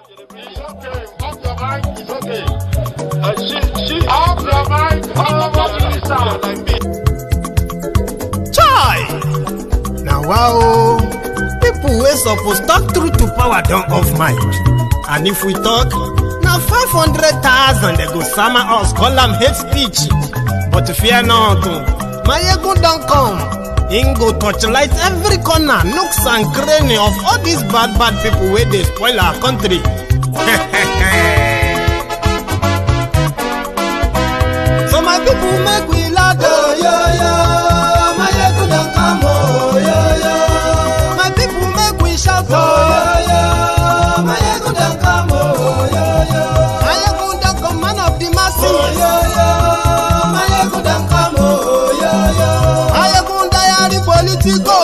It's okay. Off your mind. It's okay. She off your mind. Like me. Chai! Now wow, people wey suppose talk truth to power don't off mind. And if we talk, now 500,000 they go summer us, call them hate speech. But fear not, Maiyegun don't come. Ingo torchlight every corner, nooks and cranny of all these bad people where they spoil our country. So my people make we loud, Maiyegun don't come, my people make we shout, Maiyegun don't come, Maiyegun don't come, man of the masses, Maiyegun don't come, Maiyegun diary Politico,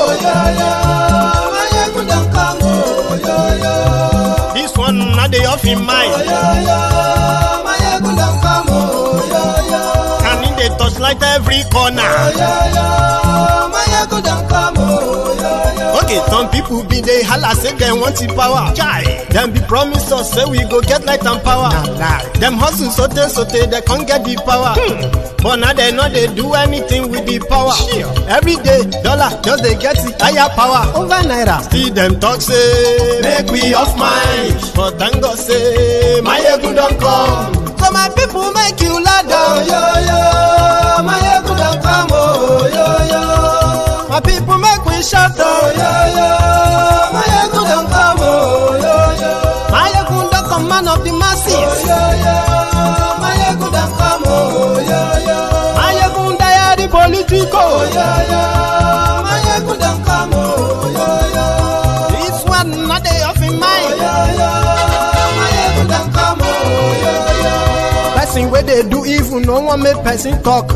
Maiyegun don't come, this one not the off in mind, Maiyegun don't come, and in the torchlight every corner, Maiyegun don't come. Okay, some people be they holla say they want the power. Chai, them be promise us say we go get light and power. Nah. Them hustle sote they can't get the power. But now they know they do anything with the power. Every day, dollar just they get the higher power over naira. See them talk say make we off mind, but thank God say Maiyegun don't come. So my people make you ladder, Maiyegun don't come, my people make we shout, Maiyegun don't come, Maiyegun don't come, man of the masses, Maiyegun don't come, Maiyegun diary Politico, Maiyegun don't come, this one not the off in mind, Maiyegun don't come, person where they do evil, no one make person talk.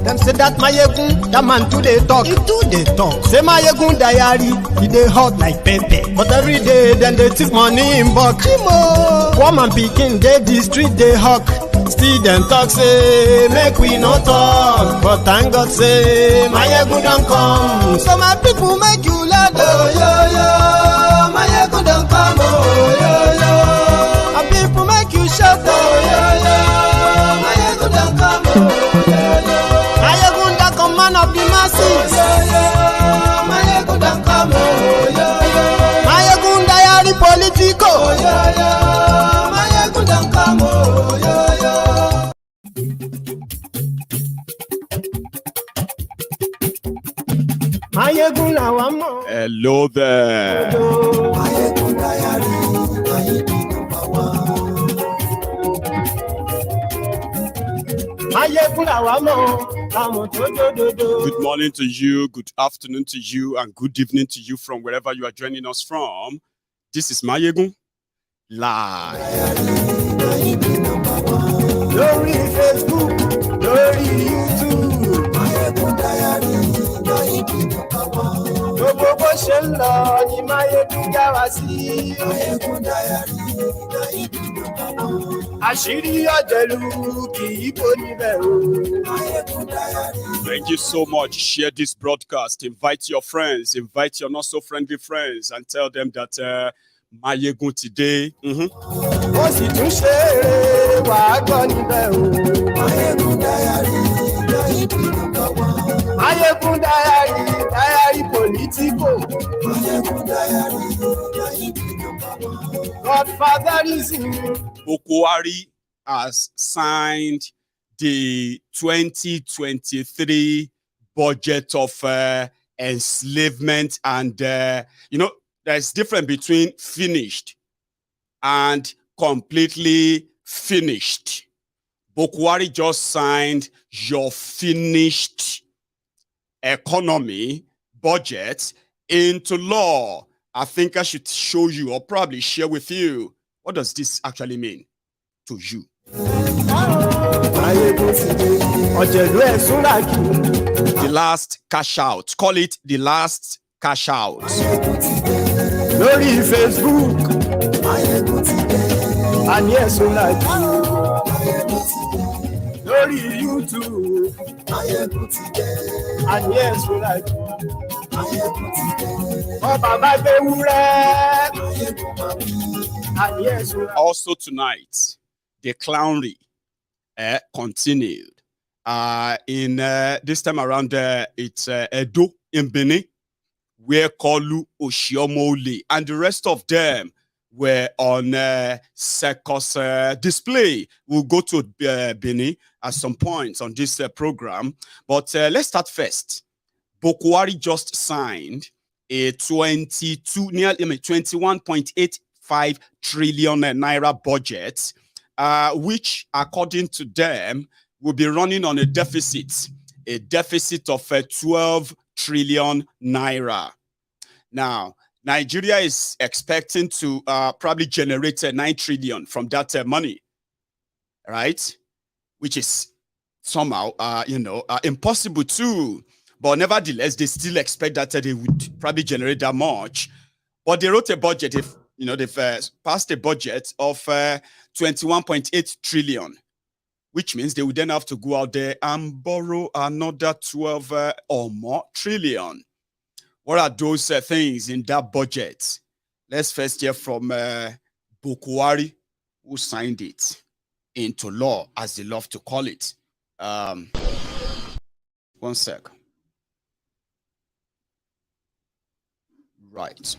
Them say that Maiyegun, that man too they talk. He too they talk. Say Maiyegun diary, he they hot like pepper. But every day then they take money in bulk. Woman picking, they the street they hawk. Still them talk say make we no talk. But thank God say Maiyegun don't come. So my people make you loud, Maiyegun don't come, my people make you shout, Maiyegun don't come, Maiyegun don't come, man of the masses, Maiyegun don't come, Maiyegun diary Politico, Maiyegun don't come, Maiyegun la wa mo. Hello there. Maiyegun diary, Maiyegun number one. Maiyegun la wa mo. Good morning to you, good afternoon to you, and good evening to you from wherever you are joining us from. This is Maiyegun live. Lórí Facebook, lórí YouTube, Maiyegun diary, Maiyegun number one. Gbogbo bó ṣe ń lọ ni Maiyegun já wa sí. Maiyegun diary, Maiyegun number one. Àṣírí ọ̀jẹ̀lú kì í bò níbẹ̀ o. Maiyegun diary. Thank you so much. Share this broadcast. Invite your friends, invite your not so friendly friends, and tell them that Maiyegun today. Ó sì tún ṣe eré wàá gbọ́ níbẹ̀ o. Maiyegun diary, Maiyegun number one. Maiyegun diary, diary Politico. Maiyegun diary, Maiyegun number one. Godfatherism. Buhari has signed the 2023 budget of enslavement, and there's difference between finished and completely finished. Buhari just signed your finished economy budget into law. I think I should show you or probably share with you, what does this actually mean to you? The last cash out. Call it the last cash out. Lórí Facebook, and yes, lórí YouTube, and yes, Ọba bá gbé wúrẹ́, Also tonight, the clownery continued. In this time around, it's Edo in Benin, where Kolu, Oshiomhole, and the rest of them were on circus display. We'll go to Benin at some points on this program. But let's start first. Buhari just signed a 21.85 trillion naira budget, which, according to them, will be running on a deficit of 12 trillion naira. Now, Nigeria is expecting to probably generate 9 trillion from that money, right? Which is somehow, impossible too. But nevertheless, they still expect that they would probably generate that much. But they wrote a budget, they've passed a budget of 21.8 trillion, which means they would then have to go out there and borrow another 12 or more trillion. What are those things in that budget? Let's first hear from Buhari, who signed it into law, as they love to call it. One sec. Right.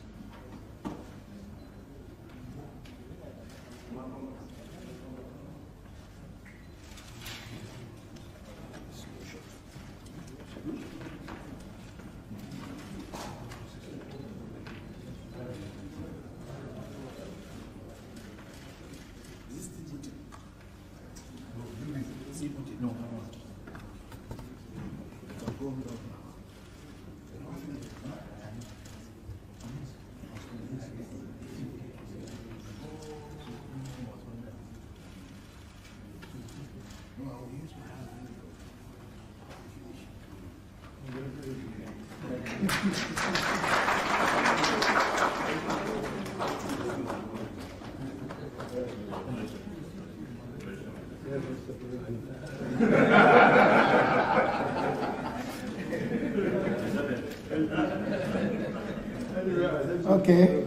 Okay.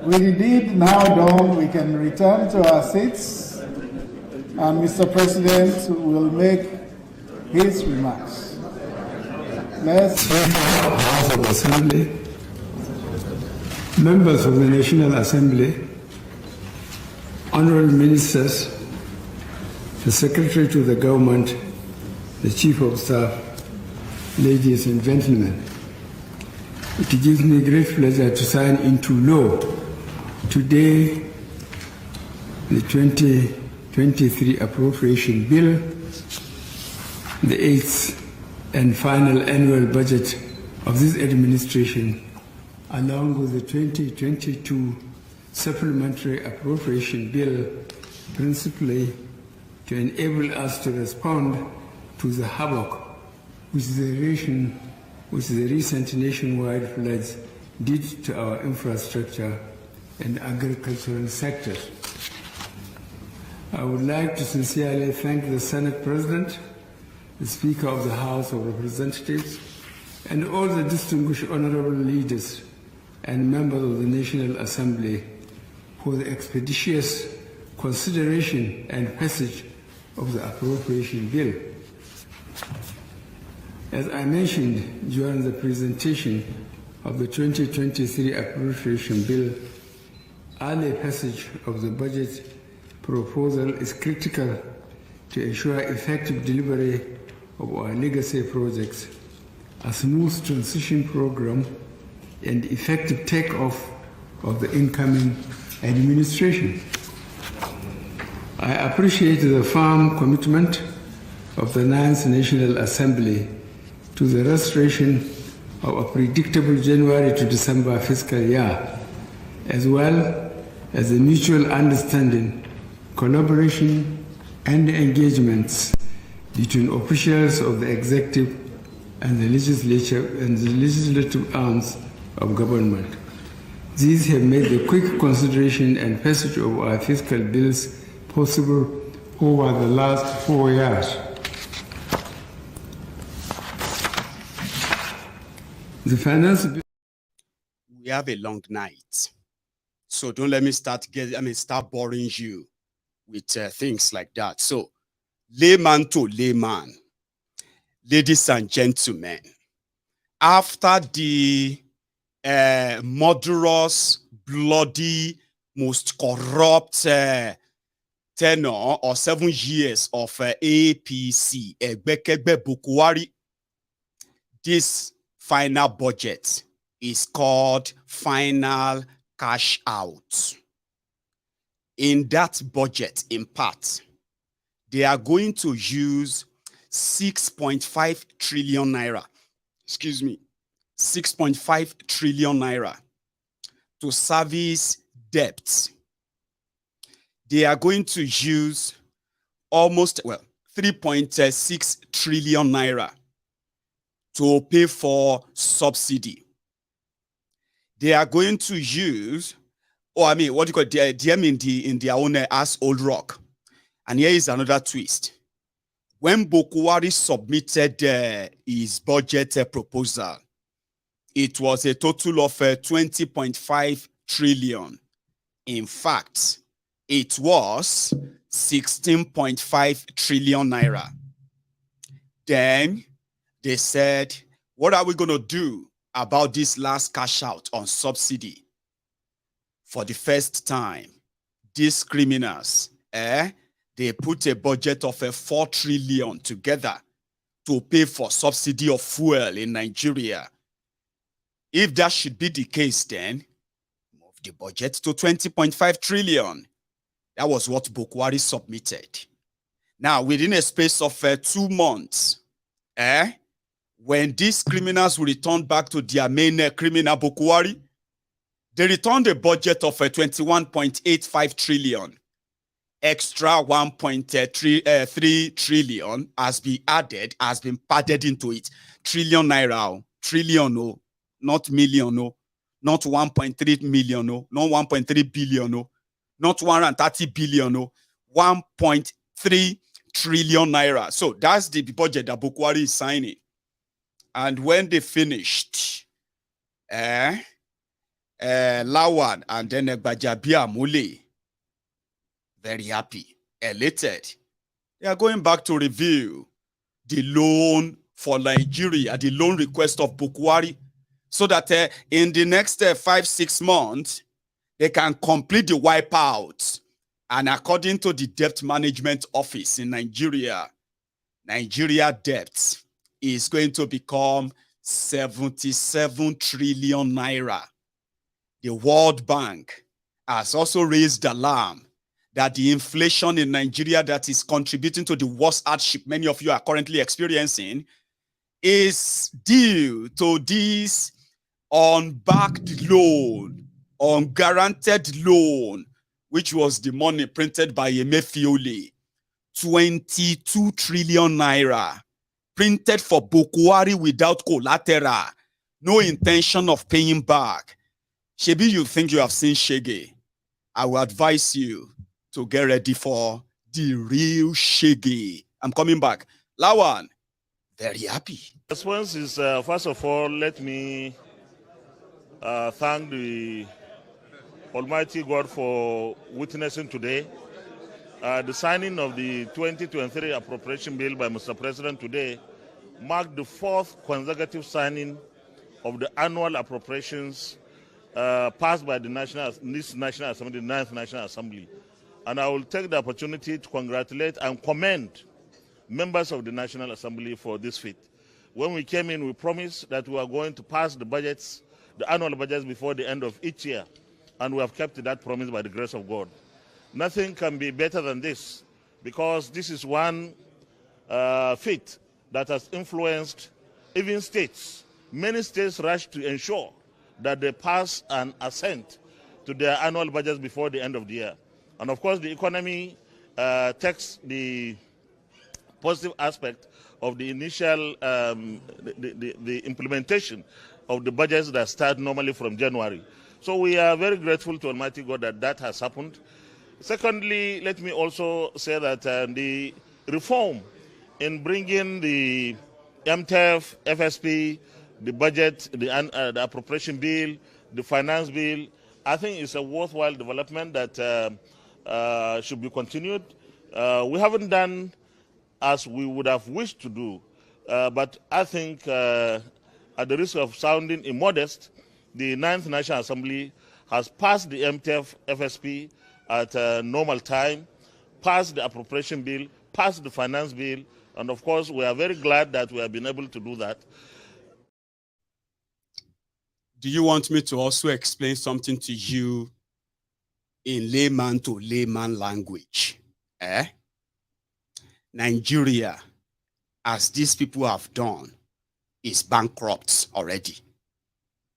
With the deed now done, we can return to our seats, and Mr. President will make his remarks. Let's. House of Assembly, members of the National Assembly, honorable ministers, the Secretary to the Government, the Chief of Staff, ladies and gentlemen, it gives me great pleasure to sign into law today the 2023 appropriation bill, the 8th and final annual budget of this administration, along with the 2022 supplementary appropriation bill, principally to enable us to respond to the havoc which the recent nationwide floods did to our infrastructure and agricultural sectors. I would like to sincerely thank the Senate President, the Speaker of the House of Representatives, and all the distinguished honorable leaders and members of the National Assembly for the expeditious consideration and passage of the appropriation bill. As I mentioned during the presentation of the 2023 appropriation bill, early passage of the budget proposal is critical to ensure effective delivery of our legacy projects, a smooth transition program, and effective takeoff of the incoming administration. I appreciate the firm commitment of the 9th National Assembly to the restoration of a predictable January to December fiscal year, as well as the mutual understanding, collaboration, and engagements between officials of the executive and the legislature and the legislative arms of government. These have made the quick consideration and passage of our fiscal bills possible over the last 4 years. The finance we have a long night. So don't let me start boring you with things like that. So layman to layman, ladies and gentlemen, after the murderous, bloody, most corrupt tenure or 7 years of APC, Buhari, this final budget is called final cash out. In that budget, in part, they are going to use 6.5 trillion naira, 6.5 trillion naira to service debts. They are going to use almost, 3.6 trillion naira to pay for subsidy. They are going to use, what do you call it, them in their own ass old rock. And here is another twist. When Buhari submitted his budget proposal, it was a total of 20.5 trillion. In fact, it was 16.5 trillion naira. Then they said, what are we going to do about this last cash out on subsidy? For the first time, these criminals, they put a budget of 4 trillion together to pay for subsidy of fuel in Nigeria. If that should be the case, then move the budget to 20.5 trillion. That was what Buhari submitted. Now, within a space of 2 months, when these criminals will return back to their main criminal Buhari, they returned a budget of 21.85 trillion. Extra 1.3 trillion has been added, has been padded into it. Trillion naira, trillion, no, not million, no, not 1.3 million, no, not 1.3 billion, no, not 130 billion, no, 1.3 trillion naira. So that's the budget that Buhari is signing. And when they finished, Lawan and then Gbajabiamule, very happy, elated. They are going back to review the loan for Nigeria, the loan request of Buhari, so that in the next 5-6 months, they can complete the wipeout. And according to the debt management office in Nigeria, Nigeria debt is going to become 77 trillion naira. The World Bank has also raised alarm that the inflation in Nigeria that is contributing to the worst hardship many of you are currently experiencing is due to this unbacked loan, unguaranteed loan, which was the money printed by Emefiole, 22 trillion naira, printed for Buhari without collateral, no intention of paying back. Shebi, you think you have seen Shege? I will advise you to get ready for the real Shege. I'm coming back. Lawan, very happy. Response is, first of all, let me thank the Almighty God for witnessing today. The signing of the 2023 appropriation bill by Mr. President today marked the 4th consecutive signing of the annual appropriations passed by the National Assembly, the 9th National Assembly. And I will take the opportunity to congratulate and commend members of the National Assembly for this feat. When we came in, we promised that we are going to pass the budgets, the annual budgets, before the end of each year. And we have kept that promise by the grace of God. Nothing can be better than this, because this is one feat that has influenced even states. Many states rush to ensure that they pass an assent to their annual budgets before the end of the year. And of course, the economy takes the positive aspect of the initial, the implementation of the budgets that start normally from January. So we are very grateful to Almighty God that that has happened. Secondly, let me also say that the reform in bringing the MTF, FSP, the budget, the appropriation bill, the finance bill. I think it's a worthwhile development that should be continued. We haven't done as we would have wished to do, but I think at the risk of sounding immodest, the 9th National Assembly has passed the MTF FSP at a normal time, passed the appropriation bill, passed the finance bill, and of course we are very glad that we have been able to do that. Do you want me to also explain something to you in layman to layman language? Nigeria, as these people have done, is bankrupt already.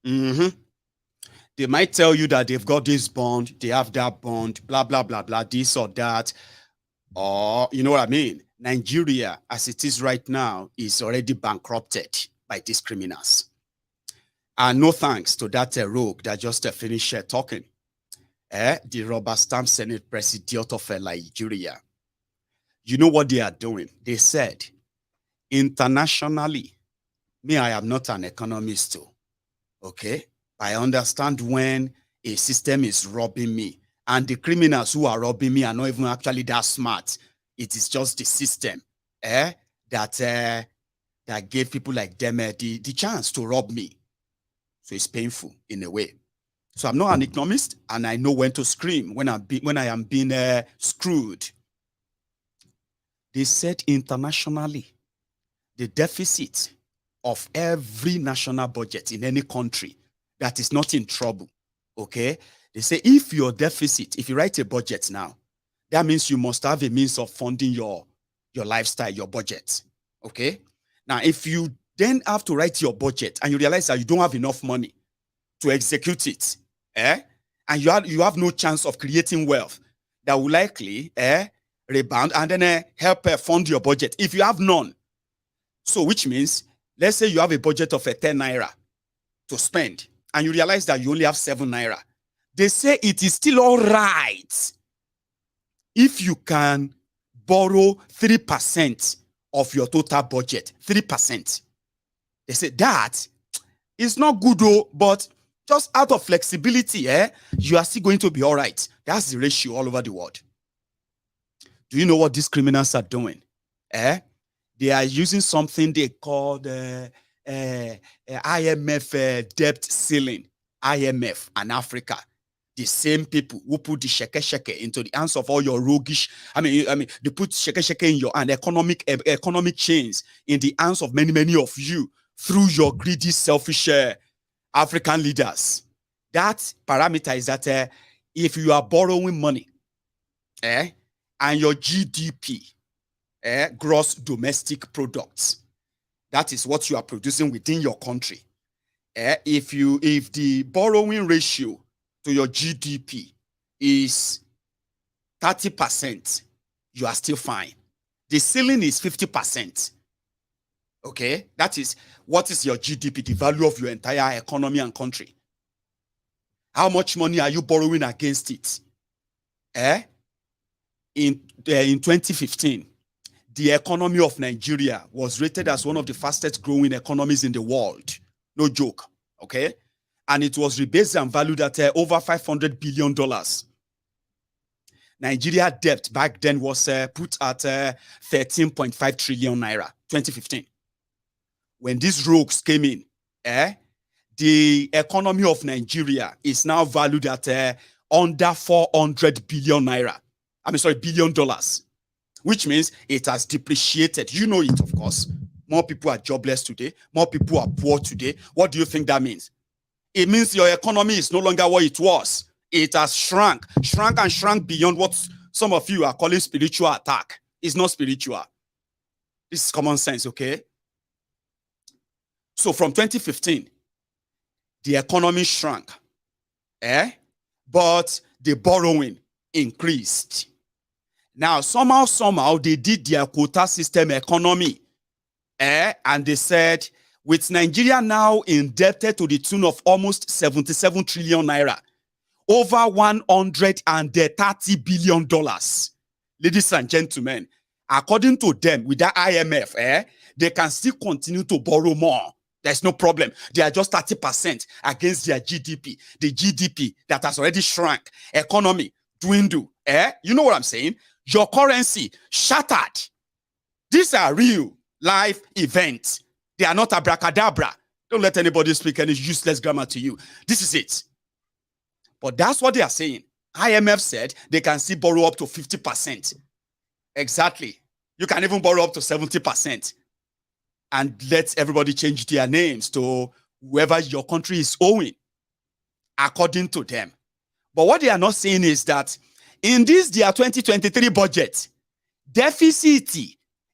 They might tell you that they've got this bond, they have that bond, blah, blah, blah, blah, this or that. Or, you know what I mean? Nigeria, as it is right now, is already bankrupted by these criminals. And no thanks to that rogue that just finished talking. The rubber stamp Senate President of Nigeria. You know what they are doing? They said, internationally, me, I am not an economist too. Okay? I understand when a system is robbing me, and the criminals who are robbing me are not even actually that smart. It is just the system that gave people like them the chance to rob me. So it's painful in a way. So I'm not an economist, and I know when to scream when I am being screwed. They said internationally, the deficit of every national budget in any country that is not in trouble, okay? They say if your deficit, if you write a budget now, that means you must have a means of funding your lifestyle, your budget, okay? Now, if you then have to write your budget and you realize that you don't have enough money to execute it, and you have no chance of creating wealth that will likely rebound and then help fund your budget if you have none. So which means, let's say you have a budget of 10 naira to spend and you realize that you only have 7 naira. They say it is still all right if you can borrow 3% of your total budget. 3%. They say that is not good though, but just out of flexibility, you are still going to be all right. That's the ratio all over the world. Do you know what these criminals are doing? They are using something they call the IMF debt ceiling. IMF and Africa, the same people who put the sheke into the hands of all your roguish. I mean, they put sheke in your hand, economic chains in the hands of many of you through your greedy, selfish African leaders. That parameter is that if you are borrowing money, and your GDP, gross domestic products, that is what you are producing within your country. If the borrowing ratio to your GDP is 30%, you are still fine. The ceiling is 50%. Okay, that is what is your GDP, the value of your entire economy and country. How much money are you borrowing against it? In 2015, the economy of Nigeria was rated as one of the fastest growing economies in the world. No joke, okay? And it was rebased and valued at over $500 billion. Nigeria debt back then was put at 13.5 trillion naira, 2015. When these rogues came in, the economy of Nigeria is now valued at under 400 billion naira. $billion, which means it has depreciated. You know it, of course. More people are jobless today. More people are poor today. What do you think that means? It means your economy is no longer what it was. It has shrunk beyond what some of you are calling spiritual attack. It's not spiritual. This is common sense, okay? So from 2015, the economy shrunk, but the borrowing increased. Now, somehow, they did their quota system economy, and they said, with Nigeria now indebted to the tune of almost 77 trillion naira, over $130 billion, ladies and gentlemen, according to them, with that IMF, they can still continue to borrow more. There's no problem. They are just 30% against their GDP. The GDP that has already shrunk. Economy dwindle. You know what I'm saying? Your currency shattered. These are real life events. They are not abracadabra. Don't let anybody speak any useless grammar to you. This is it. But that's what they are saying. IMF said they can still borrow up to 50%. Exactly. You can even borrow up to 70%. And let everybody change their names to whoever your country is owing, according to them. But what they are not saying is that in this their 2023 budget, deficit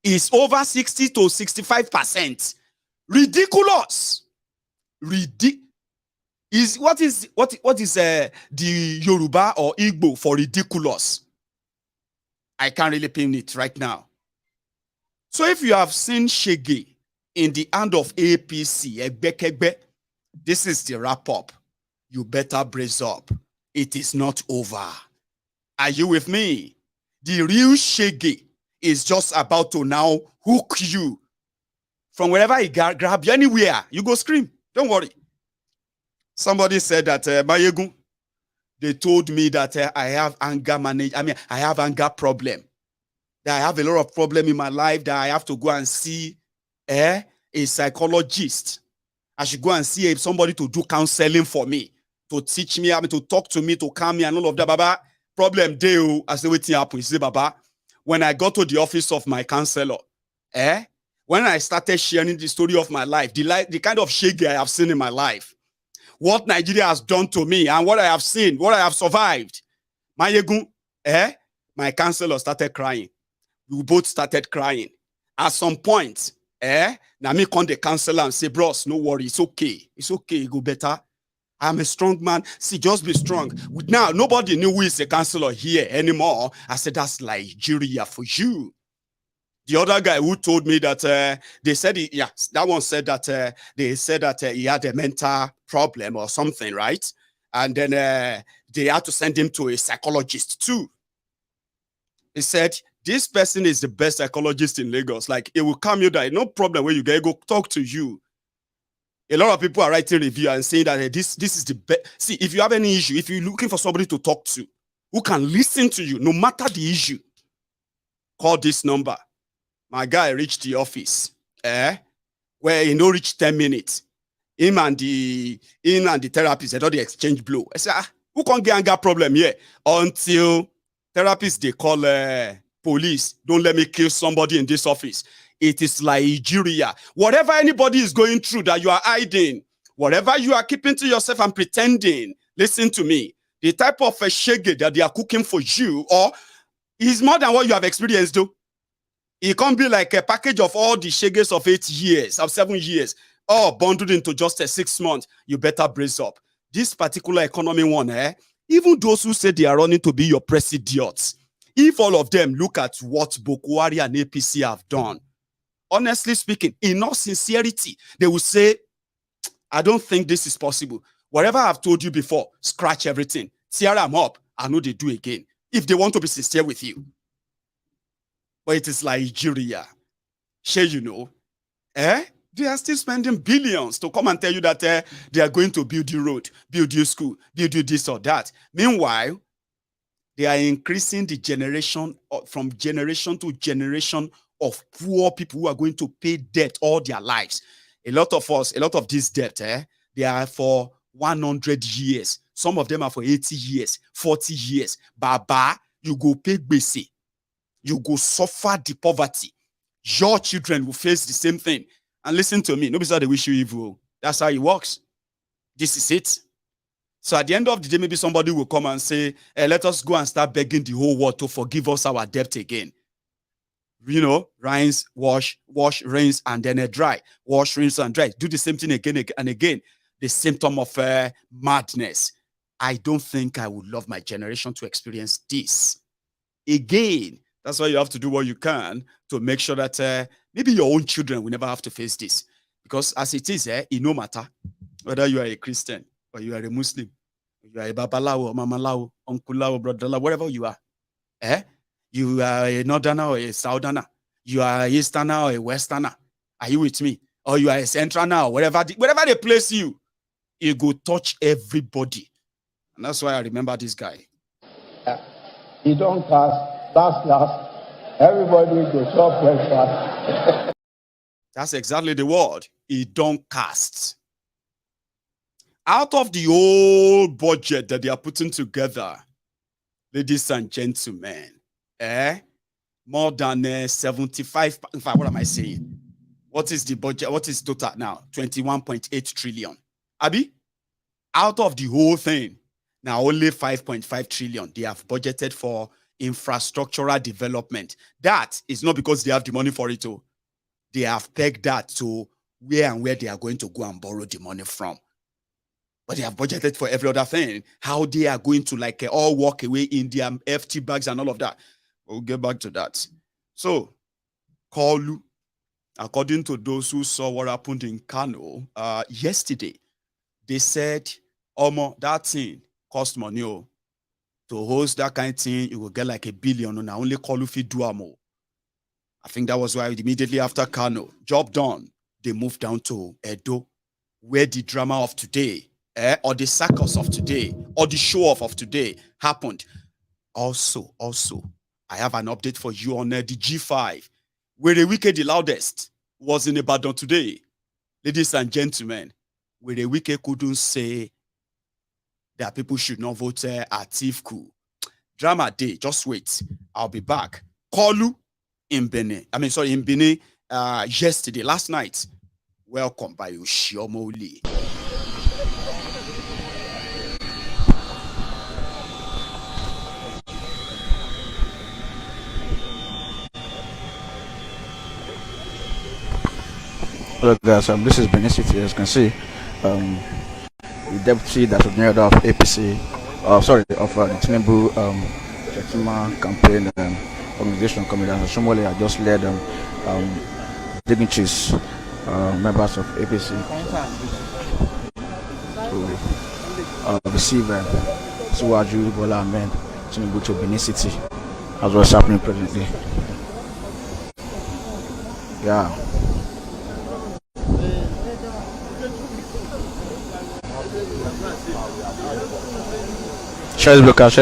is over 60 to 65%. Ridiculous. What is the Yoruba or Igbo for ridiculous? I can't really pin it right now. So if you have seen Shege in the hand of APC, this is the wrap up. You better brace up. It is not over. Are you with me? The real Shege is just about to now hook you. From wherever he grab you, anywhere, you go scream. Don't worry. Somebody said that, Maiyegun, they told me that I have anger I have anger problem. That I have a lot of problem in my life that I have to go and see a psychologist. I should go and see somebody to do counseling for me, to teach me, to talk to me, to calm me and all of that. Baba, problem deo, I say waiting happen. You see, Baba, when I got to the office of my counselor, when I started sharing the story of my life, the kind of shege I have seen in my life, what Nigeria has done to me and what I have seen, what I have survived, Maiyegun, my counselor started crying. We both started crying. At some point, now me call the counselor and say, bros, no worry, it's okay. It's okay, it go better. I'm a strong man. See, just be strong. Now, nobody knew who is a counselor here anymore. I said, that's Nigeria for you. The other guy who told me that they said, that one said that they said that he had a mental problem or something, right? And then they had to send him to a psychologist too. He said, this person is the best psychologist in Lagos. Like, it will calm you down. No problem where you go talk to you. A lot of people are writing review and saying that this is the best. See, if you have any issue, if you're looking for somebody to talk to, who can listen to you, no matter the issue, call this number. My guy reached the office, where he no reach 10 minutes. Him and the therapist, they don't exchange blow. I said, who can't get anger problem here? Until therapists, they call police. Don't let me kill somebody in this office. It is Nigeria. Whatever anybody is going through that you are hiding, whatever you are keeping to yourself and pretending, listen to me. The type of a shege that they are cooking for you, or is more than what you have experienced, though. It can't be like a package of all the shages of 8 years, of 7 years, all bundled into just a 6 months. You better brace up. This particular economy one, even those who say they are running to be your presidents, if all of them look at what Buhari and APC have done, honestly speaking, in all sincerity, they will say, I don't think this is possible. Whatever I've told you before, scratch everything. Tear them up. I know they do again. If they want to be sincere with you. But it is Nigeria. Sure, you know. They are still spending billions to come and tell you that they are going to build you road, build you school, build you this or that. Meanwhile, they are increasing the generation, from generation to generation, of poor people who are going to pay debt all their lives. A lot of us, a lot of this debt, they are for 100 years. Some of them are for 80 years, 40 years. Baba, you go pay bese. You go suffer the poverty. Your children will face the same thing. And listen to me, nobody's how they wish you evil. That's how it works. This is it. So at the end of the day, maybe somebody will come and say, let us go and start begging the whole world to forgive us our debt again. You know, rinse, wash, rinse, and then dry. Wash, rinse, and dry. Do the same thing again and again. The symptom of madness. I don't think I would love my generation to experience this again. That's why you have to do what you can to make sure that maybe your own children will never have to face this. Because as it is, it no matter whether you are a Christian or you are a Muslim, you are a Babalawo, or Mamalao, Uncle Lao, Brother Lao, whatever you are, you are a Northerner or a Southerner, you are a Easterner or a Westerner. Are you with me? or you are a central now, wherever they place you, it go touch everybody. And that's why I remember this guy. You don't cast, last. Everybody go chop breakfast. That's exactly the word. He don't cast. Out of the whole budget that they are putting together, ladies and gentlemen, more than 75. In fact, what am I saying? What is the budget? What is total now? 21.8 trillion. Abi, out of the whole thing, now only 5.5 trillion they have budgeted for infrastructural development. That is not because they have the money for it. Oh. They have pegged that to where they are going to go and borrow the money from. But they have budgeted for every other thing. How they are going to all walk away in their FT bags and all of that. We'll get back to that. So, Kalu, according to those who saw what happened in Kano yesterday, they said, that thing cost money. Oh. To host that kind of thing, you will get like $1 billion. And only Kalu fit do more. I think that was why immediately after Kano, job done, they moved down to Edo, where the drama of today, or the circus of today, or the show-off of today happened. Also, I have an update for you on the G5, where the wicked, the loudest, was in Ibadan today. Ladies and gentlemen, where the wicked couldn't say that people should not vote at Tifku. Drama day, just wait. I'll be back. Kalu in Benin. In Benin yesterday, last night. Welcome by Oshiomhole. Hello guys, this is Benin City. As you can see, the deputy that was near of APC, of the Tinubu campaign organization coming down. Oshiomhole I just led dignitaries, members of APC to receive Suwaju Bola Ahmed Tinubu to Benin City, as what's happening presently. Yeah. Share this broadcast.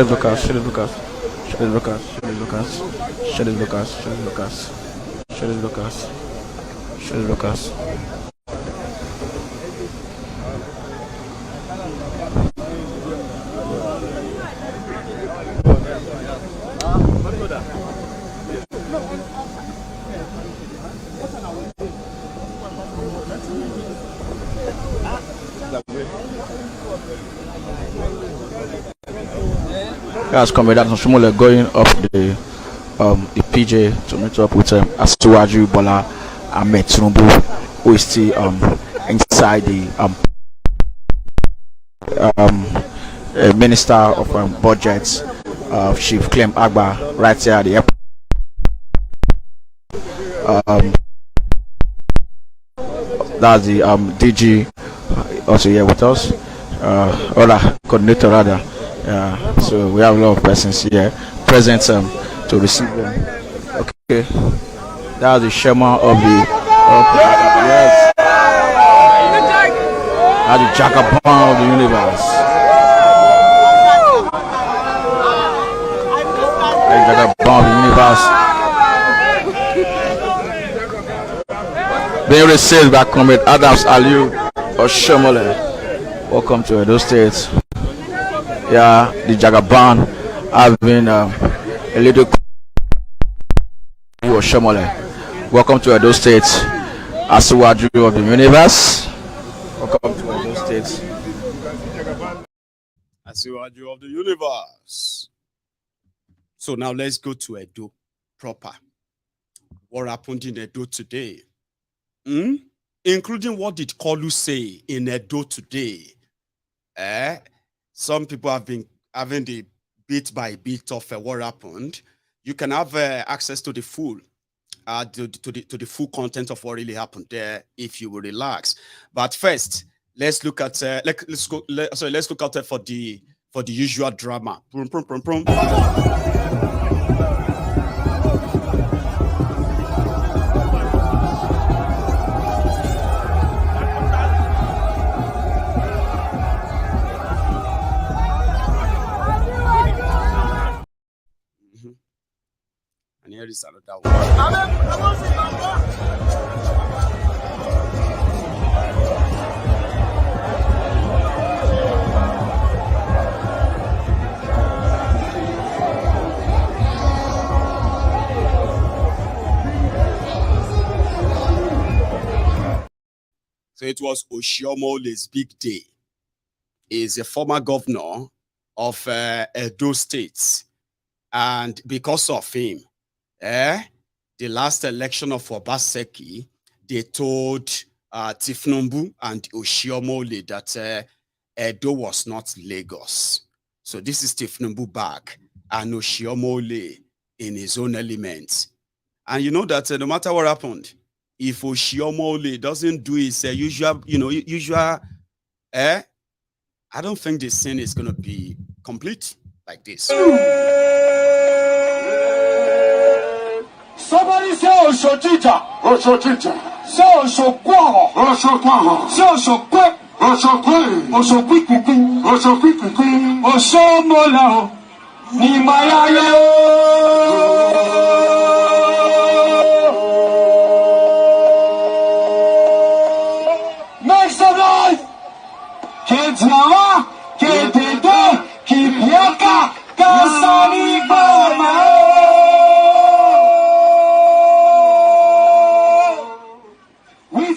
Guys, coming down, Oshiomhole going up the PJ to meet up with Suwaju Bola Ahmed Tinubu, who is still inside the Minister of Budget, Chief Clem Agba, right here at the airport. That's the DG also here with us, coordinator rather. So we have a lot of persons here present to receive them. Okay, that's the chairman of the yes. That's the Jacobon of the universe. That's the Jacobon of the universe. Being received by Comrade Adams Aliu Oshiomhole. Welcome to Edo State. Yeah, the Jagaban have been a little Oshiomhole. Welcome to Edo State, Asuwaju of the universe. Welcome to Edo State, Asuwaju of the universe. So now let's go to Edo proper. What happened in Edo today? Including what did Kalu say in Edo today? Some people have been having the bit by bit of what happened. You can have access to the full, to the full content of what really happened there if you will relax. But first, let's look at let's look out for the usual drama. here is another one. So it was Oshiomhole's big day. He is a former governor of Edo State. And because of him, the last election of Obaseki, they told Tifnumbu and Oshiomhole that Edo was not Lagos. So this is Tifnumbu back and Oshiomhole in his own element. And you know that no matter what happened, if Oshiomhole doesn't do his usual, I don't think the scene is going to be complete like this. Somebody say Oshotita. Oshotita. Say Oshokwaho. Oshokwaho. Say Oshokwe. Oshokwe. Oshokwikuku. Oshokwikuku. Oshomola. Ni Maiyegun. Make some noise. Ketnawa. Ketete. Kipiaka. Kasani Bama.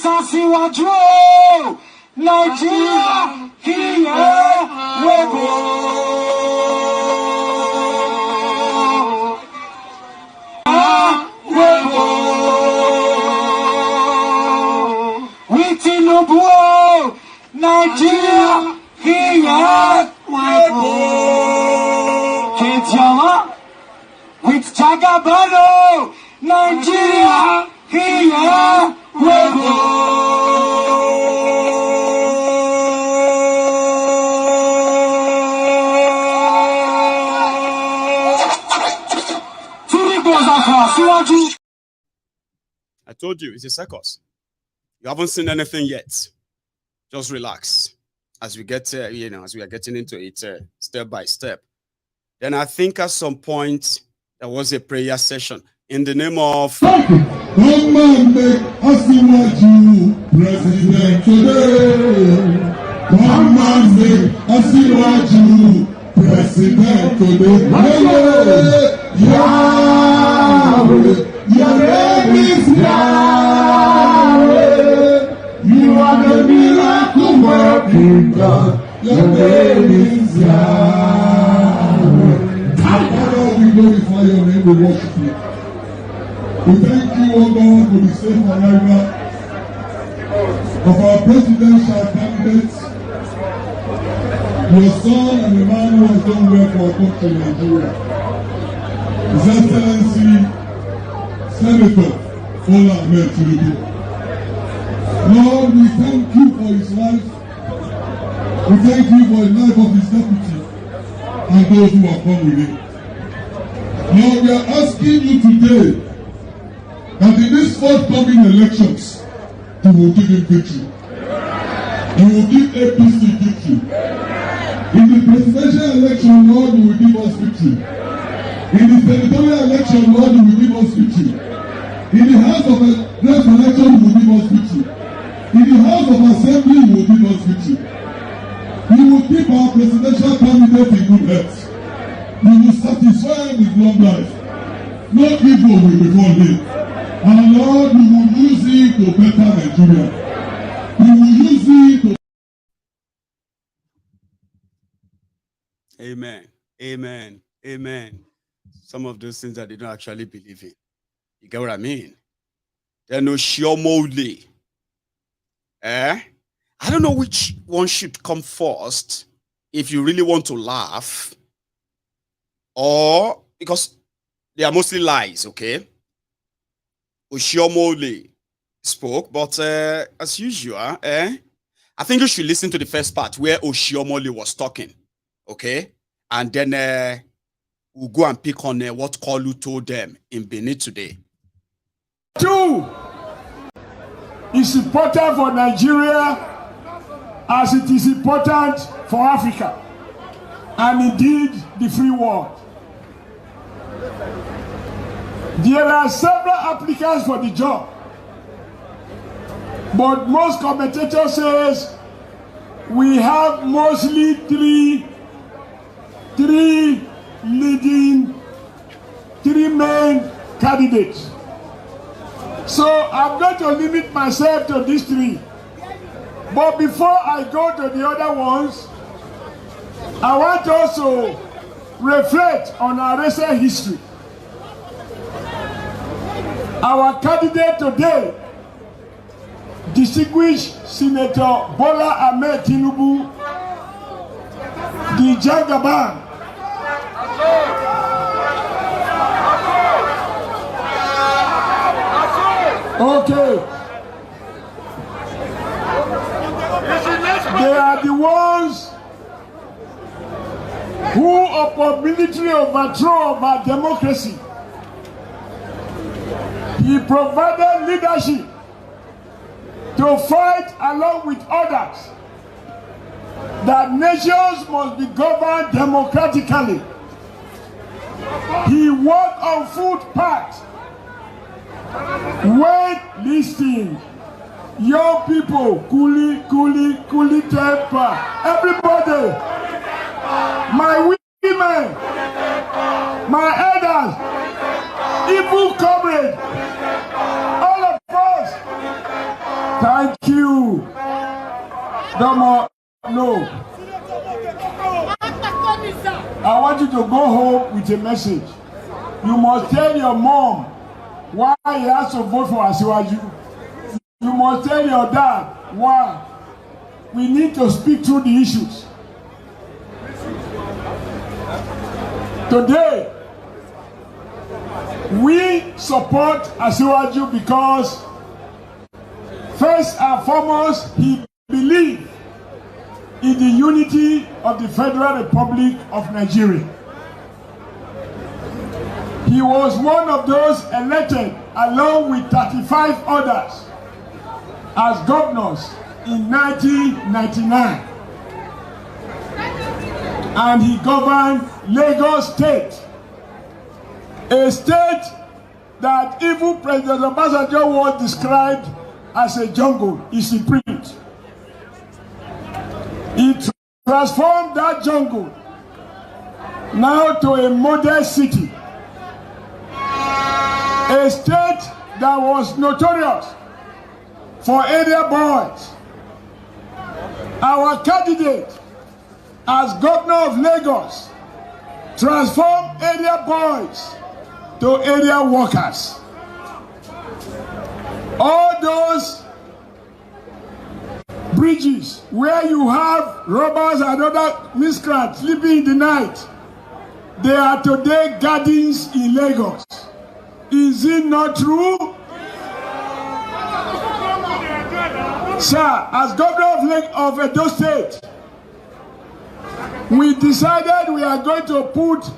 Asiwaju Nigeria here we go. We Tinubu Nigeria here we go. Ketiama with Jagabano Nigeria here we go. I told you, it's a circus. You haven't seen anything yet. Just relax as we get, as we are getting into it step by step. Then I think at some point there was a prayer session in the name of. One man make Oshiomhole president today. One man make Oshiomhole president today. Yahweh, your name is Yahweh. You are the miracle working God. Your name is Yahweh. Father, we glorify your name, we worship you. We thank you, O God, for the safe arrival of our presidential candidates, your son and the man who has done well for our country, Nigeria. His Excellency, Senator Bola Ahmed Tinubu. Lord, we thank you for his life. We thank you for the life of his deputy and those who have come with him. Lord, we are asking you today that in these forthcoming elections, you will give him victory. You will give APC victory. In the presidential election, Lord, you will give us victory. In the senatorial election, Lord, you will give us victory. In the House of Reps election, you will give us victory. In the House of Assembly, you will give us victory. You will keep our presidential candidate in good health. You will satisfy him with long life. No evil will befall him. And Lord, you will use it to better Nigeria. You will use it to. Amen. Amen. Amen. Some of those things that they don't actually believe in. You get what I mean? Then Oshiomhole. I don't know which one should come first if you really want to laugh. Or because they are mostly lies, okay? Oshiomhole spoke, but as usual, I think you should listen to the first part where Oshiomhole was talking, okay? And then we'll go and pick on what Kolu told them in Benin today. 2 is important for Nigeria as it is important for Africa and indeed the free world. There are several applicants for the job, but most commentators says we have mostly three main candidates. So I'm going to limit myself to these three. But before I go to the other ones, I want also reflect on our recent history. Our candidate today, distinguished Senator Bola Ahmed Tinubu, the Jagaban. Okay. They are the ones who, upon military overthrow of our democracy, he provided leadership to fight along with others that nations must be governed democratically. He walked on footpaths when listening. Young people, coolie temper. Everybody, my women, my elders, evil comrades, all of us. Thank you. No. I want you to go home with a message. You must tell your mom why he has to vote for Asiwaju. You must tell your dad why. We need to speak through the issues. Today, we support Asiwaju because, first and foremost, he believed in the unity of the Federal Republic of Nigeria. He was one of those elected along with 35 others as governors in 1999. And he governed Lagos State, a state that even President Obasanjo was described as a jungle, is the print. He transformed that jungle now to a model city, a state that was notorious for area boys. Our candidate as governor of Lagos transformed area boys to area workers. All those bridges where you have robbers and other miscreants sleeping in the night, they are today gardens in Lagos. Is it not true? Sir, as governor of Edo State, we decided we are going to put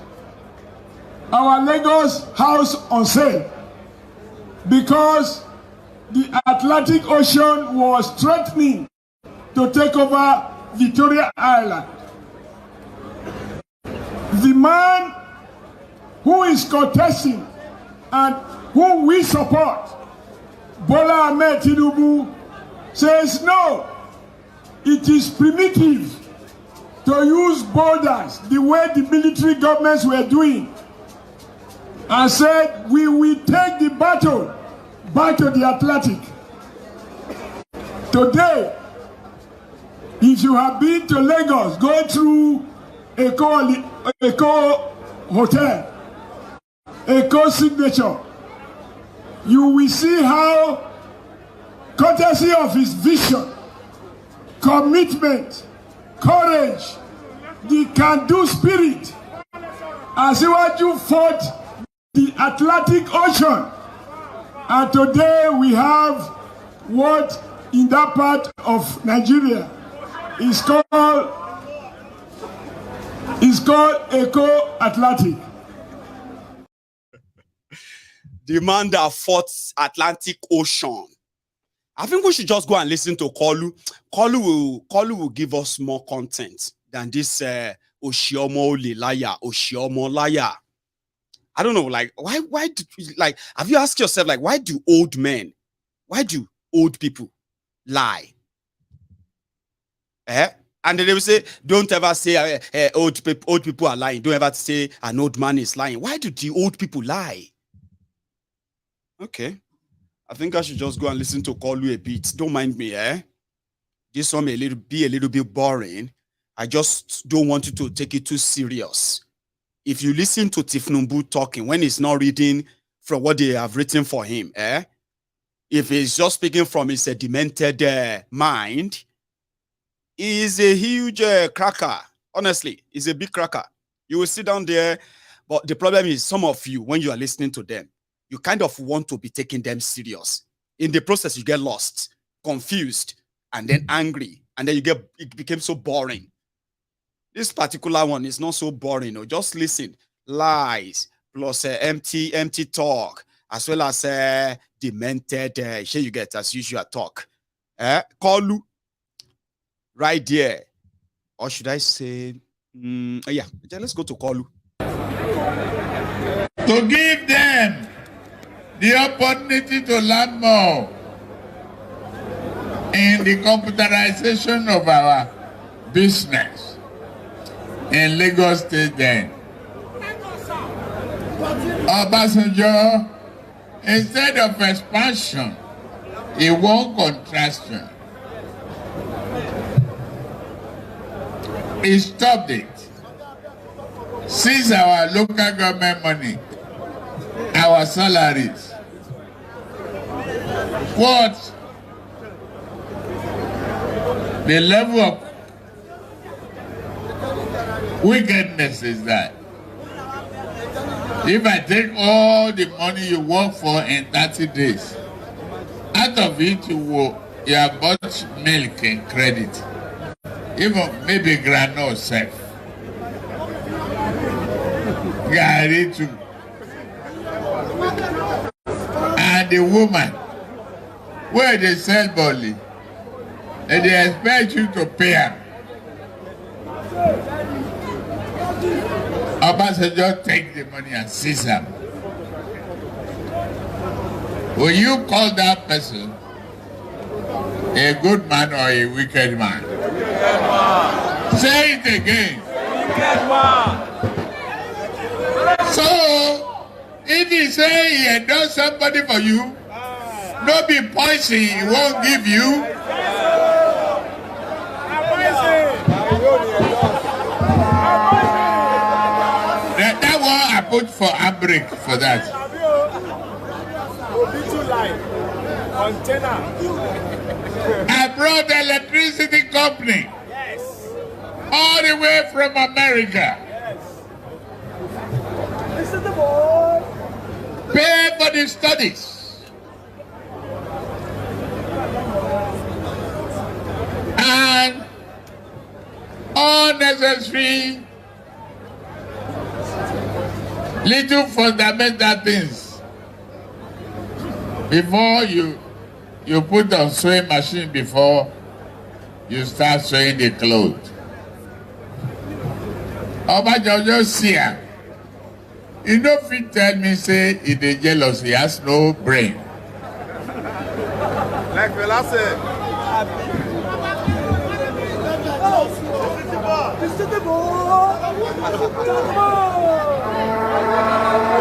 our Lagos house on sale because the Atlantic Ocean was threatening to take over Victoria Island. The man who is contesting and whom we support, Bola Ahmed Tinubu, says no, it is primitive to use borders the way the military governments were doing, and said we will take the battle back to the Atlantic. Today, if you have been to Lagos, go through Eco Hotel, Eco Signature, you will see how, courtesy of his vision, commitment, courage, the can-do spirit, Asiwaju fought the Atlantic Ocean. And today we have what in that part of Nigeria is called Eco Atlantic. The man that fought Atlantic Ocean. I think we should just go and listen to Kolu. Kolu will give us more content than this Oshiomhole liar, Oshiomhole liar. I don't know, like, why do, like, have you asked yourself, like, why do old people lie? And then they will say, don't ever say old people are lying. Don't ever say an old man is lying. Why do the old people lie? Okay. I think I should just go and listen to Kolu a bit. Don't mind me, This one may be a little bit boring. I just don't want you to take it too serious. If you listen to Tifnumbu talking when he's not reading from what they have written for him, if he's just speaking from his demented mind, he's a huge cracker. Honestly, he's a big cracker. You will sit down there, but the problem is some of you, when you are listening to them, you kind of want to be taking them serious. In the process, you get lost, confused, and then angry, and then it became so boring. This particular one is not so boring. No, just listen. Lies plus empty talk, as well as demented. Here you get as usual talk. Kolu, right there, or should I say? Yeah, let's go to Kolu. To give them the opportunity to learn more in the computerization of our business in Lagos State then. Obasanjo, instead of expansion, he won contraction. He stopped it. Seized our local government money, our salaries. What the level of wickedness is that? If I take all the money you work for in 30 days, out of it you have bought milk and credit, even maybe granola self, Gary too, and the woman where they sell barley, and they expect you to pay her. Obasanjo take the money and seize them. Will you call that person a good man or a wicked man? Wicked man. Say it again. Wicked man. So, if he say he had done somebody for you, no be poison he won't give you. That one I put for a break for that. I brought the electricity company all the way from America. Pay for the studies. And unnecessary little fundamental things before you put on sewing machine before you start sewing the clothes. Obasanjo see her. You know, if you tell me say he dey jealous, he has no brain. Like Fela said.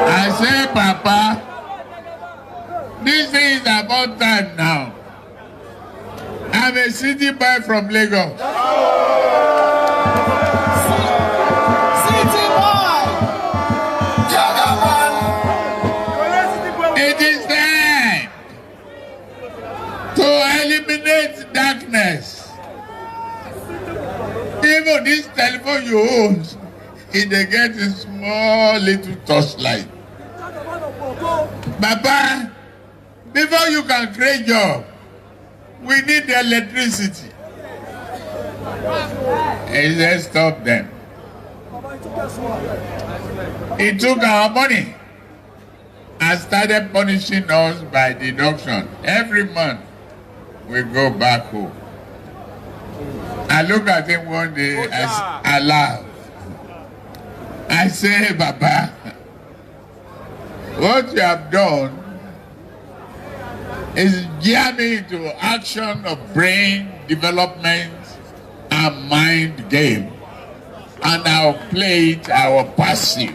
I say, Papa, this thing is about time now. I'm a city boy from Lagos. City boy! It is time to eliminate darkness. Even this telephone you own, it get a small little torchlight. Baba, before you can create job, we need the electricity. And then stop them. He took our money and started punishing us by deduction. Every month, we go back home. I look at him one day, I laugh. I say, Baba, What you have done is gear me into action of brain development and mind game. And I'll play it, I will pass you.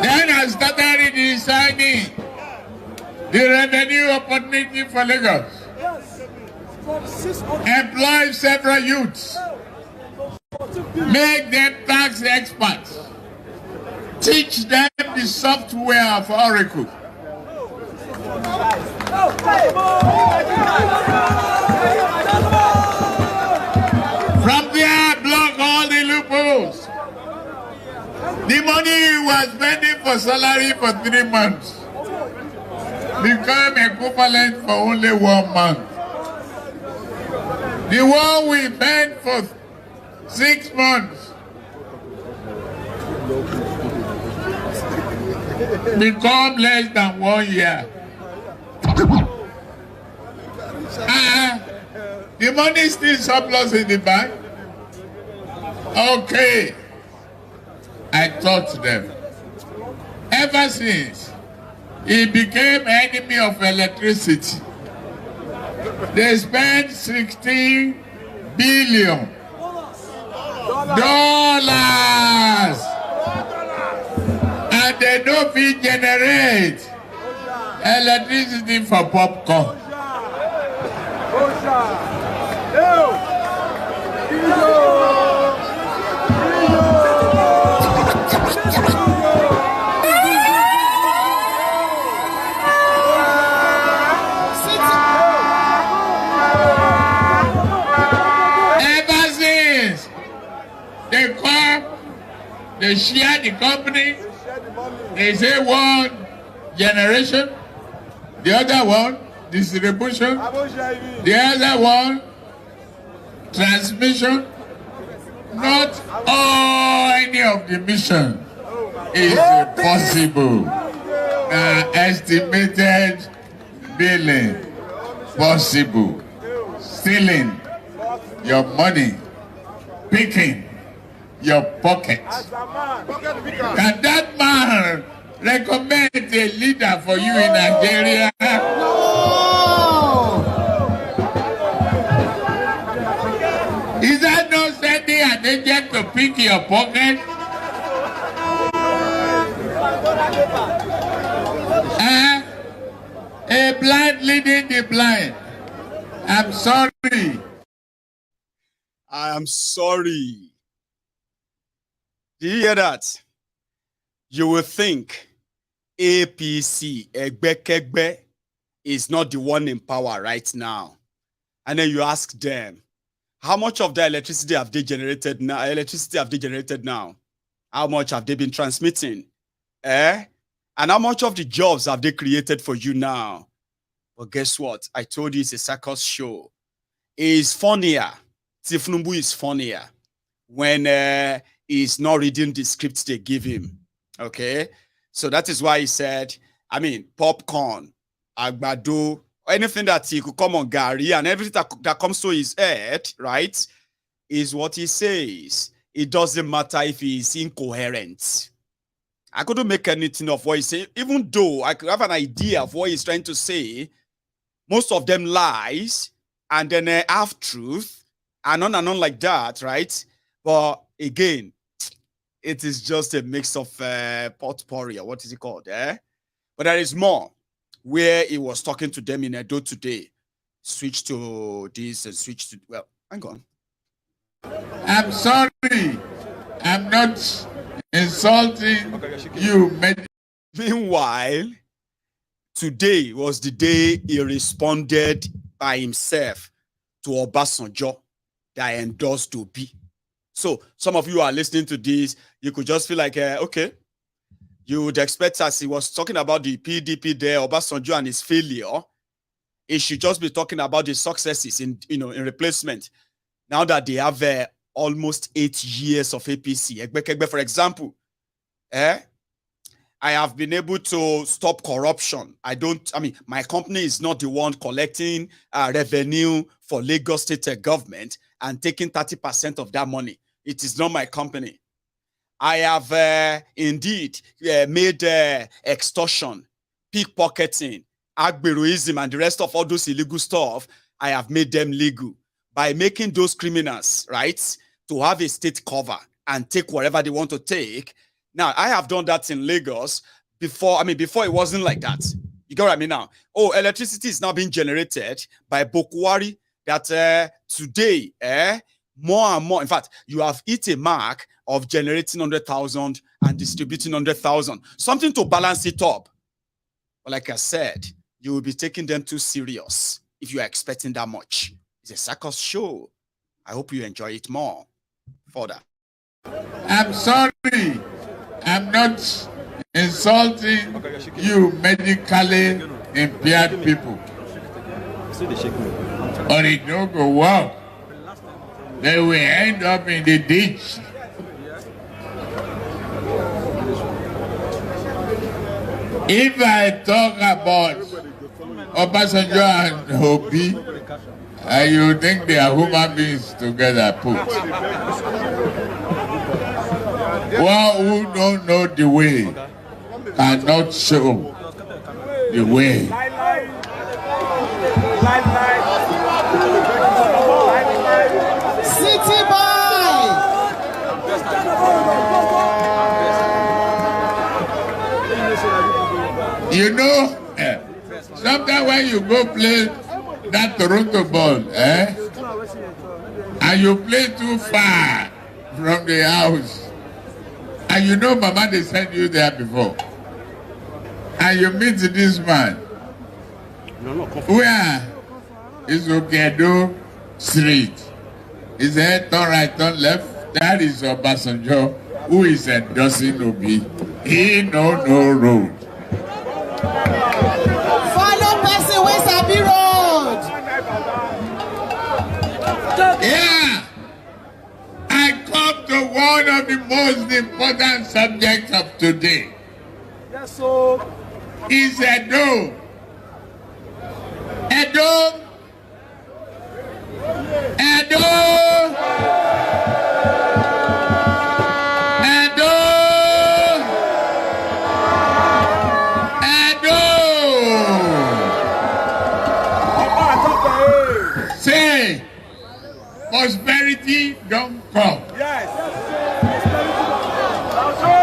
Then I started designing the revenue opportunity for Lagos. Employ several youths. Make them tax experts. Teach them the software of Oracle. From there, block all the loopholes. The money you were spending for salary for 3 months become equivalent for only 1 month. The one we spent for 6 months become less than 1 year. The money is still surplus in the bank. Okay. I taught them. Ever since he became enemy of electricity, they spent $16 billion and they don't generate electricity for popcorn. Ever since they come, they share the company, they say one generation, the other one distribution, the other one transmission. Not any of the mission is possible. Estimated billing possible. Stealing your money, picking your pocket. Can that man recommend a leader for you in Nigeria? Is that not sending an agent to pick your pocket? A blind leading the blind. I'm sorry. I am sorry. Do you hear that? You will think APC, Egbekegbe, is not the one in power right now. And then you ask them, how much of the electricity have they generated now? How much have they been transmitting? And how much of the jobs have they created for you now? But guess what? I told you it's a circus show. It's funnier. Tifnumbu is funnier when he's not reading the script they give him. Okay? So that is why he said, popcorn, agbado, anything that he could come on Gary and everything that comes to his head, right, is what he says. It doesn't matter if he is incoherent. I couldn't make anything of what he's saying, even though I could have an idea of what he's trying to say. Most of them lies, and then half truth, and on like that, right? But again, it is just a mix of potpourri, or what is it called? But there is more. Where he was talking to them in Edo today. Switch to this and switch to, well, hang on. I'm sorry. I'm not insulting you. Meanwhile, today was the day he responded by himself to Obasanjo that endorsed Obi. So some of you are listening to this, you could just feel like, okay, you would expect, as he was talking about the PDP there, Obasanjo and his failure, he should just be talking about the successes in replacement. Now that they have almost 8 years of APC. Egbekegbe, for example, I have been able to stop corruption. My company is not the one collecting revenue for Lagos State government. and taking 30% of that money. It is not my company. I have indeed made extortion, pickpocketing, agberoism, and the rest of all those illegal stuff. I have made them legal by making those criminals, right, to have a state cover and take whatever they want to take. Now, I have done that in Lagos before. I mean, before it wasn't like that. You get what I mean now? Oh, electricity is now being generated by Buhari that today, more and more, in fact, you have hit a mark of generating 100,000 and distributing 100,000. Something to balance it up. But like I said, you will be taking them too serious if you are expecting that much. It's a circus show. I hope you enjoy it more. Further. I'm sorry. I'm not insulting you medically impaired people. Or it don't go well. They will end up in the ditch. If I talk about Obasanjo and Obi, you think they are human beings together put. One who don't know the way cannot show the way. City boy! You know, sometimes when you go play that Toronto ball, and you play too far from the house, and you know Mama, they sent you there before, and you meet this man, where is Okedo Street? His head turn right, turn left. That is Obasanjo, who is endorsing Obi. He no road. Follow person with Sabi Road. Yeah. I come to one of the most important subjects of today. Yes, so. Is Edo. Edo. Say, prosperity don't come. Yes.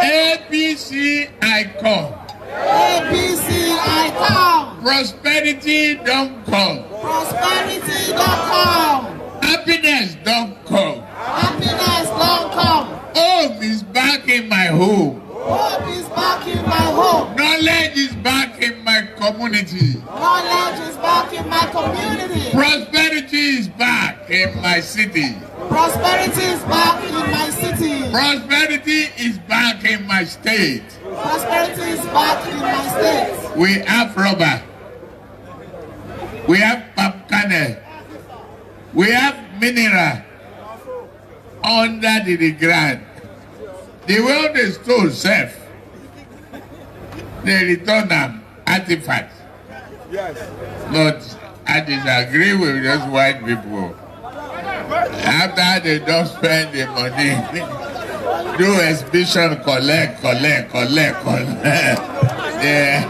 APC, I come. APC, I come. Prosperity don't come. Prosperity don't come. Happiness don't come. Happiness don't come. Home is back in my home. Hope is back in my home. Knowledge is back in my community. Knowledge is back in my community. Prosperity is back in my city. Prosperity is back in my city. Prosperity is back in my state. Prosperity is back in my state. We have rubber. We have palm kernel. We have mineral under the ground. The way they stole safe, they return them artifacts. Yes. But I disagree with those white people. After they don't spend the money, do exhibition, collect. Yeah.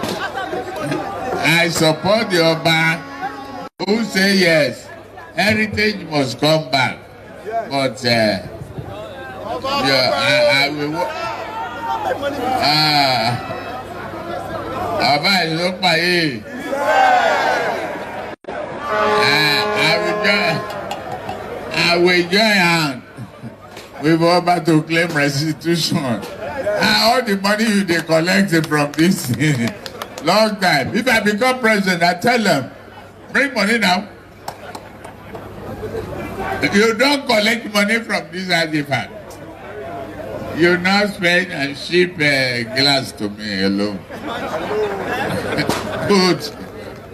I support the Oba who say yes, heritage must come back. But I will. Oba is not my I will join hand with Oba to claim restitution. All the money they collected from this long time. If I become president, I tell them, bring money now. You don't collect money from this artifact. You now spend and ship glass to me alone.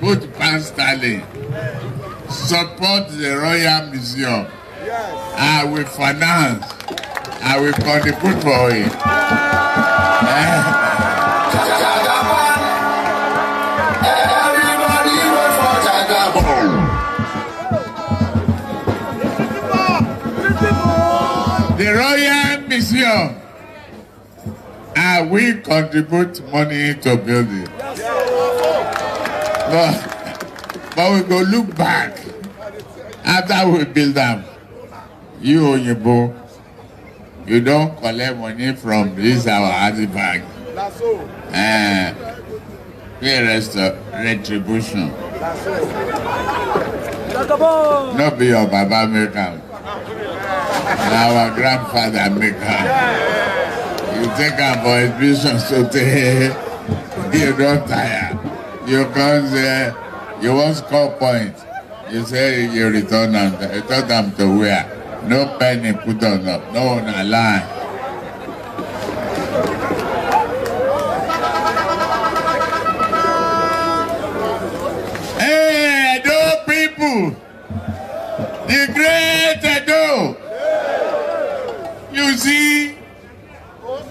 Put pound sterling. Support the Royal Museum. I will finance. I will contribute for it. Everybody wait for Jagabon. The Royal Museum, and we contribute money to build it. But we go look back after we build them. You, Oyibo, you don't collect money from this our artifact. Clearest retribution. Not be your Baba maker. Our grandfather maker. You take up for exhibition so you don't tire. You come there, you want score points. You say you return them to where? No penny put on up, no one alive. Hey, Edo people! The great Edo! You see,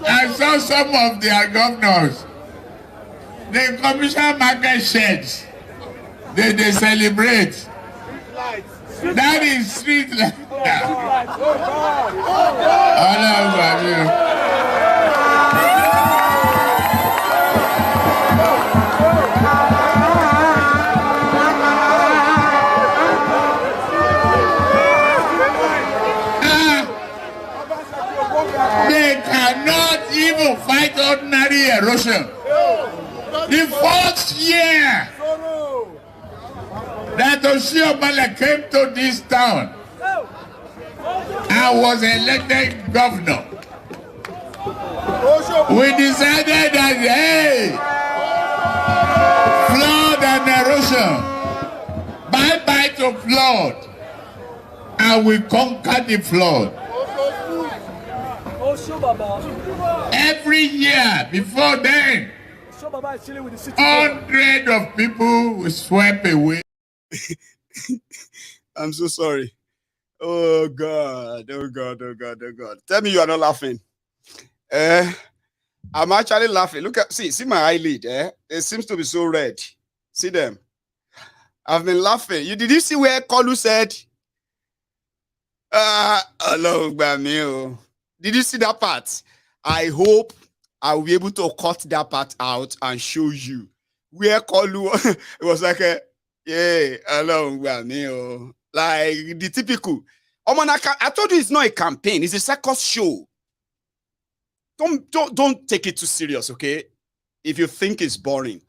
I saw some of their governors. They commission market sheds. They celebrate. That is street life. They cannot even fight ordinary erosion. The first year that Oshiomhole came to this town and was elected governor, we decided that, hey, flood and erosion, bye-bye to flood, and we conquered the flood. Every year before then, hundreds of people were swept away. I'm so sorry. Oh God, oh God, oh God, oh God. Tell me you are not laughing. I'm actually laughing. Look at, see my eyelid, it seems to be so red. See them. I've been laughing. Did you see where Kolu said, hello, Bamio? Did you see that part? I hope I'll be able to cut that part out and show you where Kolu it was like a yeah, hello, Bamio. Like the typical. I told you it's not a campaign, it's a circus show. Don't take it too serious, okay? If you think it's boring,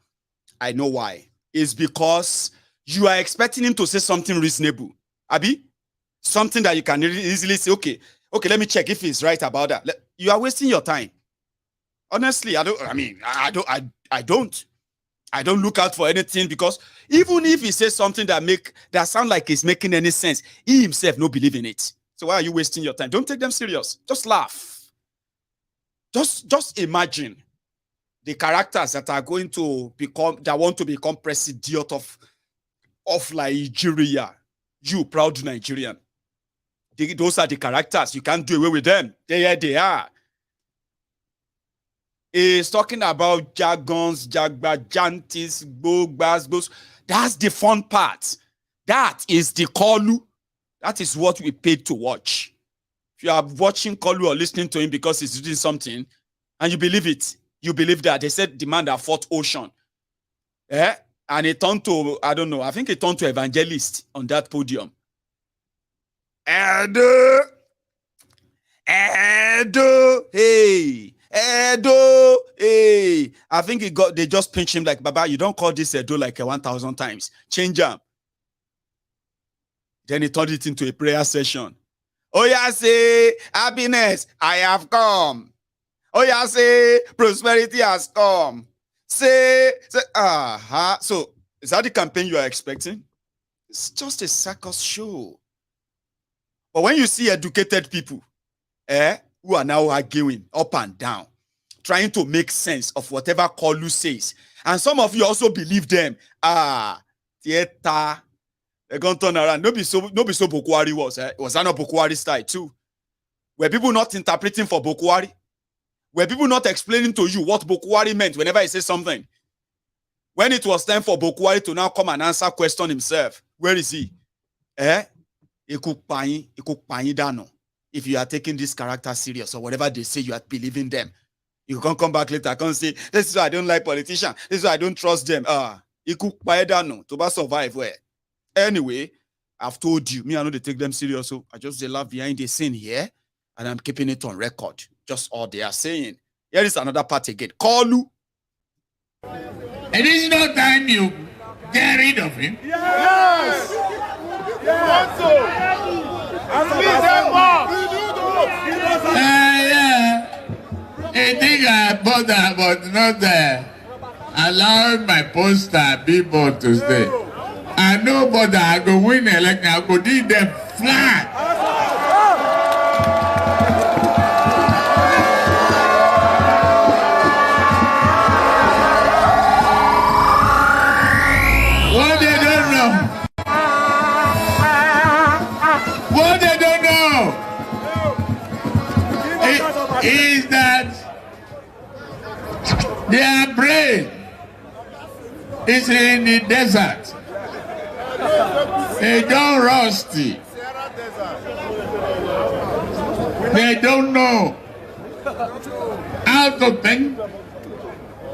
I know why. It's because you are expecting him to say something reasonable. Abi? Something that you can easily say, okay, let me check if he's right about that. You are wasting your time. Honestly, I don't look out for anything, because even if he says something that sounds like it's making any sense, he himself no believe in it. So why are you wasting your time? Don't take them serious. Just laugh. Just imagine the characters that are going to that want to become president of Nigeria. You proud Nigerian. Those are the characters. You can't do away with them. They are. He's talking about jargons, jagbajantis, bogbas. That's the fun part. That is the Kolu. That is what we paid to watch. If you are watching Kolu or listening to him because he's doing something, and you believe it, you believe that. They said the man that fought ocean. And he turned to, I don't know, I think he turned to evangelist on that podium. Edo, hey. Edo, hey. I think they just pinched him like, Baba, you don't call this Edo like 1,000 times. Change him. Then he turned it into a prayer session. Oh yeah, say happiness, I have come. Oh yeah, say prosperity has come. Say, So is that the campaign you are expecting? It's just a circus show. But when you see educated people, who are now arguing up and down, trying to make sense of whatever Kolu says, and some of you also believe them. Theater. They're going to turn around. No be so Buhari was. Was that not Buhari style too? Were people not interpreting for Buhari? Were people not explaining to you what Buhari meant whenever he says something? When it was time for Buhari to now come and answer question himself, where is he? He could if you are taking this character serious or whatever they say, you are believing them. You can come back later, can say, this is why I don't like politicians. This is why I don't trust them. It could to survive where. Anyway, I've told you, me, I know they take them serious. So I just laugh behind the scene here, and I'm keeping it on record. Just all they are saying. Here is another part again. Call you. It is no time you get rid of him. Yes! Yes! I think I bother, but not allowing my poster people to stay. I know, but I go win election. I go lead them flat. What they don't know. What they don't know is that their brain is in the desert. They don't rusty. They don't know how to think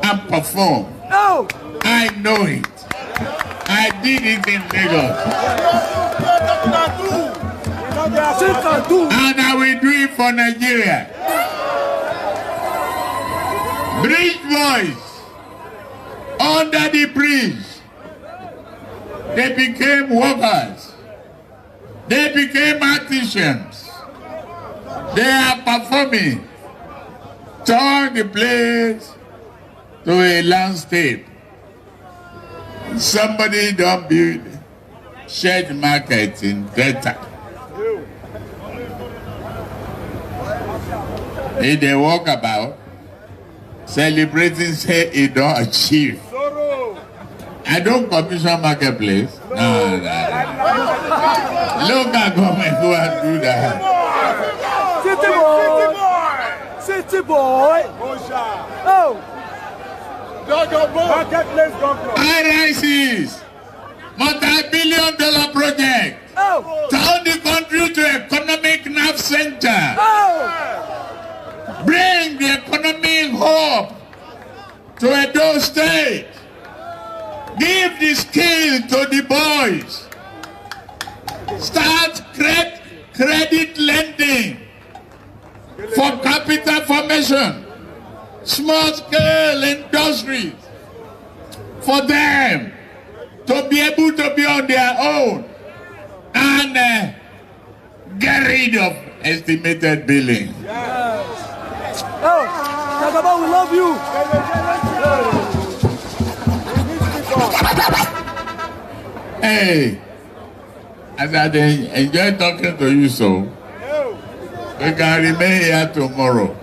and perform. No. I know it. I did it in Lagos. And I will do it for Nigeria. Bridge boys, under the bridge, they became workers. They became artisans. They are performing. Turn the place to a landscape. Somebody don't build shared market in Delta. If they walk about, celebrating say it don't achieve. I don't commission marketplace. No. Look at government go and do that. City boy. Oh. Marketplace government. IRICs, multi-billion-dollar project. Oh. Turn the country to economic nerve center. Oh. Bring the economic hope to Edo State. Give the skill to the boys. Start credit lending for capital formation. Small scale industries for them to be able to be on their own and get rid of estimated billing. Yes. Oh, Kagaba, we love you. Hey, as I enjoy talking to you so, we can remain here tomorrow.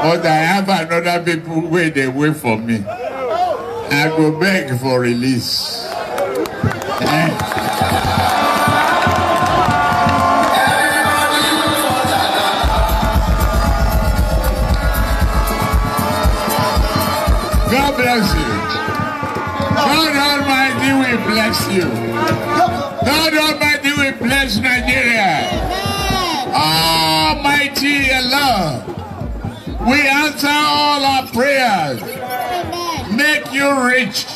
But I have another people where they wait for me. I go beg for release. God bless you. God Almighty will bless you. God Almighty will bless Nigeria. Almighty Allah, we answer all our prayers. Amen. Make you rich.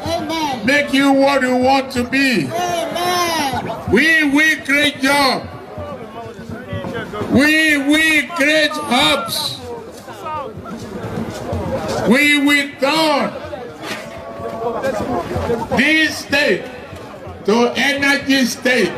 Amen. Make you what you want to be. Amen. We create job. We create hubs. We will turn this state to energy state.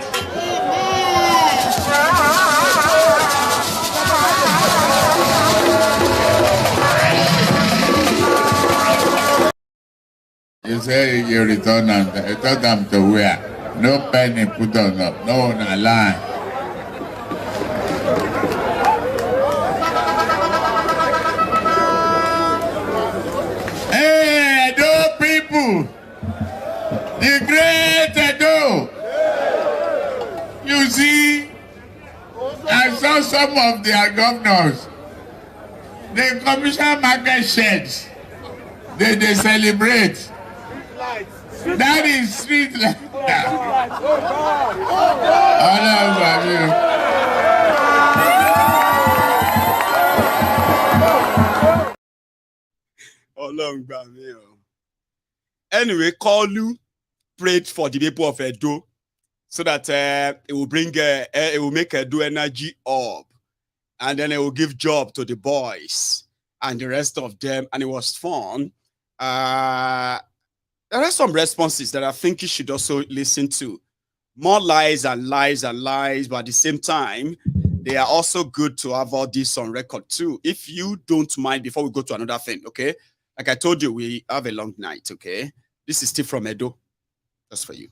You say you return them to where? No penny put on up, no one line. Hey, Edo people, the great Edo. You see, I saw some of their governors. They commission market sheds. They celebrate. That is street light. All over you. Anyway, Kalu prayed for the people of Edo so that it will bring it will make Edo energy up, and then it will give job to the boys and the rest of them, and it was fun. There are some responses that I think you should also listen to. More lies and lies and lies, but at the same time, they are also good to have all this on record too. If you don't mind, before we go to another thing, okay? Like I told you, we have a long night, okay? This is still from Edo. That's for you.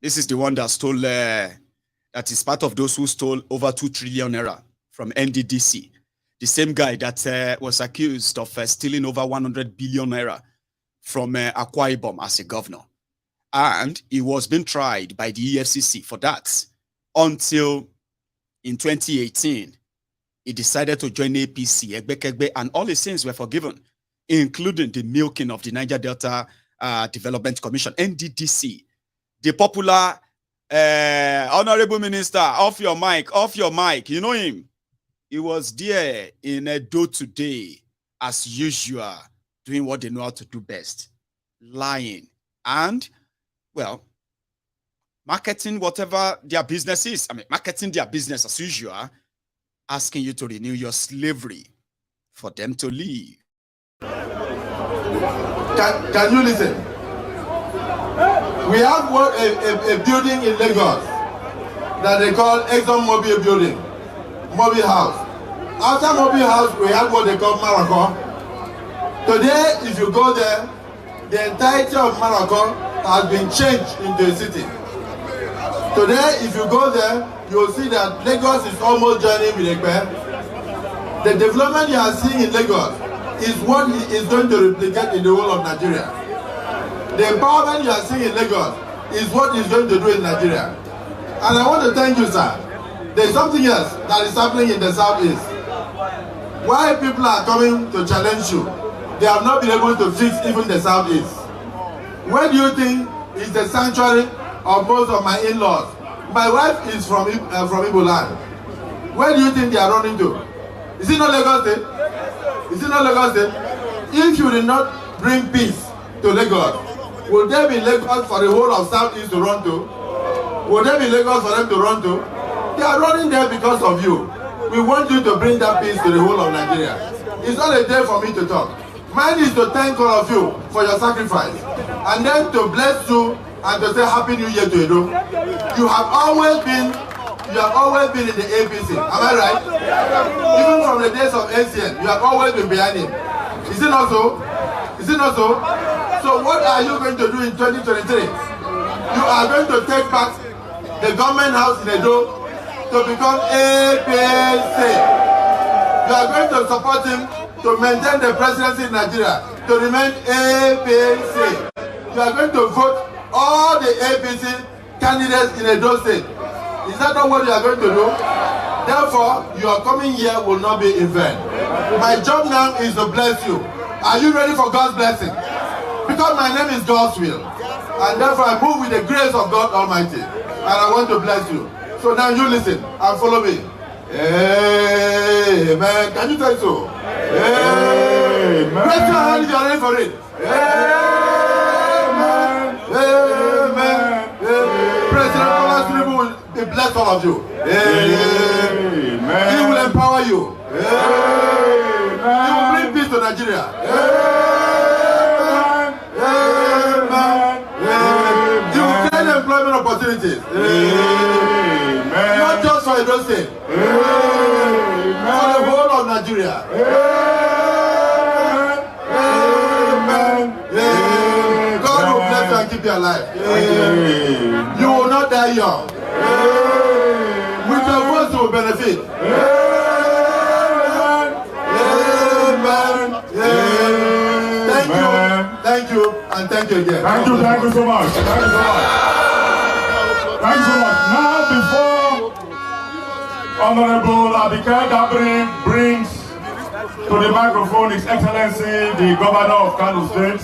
This is the one that stole, that is part of those who stole over 2 trillion naira from NDDC. The same guy that was accused of stealing over 100 billion naira from Akwa Ibom as a governor. And he was being tried by the EFCC for that until in 2018, he decided to join APC, Egbekegbe, and all his sins were forgiven, including the milking of the Niger Delta Development Commission, NDDC. The popular honorable minister, off your mic, you know him. He was there in Edo today, as usual, doing what they know how to do best, lying. And, well, marketing whatever their business is. I mean, marketing their business as usual, asking you to renew your slavery for them to leave. Can you listen? We have a building in Lagos that they call ExxonMobil building, Mobil House. After Mobil House, we have what they call Morocco. Today, if you go there, the entirety of Morocco has been changed into a city. Today, if you go there, you'll see that Lagos is almost joining with Ekpe. The development you are seeing in Lagos is what is going to replicate in the whole of Nigeria. The empowerment you are seeing in Lagos is what is going to do in Nigeria. And I want to thank you, sir. There's something else that is happening in the Southeast. Why people are coming to challenge you, they have not been able to fix even the Southeast. Where do you think is the sanctuary of most of my in-laws? My wife is from Igbo land. Where do you think they are running to? Is it not Lagos State? Is it not Lagos State? If you did not bring peace to Lagos, would there be Lagos for the whole of Southeast to run to? Would there be Lagos for them to run to? They are running there because of you. We want you to bring that peace to the whole of Nigeria. It's not a day for me to talk. Mine is to thank all of you for your sacrifice, and then to bless you and to say Happy New Year to Edo. You have always been in the APC. Am I right? Even from the days of ACN, you have always been behind him. Is it not so? Is it not so? So what are you going to do in 2023? You are going to take back the government house in Edo to become APC. You are going to support him to maintain the presidency in Nigeria, to remain APC. You are going to vote all the APC candidates in Edo State. Is that not what you are going to do? Therefore, your coming year will not be in vain. My job now is to bless you. Are you ready for God's blessing? Because my name is God's will. And therefore, I move with the grace of God Almighty. And I want to bless you. So now you listen and follow me. Amen. Can you say so? Amen. Raise your hand if you are ready for it. Amen. Amen. President Bola Tinubu will bless all of you. Amen. He will empower you. Amen. He will bring peace to Nigeria. Amen. Amen. Amen. He will create employment opportunities. Amen. Not just for Edo State. Amen. For the whole of Nigeria. Amen. Amen. Amen. God will bless you and keep you alive. Amen. You will not die young. Amen. With your voice you will benefit. Amen. Amen. Amen. Thank you, and thank you again. Thank you so much. Thank you so much. Thank you so much. Now, before Honorable Abike Dabri brings to the microphone His Excellency, the Governor of Kano State,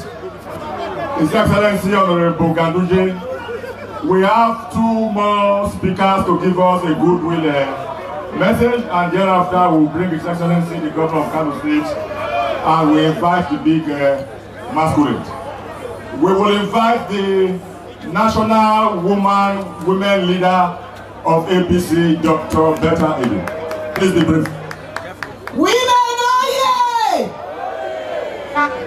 His Excellency Honorable Ganduje, we have two more speakers to give us a goodwill message, and thereafter we'll bring His Excellency, the Governor of Kano State, and we invite the big masquerade. We will invite the national women leader of APC, Dr. Betta Eden. Please be brief. Women are here!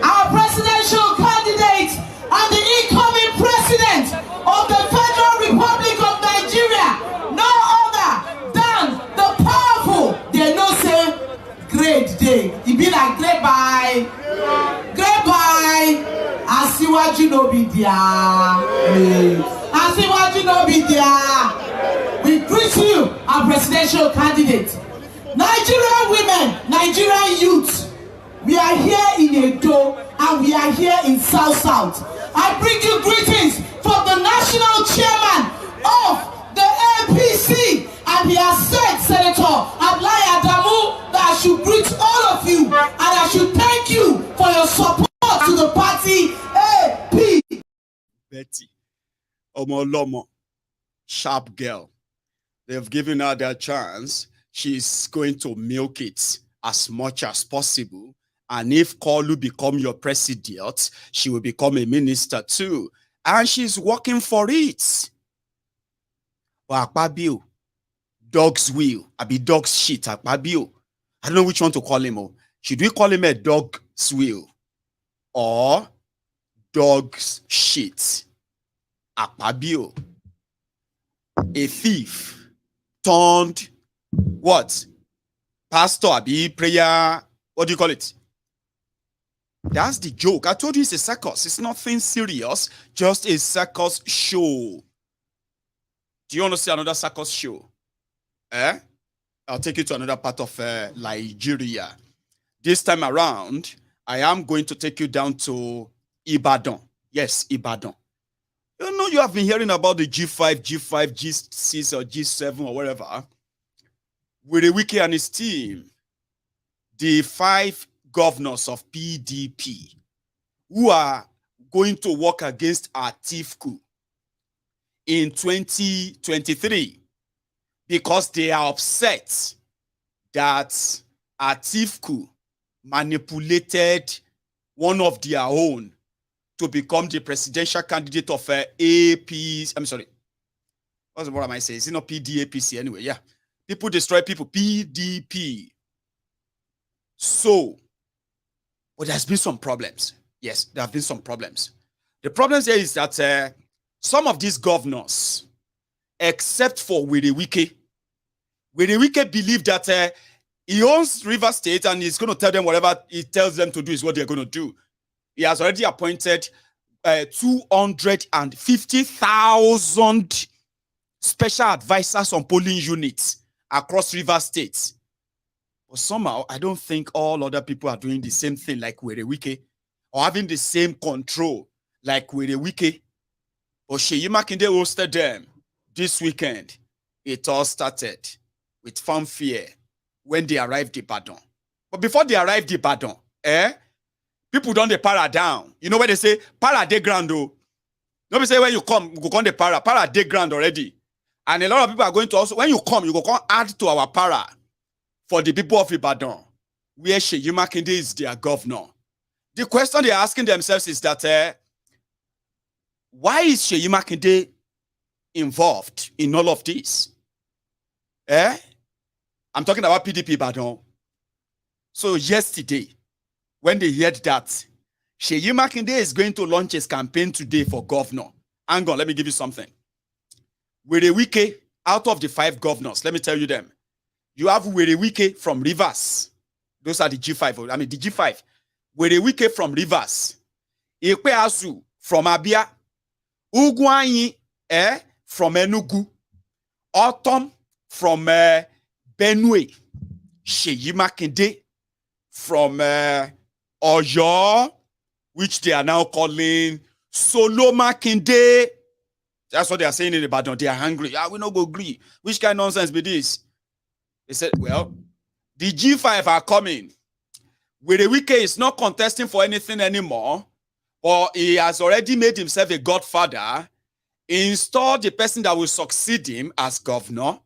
Our presidential candidate and the incoming president of the Federal Republic of Nigeria, no other than the powerful, they no say, great day. It be like great bye. Great bye. Asiwaju no be there. Asiwaju no be there. We greet you, our presidential candidate. Nigerian women, Nigerian youth, we are here in Edo and we are here in South. I bring you greetings from the national chairman of the APC, and he has said, Senator Abdullahi Adamu, that I should greet all of you and I should thank you for your support to the party AP. Betty, Omolomo, sharp girl. They've given her their chance. She's going to milk it as much as possible. And if Kolu become your president, she will become a minister too. And she's working for it. Akpabio, dog's wheel, abi dog's shit, Akpabio. I don't know which one to call him. Should we call him a dog's wheel or dog's shit? Akpabio, a thief turned what? Pastor, abi prayer, what do you call it? That's the joke. I told you it's a circus. It's nothing serious, just a circus show. Do you want to see another circus show? I'll take you to another part of Nigeria. This time around, I am going to take you down to Ibadan. Yes, Ibadan. You know, you have been hearing about the G5, G6, or G7, or whatever. Wike and his team, the 5 governors of PDP, who are going to work against Atiku in 2023 because they are upset that Atiku manipulated one of their own to become the presidential candidate of AP. I'm sorry. What am I saying? It's not PDAPC anyway. Yeah. People destroy people. PDP. So, but there's been some problems. Yes, there have been some problems. The problem here is that some of these governors, except for Wike believe that he owns River State and he's going to tell them whatever he tells them to do is what they're going to do. He has already appointed 250,000 special advisors on polling units across River State. But somehow, I don't think all other people are doing the same thing like Wike or having the same control like Wike. Oshiomhole hosted them this weekend. It all started with fanfare when they arrived in Ibadan. But before they arrived in Ibadan, people don't they para down. You know where they say para de grand though. Nobody say when you come the para de grand already. And a lot of people are going to also, when you come add to our para for the people of Ibadan, where Oshiomhole is their governor. The question they're asking themselves is that why is Oshiomhole involved in all of this? I'm talking about PDP Ibadan. So yesterday, when they heard that Oshiomhole is going to launch his campaign today for governor. Hang on, let me give you something. Wike, out of the 5 governors, let me tell you them. You have Wike from Rivers. Those are the G5. I mean, the G5. Wike from Rivers. Ikpeazu from Abia. Ugwanyi from Enugu. Autumn from Benue. Oshiomhole from Oyo, which they are now calling Solomakinde. That's what they are saying in Ibadan. They are hungry. We no go agree. Which kind of nonsense be this? They said, well, the G5 are coming. Wike is not contesting for anything anymore, but he has already made himself a godfather. He installed the person that will succeed him as governor.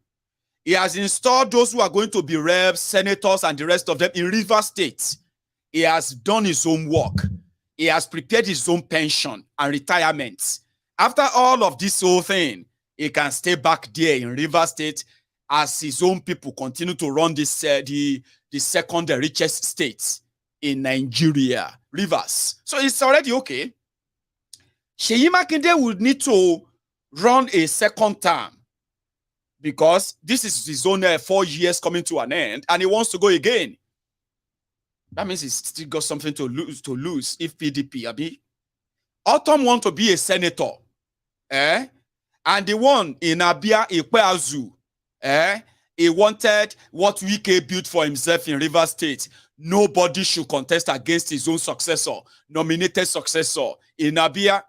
He has installed those who are going to be reps, senators, and the rest of them in River State. He has done his own work. He has prepared his own pension and retirement. After all of this whole thing, he can stay back there in Rivers State as his own people continue to run this the second richest state in Nigeria, Rivers. So it's already okay. Seyi Makinde would need to run a second term because this is his own 4 years coming to an end, and he wants to go again. That means he's still got something to lose if PDP, Abi. Autumn want to be a senator. And the one in Abia, Ikpeazu, he wanted what Wike built for himself in Rivers State. Nobody should contest against his own successor, nominated successor. In Abia,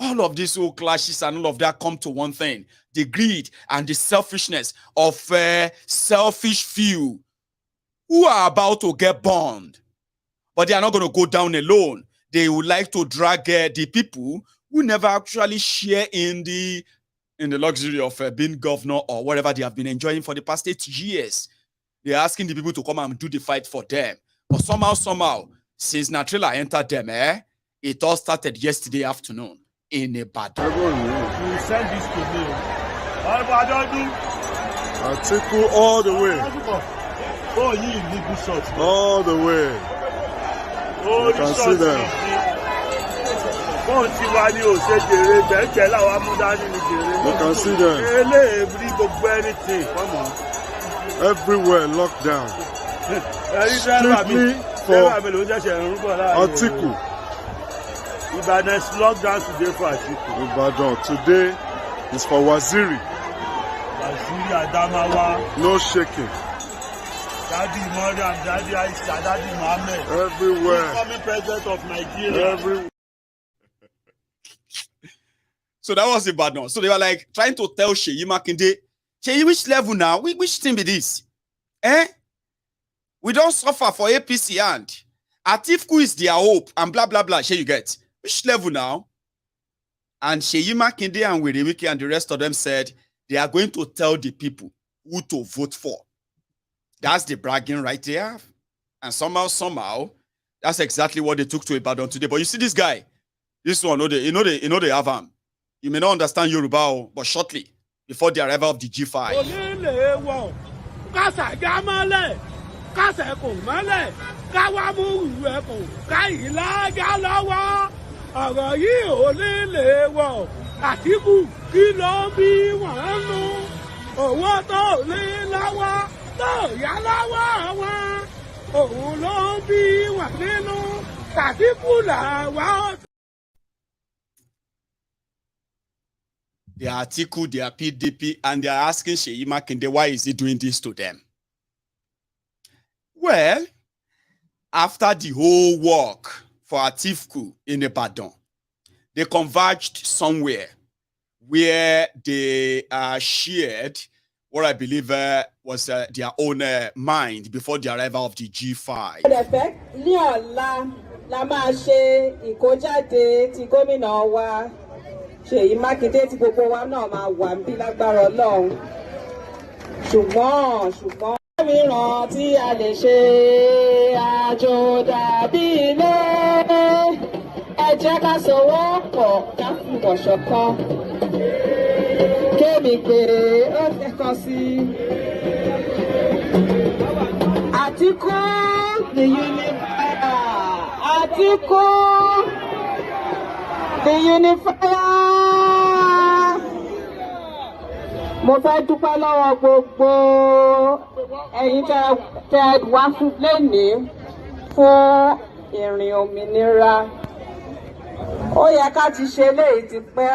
all of these old clashes and all of that come to one thing: the greed and the selfishness of selfish few who are about to get burned. But they are not going to go down alone. They would like to drag the people who never actually share in the luxury of being governor or whatever they have been enjoying for the past 8 years. They're asking the people to come and do the fight for them. But somehow, since Natrila entered them, it all started yesterday afternoon in Ibadan. You send this to me. Article all the way. Oh, you need this shot. All the way. Oh, you can see them. You can see them. Come on. Everywhere locked down. Strictly for Article. Ibadan is locked down today for Article. Ibadan today is for Waziri. Waziri Adamawa. No shaking. Daddy Mariam, Daddy Aisha, Daddy Mohammed. Everywhere. Incoming president of Nigeria. Everywhere. So that was Ibadan. So they were like trying to tell Seyi Makinde, Seyi, which level now? Which thing be this? We don't suffer for APC and Atiku is their hope and blah, blah, blah. Shey, you get? Which level now? And Seyi Makinde and Wirewike and the rest of them said they are going to tell the people who to vote for. That's the bragging right there. And somehow, that's exactly what they took to Ibadan today. But you see this guy, this one, you know they have him. You may not understand Yoruba, but shortly, before the arrival of the G5. They are Atiku, they are PDP, and they are asking Seyi Makinde, why is he doing this to them? Well, after the whole work for Atiku in Ibadan, they converged somewhere where they shared what I believe was their own mind before the arrival of the G5. Seyi Makinde tí gbogbo wa náà máa wà níbí lágbára Ọlọ́run ṣùgbọ́n mìíràn tí a lè ṣe àjò dàbí ilé ẹ jẹ́ ká sowọ́pọ̀ ká fìmọ̀ ṣọ̀kan kémi pé ó kẹ́kọ̀ọ́ sí Atiku the unifier Atiku the unifier. Mo fẹ́ dúpẹ́ lọ́wọ́ gbogbo ẹ̀yin tẹ́ wá fún lẹ́nìí fún ìrìn òmìnira. Ó yẹ ká ti ṣe léyìí ti pẹ́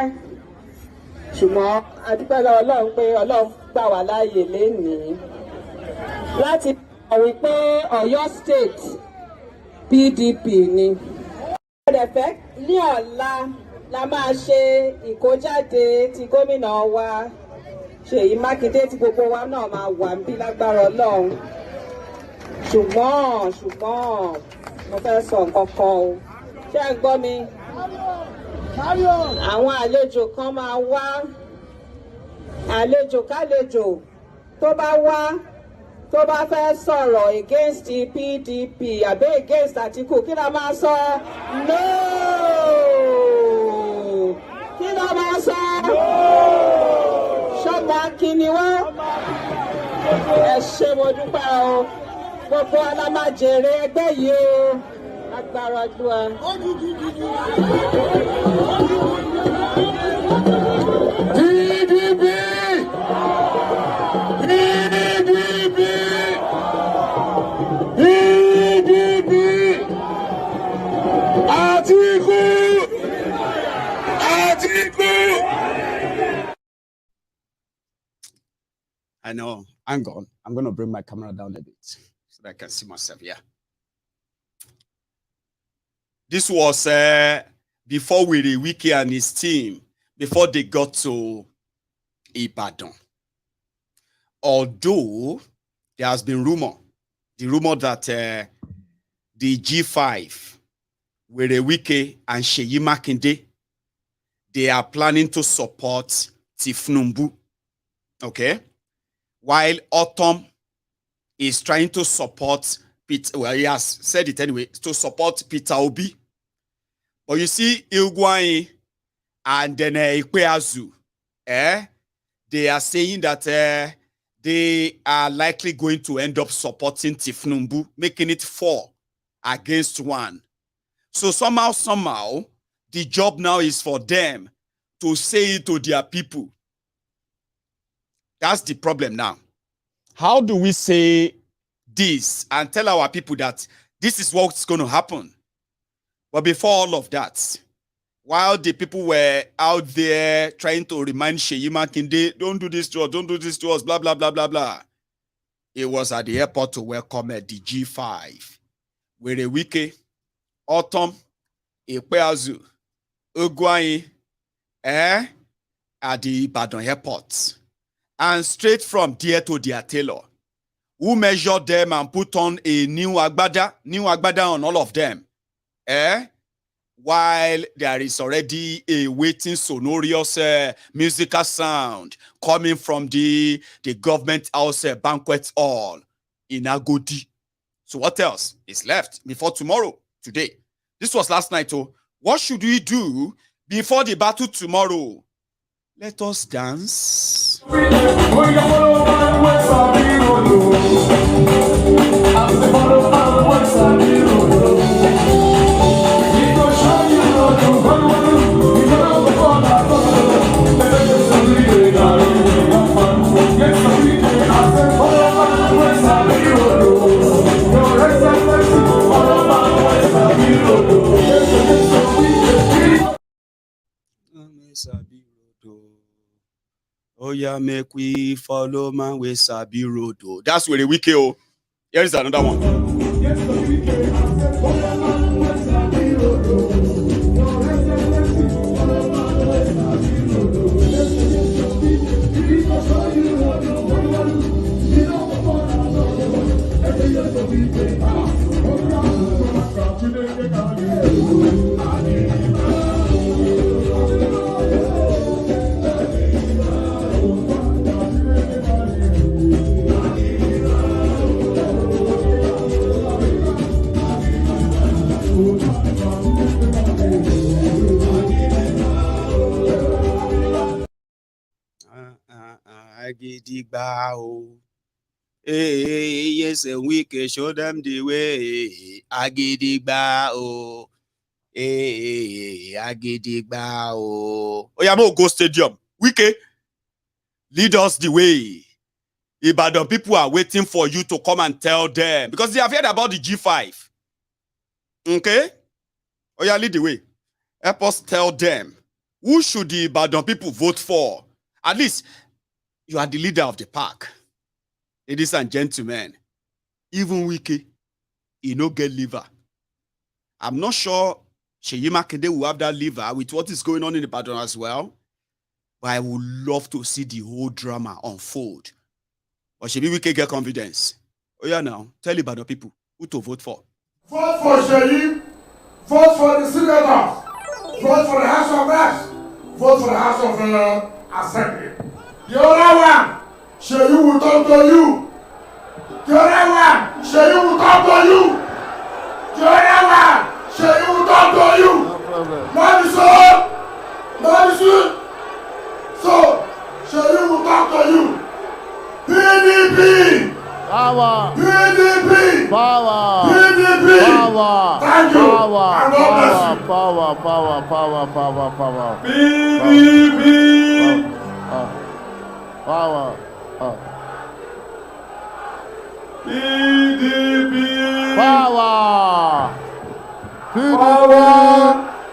ṣùgbọ́n a dúpẹ́ lọ́wọ́ Ọlọ́run pé Ọlọ́run gbà wá láàyè lénìí láti mọ̀ wípé Ọ̀yọ́ State PDP ni. Ẹ̀fẹ́ ní ọ̀la la máa ṣe ìkójáde ti gómìnà wa Seyi Makinde tí gbogbo wa náà máa wà níbí lágbára Ọlọ́run ṣùgbọ́n mo fẹ́ sọ nǹkan kan o ṣé ẹ gbọ́ mi àwọn àlejò kan máa wá àlejò kálejò tó bá wá tó bá fẹ́ sọ̀rọ̀ against the PDP àbí against Atiku kí la máa sọ? No! Kí la máa sọ? No! Ṣọ́gbà kí ni wọ́n? Ẹ ṣé mo dúpẹ́ o. Gbogbo alámájèrè ẹgbẹ́ yìí o. Agbára Olúwa. PDP! PDP! PDP! Atiku! Atiku! I know. Hang on. I'm going to bring my camera down a bit so that I can see myself. Yeah. This was before Wiki and his team, before they got to Ibadan. Although there has been the rumor that the G5, Wiki and Seyi Makinde, they are planning to support Tifnumbu. Okay? While Autumn is trying to support Peter, well, he has said it anyway, to support Peter Obi. But you see, Ilgwai and then Ikweazu, they are saying that they are likely going to end up supporting Tifnumbu, making it 4 against 1. So somehow, the job now is for them to say it to their people. That's the problem now. How do we say this and tell our people that this is what's going to happen? But before all of that, while the people were out there trying to remind Seyi Makinde, don't do this to us, don't do this to us, blah, blah, blah, blah, blah. It was at the airport to welcome the G5. Wiki, Autumn, Ikweazu, Ugwai, at the Ibadan airport. And straight from there to their tailor, who measured them and put on a new agbada on all of them. While there is already a waiting sonorous musical sound coming from the government house banquet hall in Agodi. So what else is left before tomorrow, today? This was last night. Oh, what should we do before the battle tomorrow? Let us dance. Oh yeah, make we follow man with Sabi Road. That's where the wiki. Oh, here is another one. Yes, and we can show them the way. Agidigba oh. Agidigba oh. Oh yeah, no go stadium. Wike, lead us the way. Ibadan people are waiting for you to come and tell them because they have heard about the G5. Okay? Oh yeah, lead the way. Help us tell them who should the Ibadan people vote for. At least you are the leader of the pack. Ladies and gentlemen, even Wiki, he no get liver. I'm not sure Seyi Makinde will have that liver with what is going on in Ibadan as well. But I would love to see the whole drama unfold. But Seyi Wiki get confidence. Oh yeah, now tell Ibadan people who to vote for. Vote for Seyi. Vote for the senators. Vote for the House of Reps. Vote for the House of Assembly. The other one, Seyi will talk to you The other one, Sheyi will talk to you. The other one, Sheyi will talk to you. Not the soul. Not the soul. So, Sheyi will talk to you. PDP. Power. PDP. Power. PDP. Power. Thank you. Power. And God bless you. Power. PDP. Power. PDP. Power.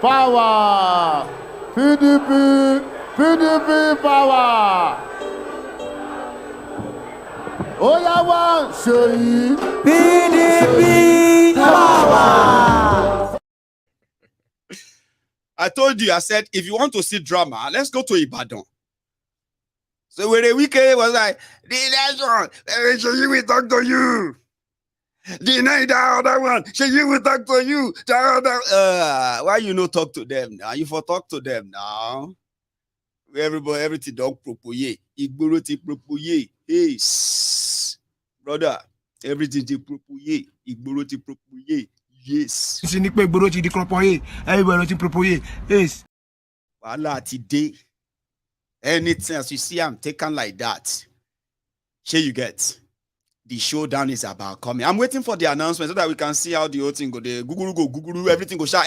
Power. PDP. Power. Oyawa Sheyi. PDP power. I told you, I said, if you want to see drama, let's go to Ibadan. So when the weekend was like, the next one, Sheyi will talk to you. The night the other one, Sheyi will talk to you. The other, why you no talk to them now? You for talk to them now. Everybody, everything don't propoye. Igboro ti propoye. Hey, brother, everything ti propoye. Igboro ti propoye. Yes. Yes. Wala today. Anything as you see, I'm taken like that. Here you get. The showdown is about coming. I'm waiting for the announcement so that we can see how the whole thing go. The Google, everything go shout.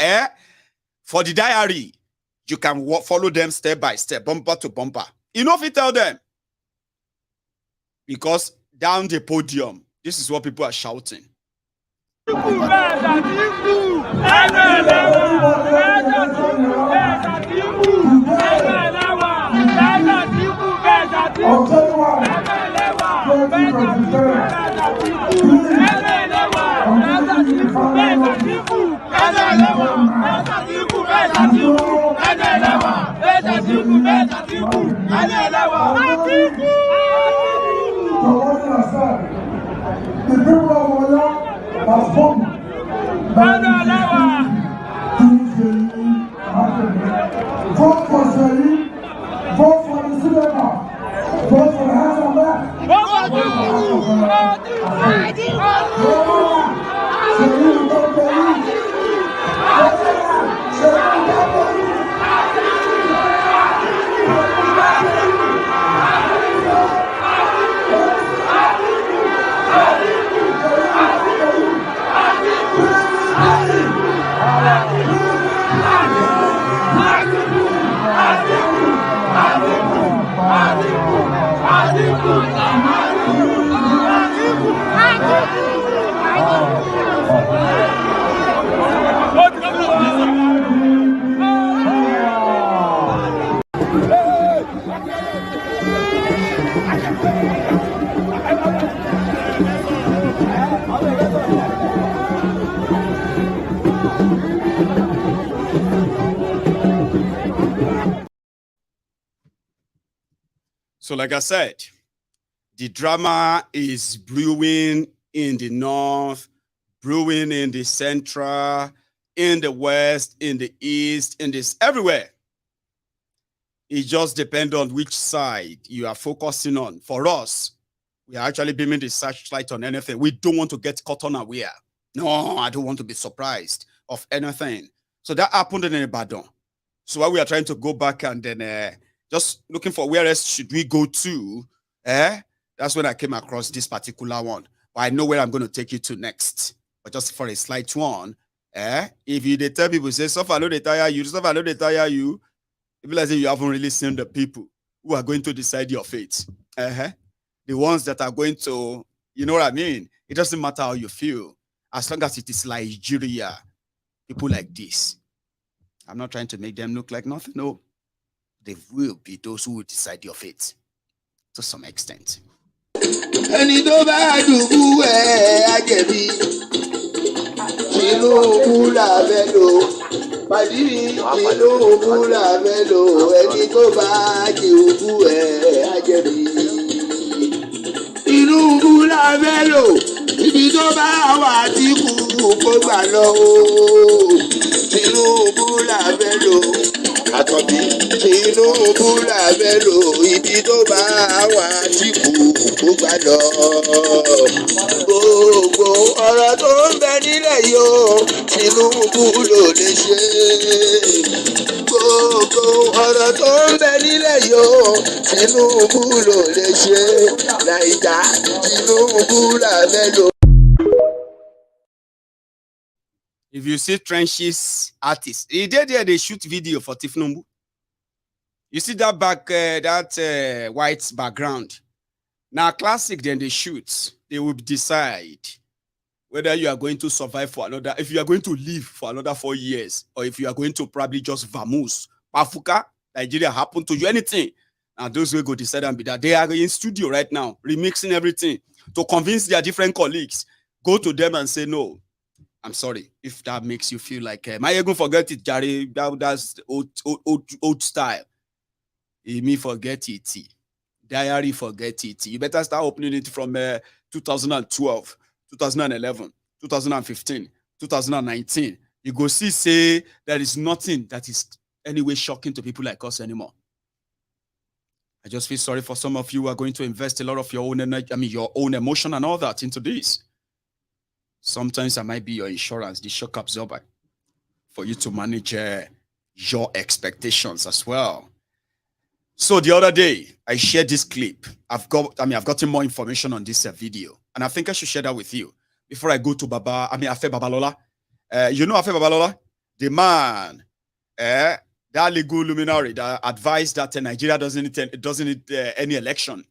For the diary, you can follow them step by step, bumper to bumper. You know if you tell them. Because down the podium, this is what people are shouting. The people of Oyo have spoken. Vote for Sheyi. Vote for the cinema. Vote for the House of Rep. So like I said, the drama is brewing in the north, brewing in the central, in the west, in the east, in this, everywhere. It just depends on which side you are focusing on. For us, we are actually beaming the searchlight on anything. We don't want to get caught unaware. No, I don't want to be surprised of anything. So that happened in Ibadan. So while we are trying to go back and then just looking for where else should we go to, that's when I came across this particular one. But I know where I'm going to take you to next. But just for a slight one, if you tell people, say, suffer, no, they tire you, suffer, no, they tire you, if like say you haven't really seen the people who are going to decide your fate. The ones that are going to, you know what I mean? It doesn't matter how you feel. As long as it is Nigeria, people like this. I'm not trying to make them look like nothing. No. They will be those who will decide your fate to some extent. àkànbí Tinubu làbẹ́lò ibi tó bá wà Àtíkù kó gbà lọ. Gbogbo ọ̀rọ̀ tó ń bẹ nílẹ̀ yìí o Tinubu ló lè ṣe. Gbogbo ọ̀rọ̀ tó ń bẹ nílẹ̀ yìí o Tinubu ló lè ṣe. Naija Tinubu làbẹ́lò. If you see trenches artists, they there they shoot video for Tinubu. You see that back, that white background. Now classic, then they shoot. They will decide whether you are going to survive for another, if you are going to live for another 4 years, or if you are going to probably just vamoose. Pafuka, Nigeria happen to you, anything. Now those will go decide and be that. They are in studio right now, remixing everything to convince their different colleagues. Go to them and say no. I'm sorry if that makes you feel like Maiyegun forget it, Charade. That's old style. Me forget it. Diary forget it. You better start opening it from 2012, 2011, 2015, 2019. You go see say there is nothing that is anyway shocking to people like us anymore. I just feel sorry for some of you who are going to invest a lot of your own energy, your own emotion and all that into this. Sometimes I might be your insurance, the shock absorber, for you to manage your expectations as well. So the other day, I shared this clip. I've gotten more information on this video, and I think I should share that with you before I go to Afe Babalola. You know Afe Babalola, the man, that legal luminary that advised that Nigeria doesn't need any election.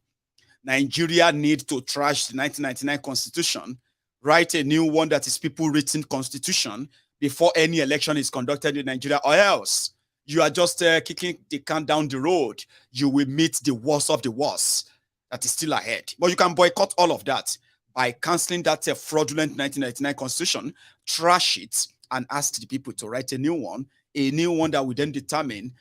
Nigeria needs to trash the 1999 constitution, write a new one that is people-written constitution before any election is conducted in Nigeria, or else you are just kicking the can down the road. You will meet the worst of the worst that is still ahead. But you can boycott all of that by canceling that fraudulent 1999 constitution, trash it, and ask the people to write a new one that will then determine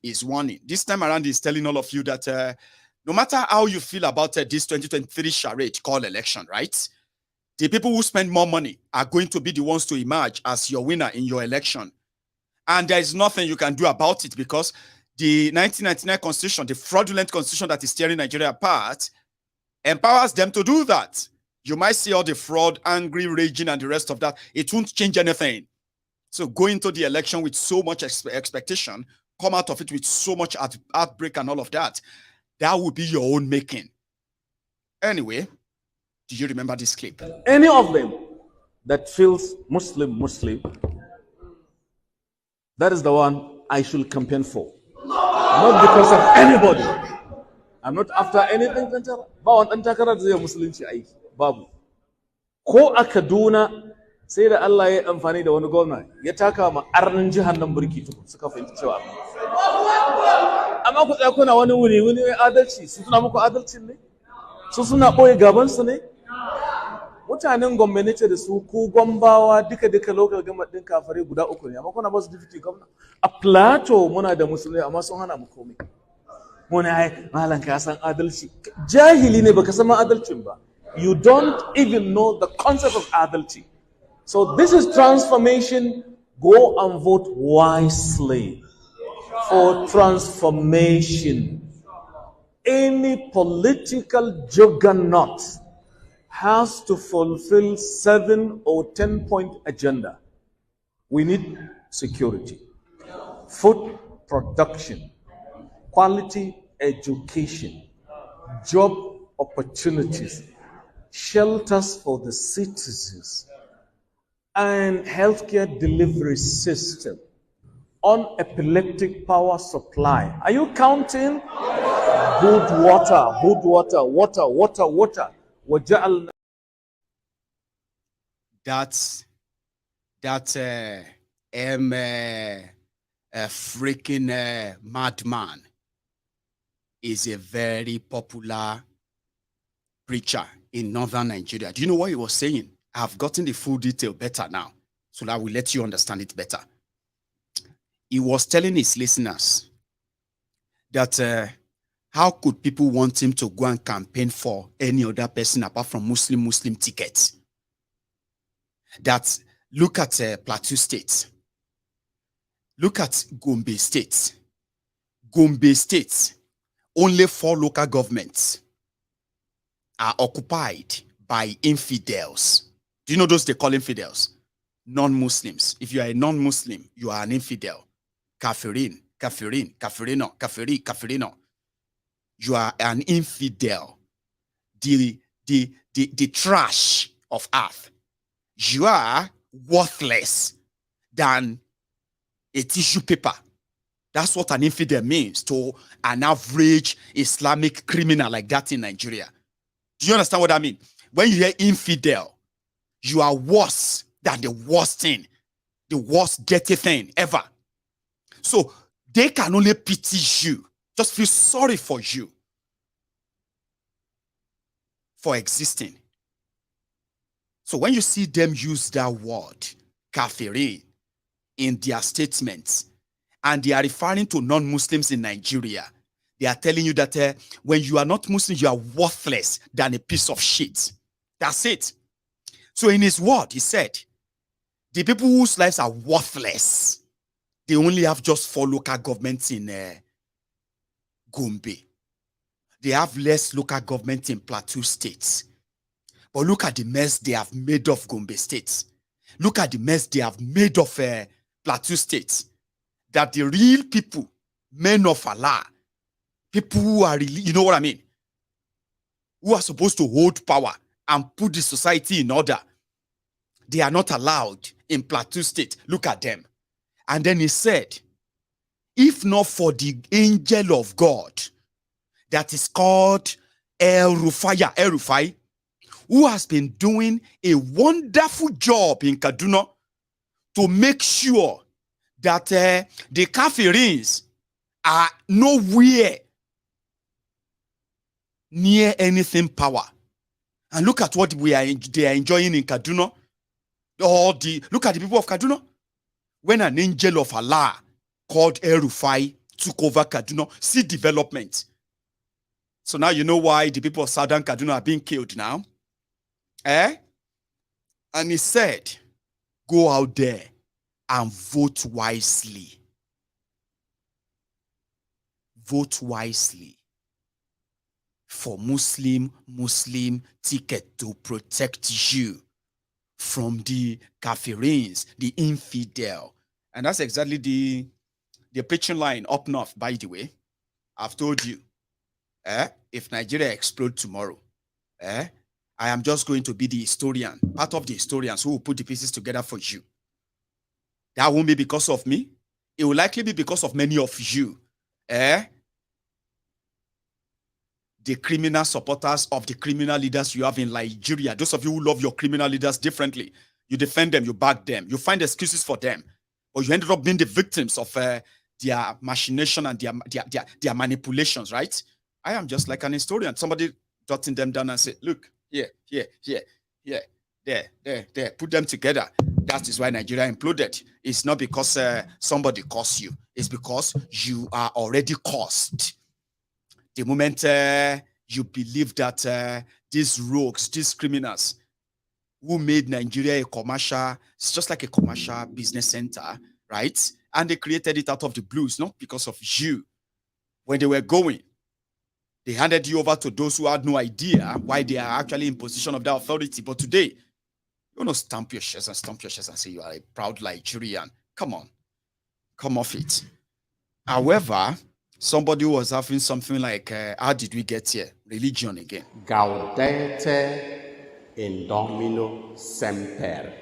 is winning. This time around, he's telling all of you that no matter how you feel about this 2023 charade called election, right? The people who spend more money are going to be the ones to emerge as your winner in your election. And there is nothing you can do about it because the 1999 constitution, the fraudulent constitution that is tearing Nigeria apart, empowers them to do that. You might see all the fraud, angry, raging, and the rest of that. It won't change anything. So go into the election with so much expectation, come out of it with so much outbreak and all of that. That would be your own making. Anyway, do you remember this clip? Any of them that feels Muslim, that is the one I should campaign for. Not because of anybody. I'm not after anything. Babu. Ko a Kaduna sai da Allah ya amfani da wani gwamna ya taka ma arnin jihar nan burki tukun suka fahimci cewa amma ku tsaya kuna wani mai adalci su suna muku adalcin ne su suna boye gaban su ne mutanen Gombe ne ce da su ku Gombawa duka local government din kafare guda uku ne amma kuna ba su deputy governor a Plateau muna da musulmai amma sun hana mu komai muna ai malan ka san adalci jahili ne baka san ma adalcin ba. You don't even know the concept of adalci. So this is transformation. Go and vote wisely for transformation. Any political juggernaut has to fulfill 7 or 10-point agenda. We need security, food production, quality education, job opportunities, shelters for the citizens, and healthcare delivery system, unepileptic power supply. Are you counting? Good water. That's a freaking madman is a very popular preacher in northern Nigeria. Do you know what he was saying? I've gotten the full detail better now, so that I will let you understand it better. He was telling his listeners that how could people want him to go and campaign for any other person apart from Muslim tickets? That look at Plateau State. Look at Gombe State. Gombe State, only 4 local governments are occupied by infidels. Do you know those they call infidels? Non-Muslims. If you are a non-Muslim, you are an infidel. Kafirin, kafirino, kafirino. You are an infidel. The trash of earth. You are worthless than a tissue paper. That's what an infidel means to an average Islamic criminal like that in Nigeria. Do you understand what I mean? When you hear infidel, you are worse than the worst thing, the worst dirty thing ever. So they can only pity you, just feel sorry for you for existing. So when you see them use that word, kafirin, in their statements, and they are referring to non-Muslims in Nigeria, they are telling you that when you are not Muslim, you are worthless than a piece of shit. That's it. So in his word, he said, the people whose lives are worthless, they only have just 4 local governments in Gombe. They have less local government in Plateau States. But look at the mess they have made of Gombe State. Look at the mess they have made of Plateau State. That the real people, men of Allah, people who are really, you know what I mean, who are supposed to hold power and put the society in order, they are not allowed in Plateau State. Look at them. And then he said, if not for the angel of God that is called El Rufai, who has been doing a wonderful job in Kaduna to make sure that the Kafirins are nowhere near anything power. And look at what they are enjoying in Kaduna. Look at the people of Kaduna. When an angel of Allah called El Rufai took over Kaduna, see development. So now you know why the people of Southern Kaduna are being killed now. And he said, go out there and vote wisely. Vote wisely for Muslim ticket to protect you from the kafirins, the infidel. And that's exactly the preaching line up north, by the way. I've told you, if Nigeria explodes tomorrow, I am just going to be the historian, part of the historians who will put the pieces together for you. That won't be because of me. It will likely be because of many of you. The criminal supporters of the criminal leaders you have in Nigeria. Those of you who love your criminal leaders differently. You defend them, you back them. You find excuses for them. Or you ended up being the victims of their machination and their manipulations, right? I am just like an historian. Somebody jotting them down and say, look, here, there. Put them together. That is why Nigeria imploded. It's not because somebody caused you. It's because you are already caused. The moment you believe that these rogues, these criminals who made Nigeria a commercial, it's just like a commercial business center, right? And they created it out of the blues, not because of you. When they were going, they handed you over to those who had no idea why they are actually in position of that authority. But today, you want to stamp your chest and say you are a proud Nigerian. Come on. Come off it. However, somebody was having something like, how did we get here? Religion again. Gaudete in Domino semper.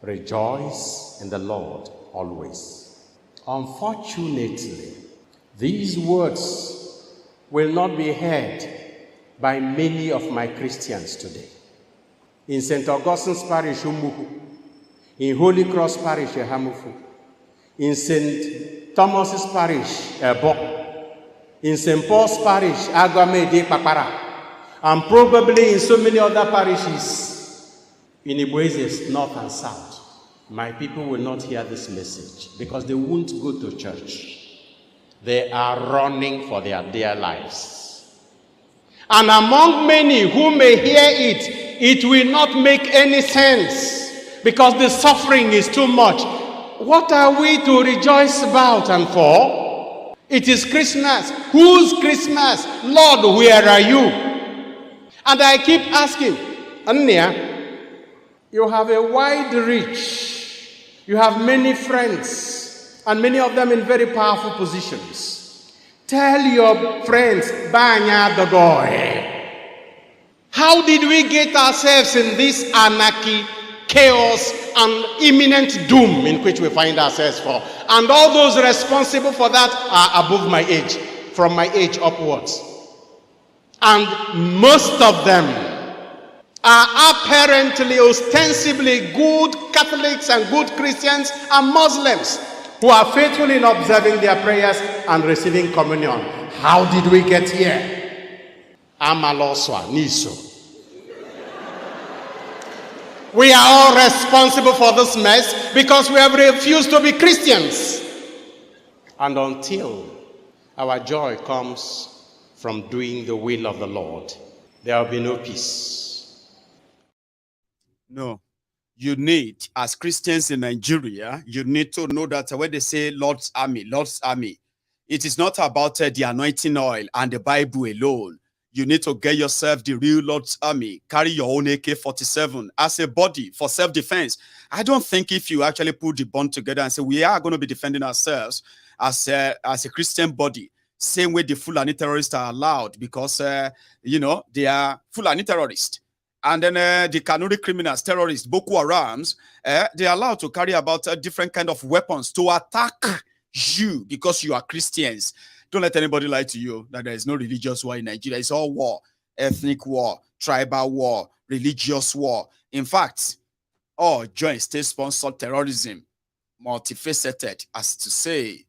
Rejoice in the Lord always. Unfortunately, these words will not be heard by many of my Christians today. In St. Augustine's Parish, Umuhu, in Holy Cross Parish, Hamufu, in St. Thomas's Parish, Ebo, in St. Paul's Parish, Agwame de Papara, and probably in so many other parishes in Ibuezes, north and south. My people will not hear this message because they won't go to church. They are running for their dear lives. And among many who may hear it, it will not make any sense because the suffering is too much. what are we to rejoice about and for? It is Christmas. Whose Christmas? Lord, where are you? And I keep asking, Anya, you have a wide reach. You have many friends, and many of them in very powerful positions. Tell your friends, Banya the boy. How did we get ourselves in this anarchy, chaos, and imminent doom in which we find ourselves for? And all those responsible for that are above my age, from my age upwards. And most of them are apparently, ostensibly good Catholics and good Christians and Muslims who are faithful in observing their prayers and receiving communion. How did we get here? Amaloswa, Niso. We are all responsible for this mess because we have refused to be Christians. And until our joy comes from doing the will of the Lord, there will be no peace. No. You need, as Christians in Nigeria, you need to know that when they say Lord's army, it is not about the anointing oil and the Bible alone. You need to get yourself the real Lord's army. Carry your own AK-47 as a body for self-defense. I don't think if you actually put the bond together and say we are going to be defending ourselves as a Christian body, same way the Fulani terrorists are allowed because, they are Fulani terrorists. And then the Kanuri criminals, terrorists, Boko Harams, they are allowed to carry about different kind of weapons to attack you because you are Christians. Don't let anybody lie to you that there is no religious war in Nigeria. It's all war, ethnic war, tribal war, religious war. In fact, all joint state-sponsored terrorism, multifaceted, as to say.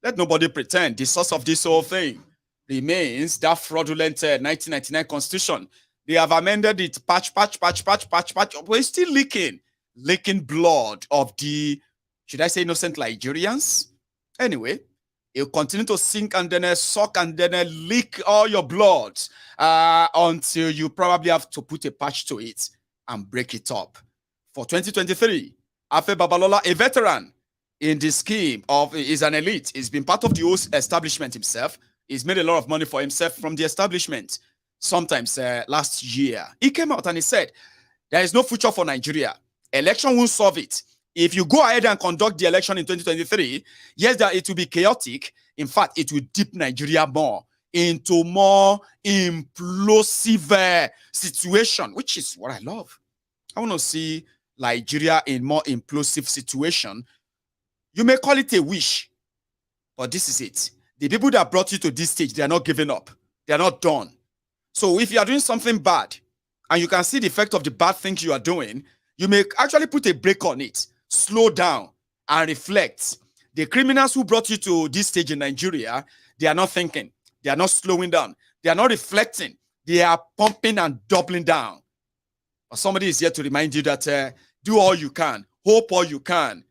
Let nobody pretend the source of this whole thing remains that fraudulent 1999 constitution. They have amended it, patch, but it's still leaking blood of the, should I say, innocent Nigerians? Anyway, it'll continue to sink and then suck and then leak all your blood until you probably have to put a patch to it and break it up. For 2023, Afe Babalola, a veteran in the scheme is an elite. He's been part of the whole establishment himself. He's made a lot of money for himself from the establishment. Sometimes last year, he came out and he said, there is no future for Nigeria. Election won't solve it. If you go ahead and conduct the election in 2023, yes, that it will be chaotic. In fact, it will dip Nigeria more into more implosive situation, which is what I love. I want to see Nigeria in more implosive situation. You may call it a wish, but this is it. The people that brought you to this stage, they are not giving up. They are not done. So if you are doing something bad and you can see the effect of the bad things you are doing, you may actually put a break on it, slow down and reflect. The criminals who brought you to this stage in Nigeria, they are not thinking. They are not slowing down. They are not reflecting. They are pumping and doubling down. But somebody is here to remind you that do all you can, hope all you can.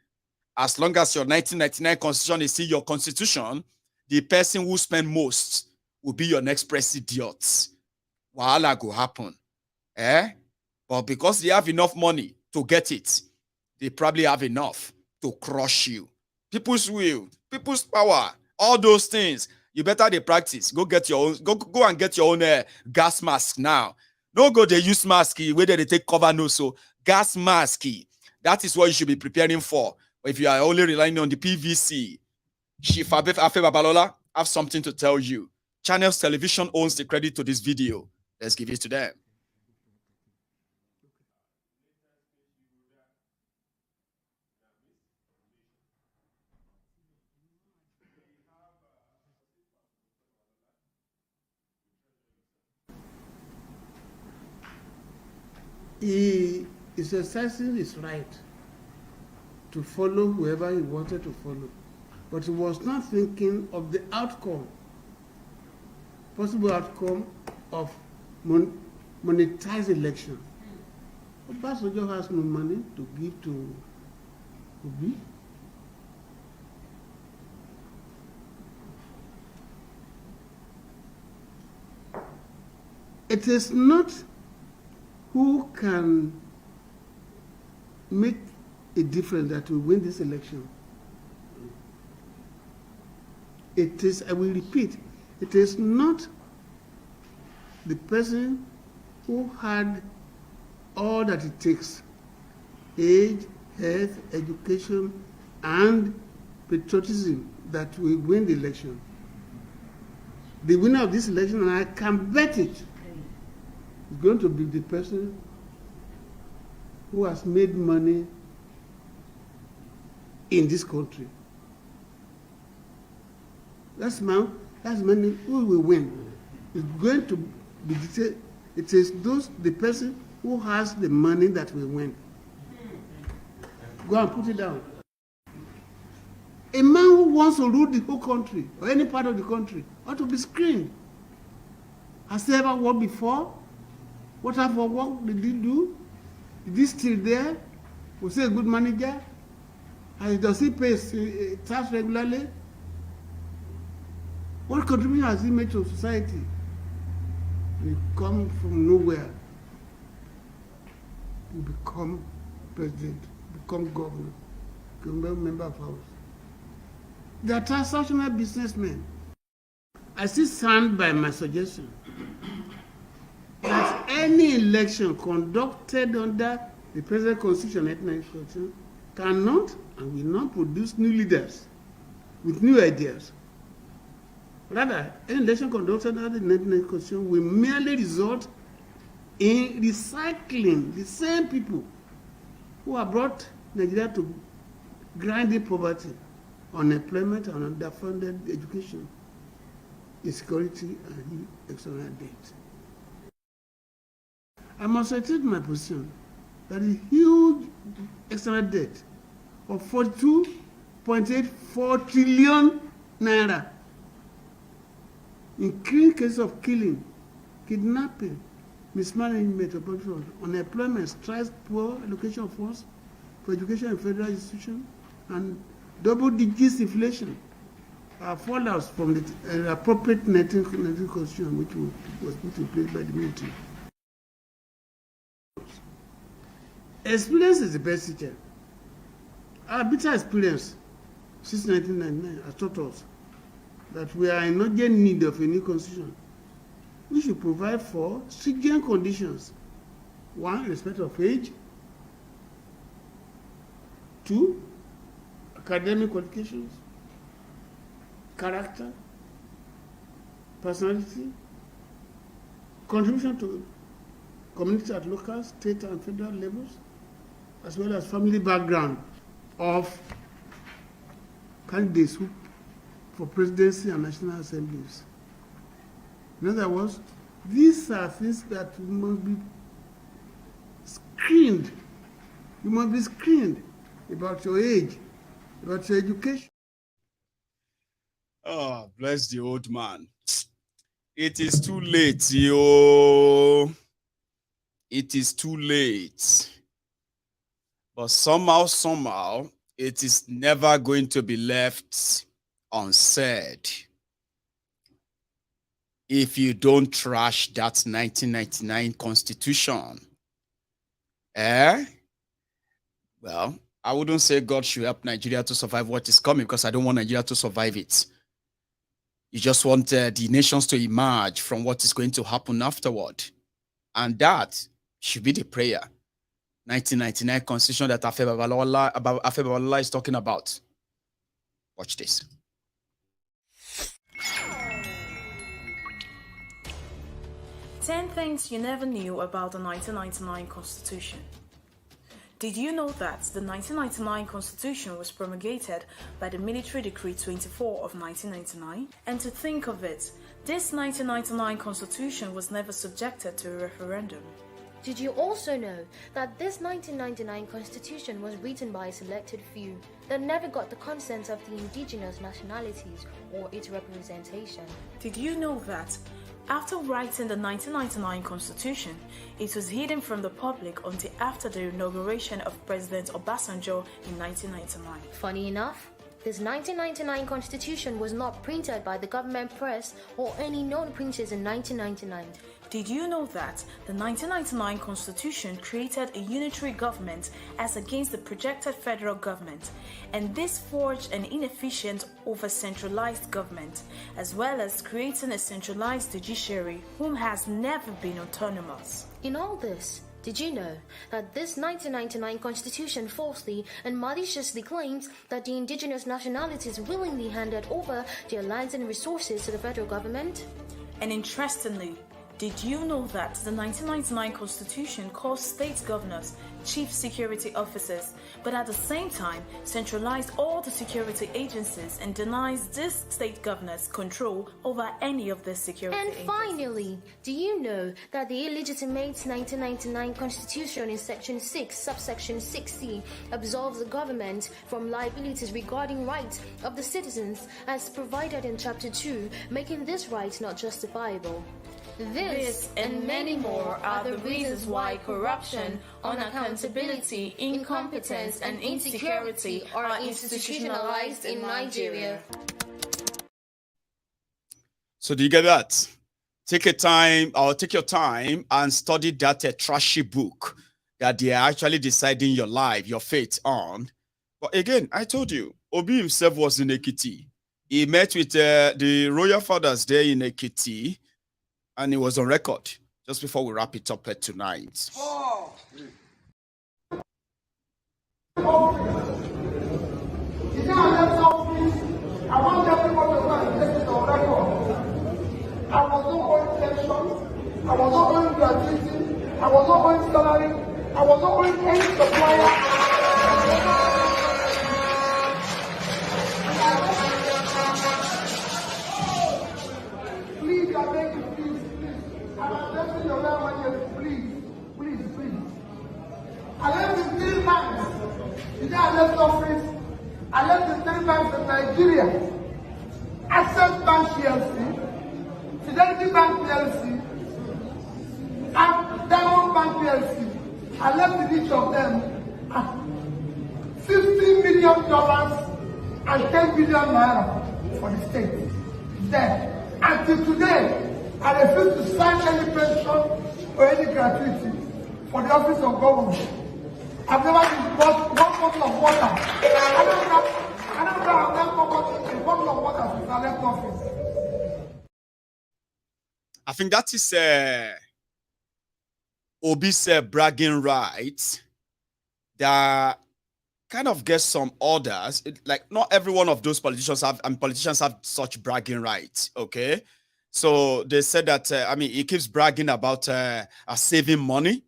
As long as your 1999 constitution is still your constitution, the person who spend most will be your next president. Wahala go happen. But because they have enough money to get it, they probably have enough to crush you. People's will, people's power, all those things. You better they practice. Go get your own, go and get your own gas mask now. Don't go they use mask where they take cover no so gas mask. That is what you should be preparing for. But if you are only relying on the PVC, Chief Afe Babalola, I have something to tell you. Channels Television owns the credit to this video. Let's give it to them. He is exercising his right to follow whoever he wanted to follow, but he was not thinking of the outcome, possible outcome of monetized election. Obasanjo has no money to give to Obi. It is not who can make a difference that will win this election. It is, I will repeat, it is not the person who had all that it takes, age, health, education, and patriotism, that will win the election. The winner of this election, and I can bet it, is going to be the person who has made money in this country. That's money who will win. It's going to be detailed. It is the person who has the money that will win. Go and put it down. A man who wants to rule the whole country or any part of the country ought to be screened. Has he ever worked before? What type of work did he do? Is he still there? Was he a good manager? Does he pay tax regularly? What contribution has he made to society? He come from nowhere. He become president, become governor, become member of House. They are transactional businessmen. I still stand by my suggestion that any election conducted under the present constitution, 1990 cannot and will not produce new leaders with new ideas. Rather, any election conducted under the 1990 constitution will merely result in recycling the same people who have brought Nigeria to grinding poverty, unemployment, and underfunded education, insecurity, and external debt. I must reiterate my position that the huge external debt of 42.84 trillion naira, including cases of killing, kidnapping, mismanagement of public funds, unemployment, strikes, poor allocation of funds for education and federal institutions, and double-digit inflation are fallouts from the appropriate 1990 constitution, which was put in place by the military. Experience is the best teacher. Our bitter experience since 1999 has taught us that we are in urgent need of a new constitution. We should provide for stringent conditions. 1, respect of age. 2, academic qualifications, character, personality, contribution to community at local, state, and federal levels, as well as family background of candidates for presidency and national assemblies. In other words, these are things that must be screened. You must be screened about your age, about your education. Oh, bless the old man. It is too late, yo. It is too late. But somehow, it is never going to be left unsaid. If you don't trash that 1999 constitution, well, I wouldn't say God should help Nigeria to survive what is coming, because I don't want Nigeria to survive it. You just want the nations to emerge from what is going to happen afterward. And that should be the prayer. 1999 constitution that Afe Babalola is talking about. Watch this. Ten things you never knew about the 1999 Constitution. Did you know that the 1999 Constitution was promulgated by the Military Decree 24 of 1999? And to think of it, this 1999 Constitution was never subjected to a referendum. Did you also know that this 1999 Constitution was written by a selected few that never got the consent of the indigenous nationalities or its representation? Did you know that after writing the 1999 Constitution, it was hidden from the public until after the inauguration of President Obasanjo in 1999? Funny enough, This 1999 constitution was not printed by the government press or any known printers in 1999. Did you know that the 1999 Constitution created a unitary government as against the projected federal government, and this forged an inefficient over-centralized government, as well as creating a centralized judiciary whom has never been autonomous? In all this, did you know that this 1999 Constitution falsely and maliciously claims that the indigenous nationalities willingly handed over their lands and resources to the federal government? And interestingly, did you know that the 1999 Constitution calls state governors chief security officers, but at the same time centralized all the security agencies and denies these state governors control over any of the security agencies? And finally, do you know that the illegitimate 1999 Constitution in Section 6, subsection 6C, absolves the government from liabilities regarding rights of the citizens as provided in Chapter 2, making this right not justifiable? This and many more are the reasons why corruption, unaccountability, incompetence, and insecurity are institutionalized in Nigeria. So do you get that? Take your time and study that trashy book that they are actually deciding your life, your fate on. But again, I told you, Obi himself was in Ekiti. He met with the royal fathers there in Ekiti, and it was on record just before we wrap it up tonight. Oh. I want everyone to know and take it on record. I was not owing pension, I was not owing gratuity, I was not owing salary, I was not owing any supplier. Please, I beg you, please. I'm addressing your love and please. I left in 3 banks. The day I left office, I left in 3 banks in Nigeria. Access Bank PLC, Fidelity Bank PLC, and Diamond Bank PLC. I left in each of them $50 million and $10 billion naira for the state. There. Until today, I refuse to sign any pension or any gratuity for the office of government. I've never been bought 1 bottle of water. I don't know I've never bought a bottle of water since I left office. I think that is Obi's bragging rights that kind of gets some orders. Like not every one of those politicians have such bragging rights. Okay, so they said that he keeps bragging about saving money,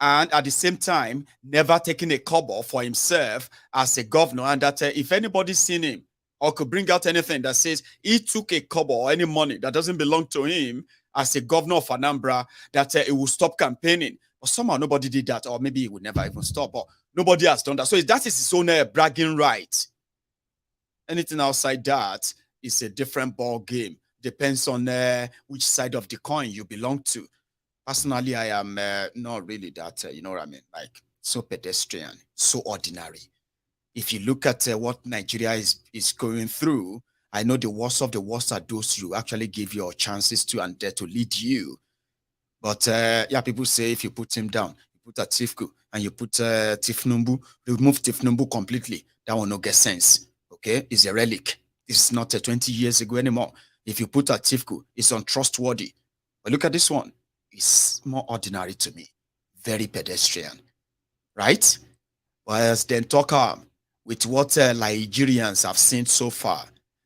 and at the same time never taking a kobo for himself as a governor, and that if anybody's seen him or could bring out anything that says he took a kobo or any money that doesn't belong to him as a governor of Anambra, that it will stop campaigning. But somehow nobody did that, or maybe it would never even stop, but nobody has done that. So that is his own bragging right. Anything outside that is a different ball game. Depends on which side of the coin you belong to. Personally, I am not really that, you know what I mean? Like, so pedestrian, so ordinary. If you look at what Nigeria is going through, I know the worst of the worst are those you actually give your chances to and dare to lead you. But people say if you put him down, you put Atiku and you put Tifnumbu, remove Tifnumbu completely, that will not get sense. Okay, it's a relic. It's not 20 years ago anymore. If you put Atiku, it's untrustworthy. But look at this one. It's more ordinary to me. Very pedestrian. Right? Whereas then talk with what Nigerians have seen so far.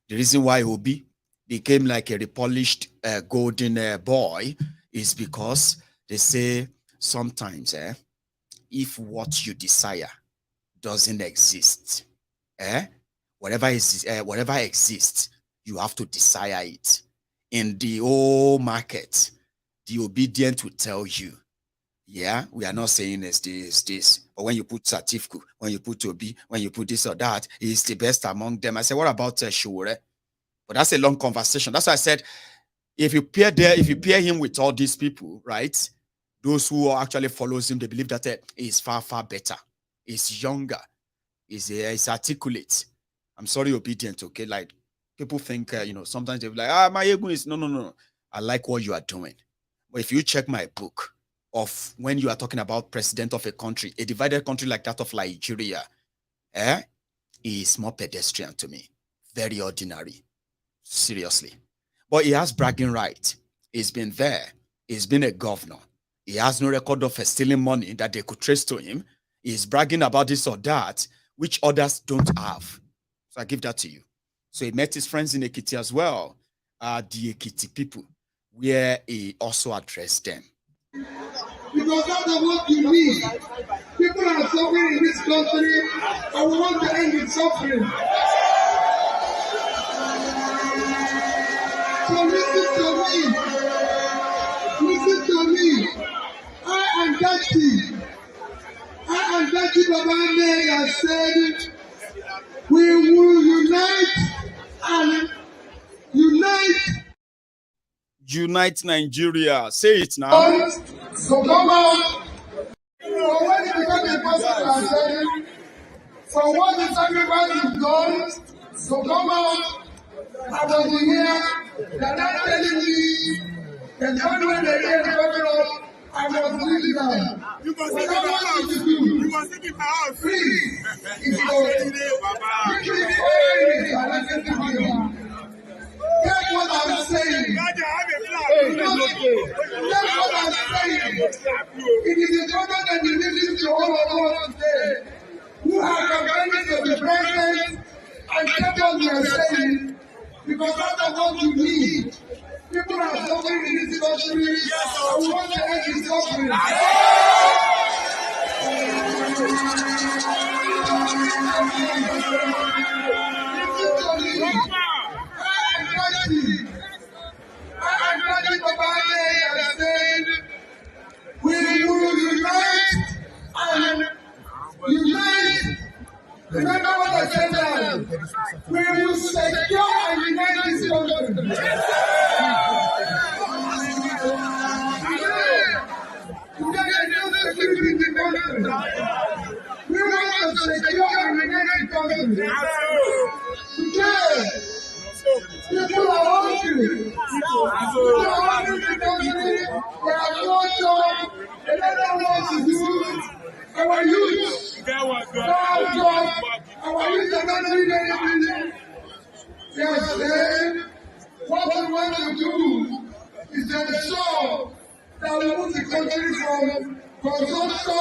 The reason why Obi became like a repolished golden boy is because they say sometimes if what you desire doesn't exist, whatever exists, you have to desire it. In the whole market, the obedient will tell you, yeah, we are not saying it's this. But when you put Satifku, when you put Obi, when you put this or that, he's the best among them. I said, what about Shure? But that's a long conversation. That's why I said, if you pair him with all these people, right? Those who actually follows him, they believe that he's far, far better. He's younger. He's articulate. I'm sorry, obedient, okay? Like, people think, sometimes they're like, Maiyegun is, no. I like what you are doing. But if you check my book of when you are talking about president of a country, a divided country like that of Nigeria, is more pedestrian to me. Very ordinary. Seriously. But he has bragging right. He's been there. He's been a governor. He has no record of stealing money that they could trace to him. He's bragging about this or that, which others don't have. So I give that to you. So he met his friends in Ekiti as well, the Ekiti people, where he also addressed them. Because that's what you need. People are suffering in this country, and we want to end the suffering. So listen to me. Listen to me. I am Daddy Babane has said, we will unite and unite. Unite Nigeria. Say it now. So come out. For when it becomes impossible, I said, for what the sacrifice is done, so come out. I was here, they're not telling me, and when they get the I must leave them. You must take my house. You must take my house. Please. It's That's what I'm saying. That's what I'm saying. It is important that you listen to all of us today who have campaigns to the president and kept what we are saying, because that's what you need. People are suffering in this country, and we want to end this suffering. I am Daddy Babane has said, we will unite and unite. Remember what I said now? We will secure and unite this country. We want to secure and unite the country. Today, people are hungry. People are hungry in the country. They have no job. They don't know what to do. Our youth, our job, our youth are not doing anything. They are saying, what we want to do is to ensure that we move the country from consumption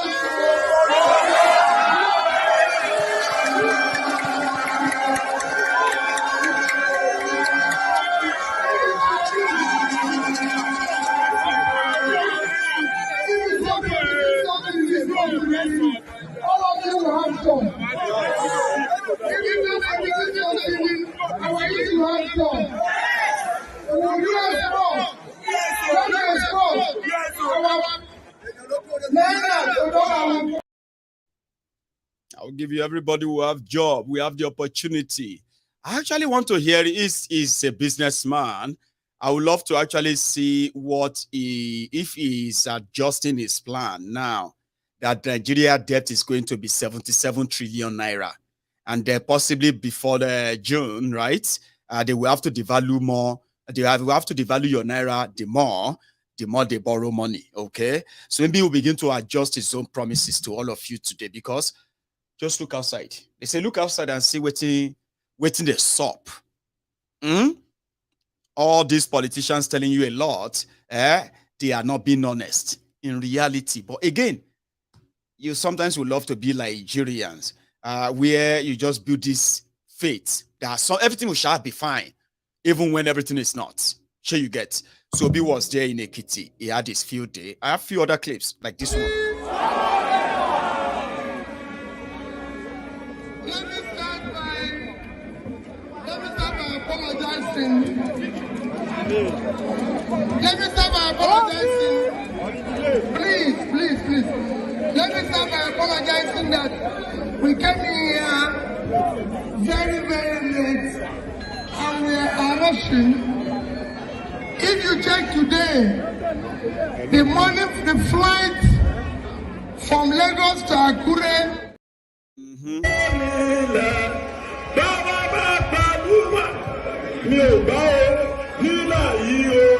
all of you will have some. Even our youth will have some. We will do a sport. I'll give you everybody who have job. We have the opportunity. I actually want to hear is a businessman. I would love to actually see if he is adjusting his plan now that Nigeria debt is going to be 77 trillion naira. And possibly before the June, right? They will have to devalue more. They will have to devalue your naira the more they borrow money, okay? So maybe we'll begin to adjust his own promises to all of you today, because just look outside. They say look outside and see waiting the sup. All these politicians telling you a lot, they are not being honest in reality. But again, you sometimes would love to be like Nigerians, where you just build this faith that everything shall be fine, even when everything is not. Sure you get. So Obi was there in Ekiti. He had his field day. I have a few other clips like this one. Let me start by apologizing. Please. Let me start by apologizing that we came here very, very late and we are rushing. If you check today, the flight from Lagos to Akure. èmi ò gbà ó nílà yìí o.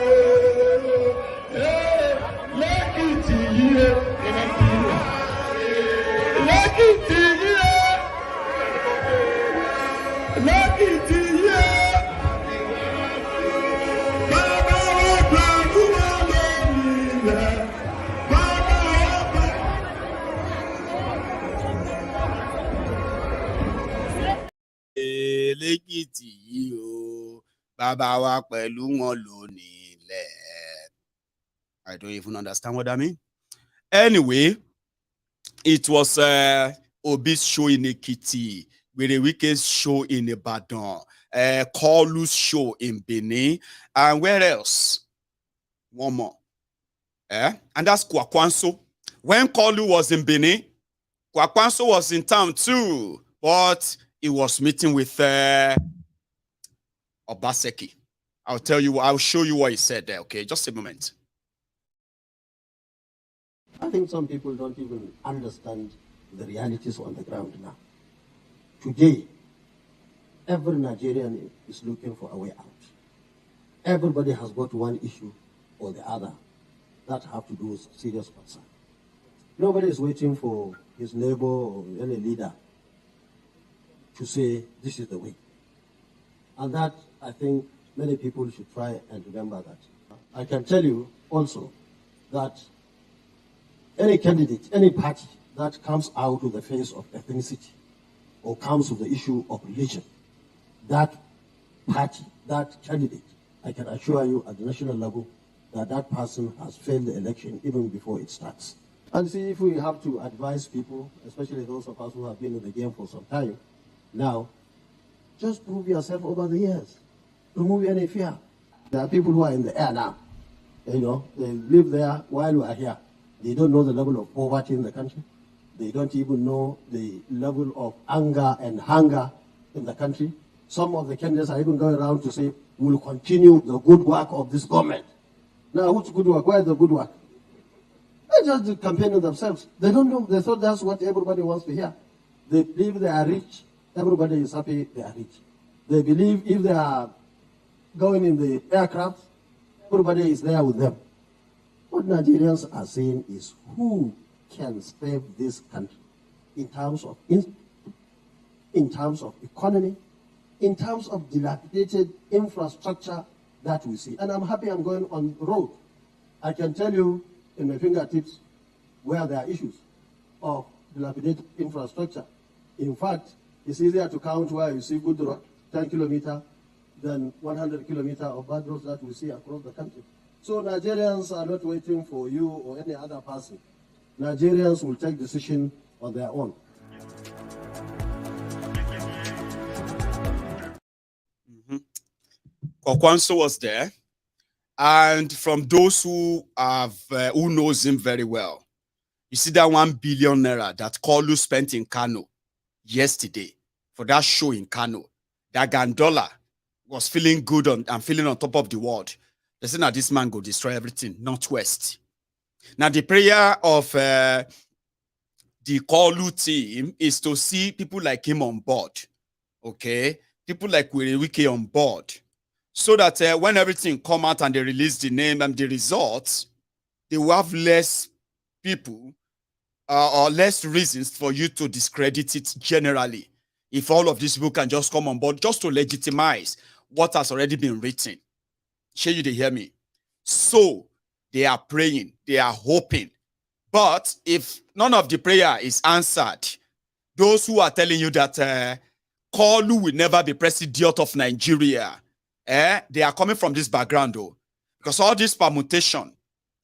Lẹ́kìtì yìí o. Lẹ́kìtì yìí o. Lẹ́kìtì yìí o. Bàbá wa gbàdúrà lórí ilẹ̀. Bàbá wa gbà. Lẹ́kìtì yìí o, bàbá wa pẹ̀lú wọn lónìí ilẹ̀. I don't even understand what that means. Anyway, it was Obi's show in Ekiti, Werewike's show in Ibadan, Kolu's show in Benin, and where else? One more. And that's Kwakwanso. When Kolu was in Benin, Kwakwanso was in town too, but he was meeting with Obaseki. I'll show you what he said there, okay? Just a moment. I think some people don't even understand the realities on the ground now. Today, every Nigerian is looking for a way out. Everybody has got one issue or the other that have to do with serious concern. Nobody is waiting for his neighbor or any leader to say this is the way. And that, I think, many people should try and remember that. I can tell you also that any candidate, any party that comes out with the face of ethnicity or comes with the issue of religion, that party, that candidate, I can assure you at the national level that that person has failed the election even before it starts. And see, if we have to advise people, especially those of us who have been in the game for some time, now, just prove yourself over the years. Remove any fear. There are people who are in the air now. You know, they live there while we are here. They don't know the level of poverty in the country. They don't even know the level of anger and hunger in the country. Some of the candidates are even going around to say, we'll continue the good work of this government. Now, who's good work? Where is the good work? They just campaigning themselves. They don't know. They thought that's what everybody wants to hear. They believe they are rich. Everybody is happy they are rich. They believe if they are going in the aircraft, everybody is there with them. What Nigerians are saying is who can save this country in terms of economy, in terms of dilapidated infrastructure that we see. And I'm happy I'm going on the road. I can tell you in my fingertips where there are issues of dilapidated infrastructure. In fact, it's easier to count where you see good road, 10 kilometers, than 100 kilometers of bad roads that we see across the country. So Nigerians are not waiting for you or any other person. Nigerians will take decision on their own. Kwakwanso was there, and from those who knows him very well, you see that 1 billion naira that Kolu spent in Kano yesterday for that show in Kano. That Gandola was feeling good and feeling on top of the world. They said, now this man go destroy everything, Northwest. Now the prayer of the Kolu team is to see people like him on board, okay? People like Werewike on board, so that when everything come out and they release the name and the results, they will have less people or less reasons for you to discredit it generally. If all of these people can just come on board just to legitimize what has already been written. Sure, you hear me? So they are praying, they are hoping. But if none of the prayer is answered, those who are telling you that Kolu will never be president of Nigeria, they are coming from this background though. Because all this permutation,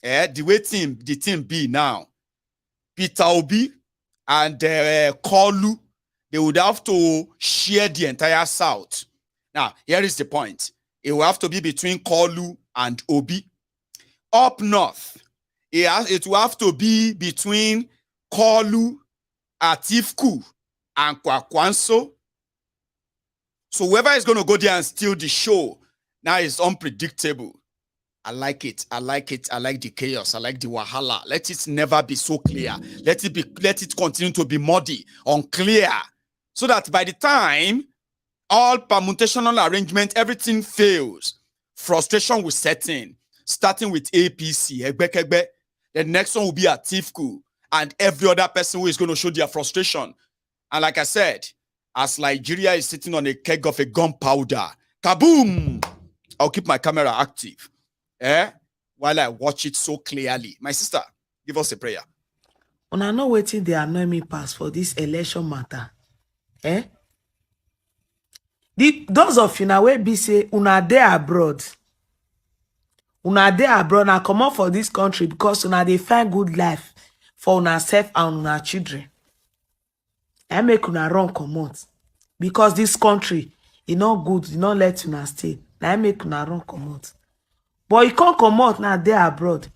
the way the team be now, Peter Obi and Kolu, they would have to share the entire South. Now, here is the point. It will have to be between Kolu and Obi. Up north, it will have to be between Kolu, Atifku, and Kwakwanso. So whoever is going to go there and steal the show, now is unpredictable. I like it. I like it. I like the chaos. I like the wahala. Let it never be so clear. Let it continue to be muddy, unclear. So that by the time all permutational arrangement, everything fails. Frustration will set in, starting with APC, Egbekegbe. The next one will be Atiku, and every other person who is going to show their frustration. And like I said, as Nigeria is sitting on a keg of a gunpowder, kaboom! I'll keep my camera active, while I watch it so clearly. My sister, give us a prayer. When I know waiting, they annoy me pass for this election matter. Those of you now will be say, una there abroad. Una there abroad, now come out for this country because una they find good life for una self and una children. I make una run come out. Because this country is not good, you not let una stay. Now I make una run come out. But you can't come out now there abroad.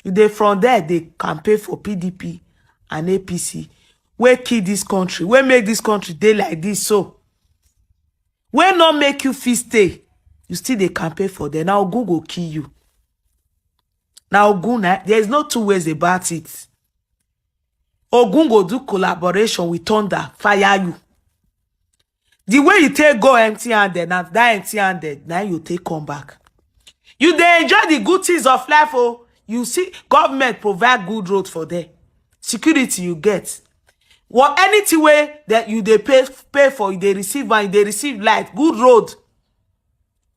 You they from there, they campaign for PDP and APC. We kill this country. We make this country day like this. So we not make you feel stay. You still they campaign for them. Now Goon go kill you. Now Goon, there is no two ways about it. Ogun go do collaboration with Thunder, fire you. The way you take go empty-handed, now that empty-handed, now you take come back. You they enjoy the good things of life, oh. You see, government provide good road for them. Security you get. What anything way that you they pay for, they receive and they receive light, good road,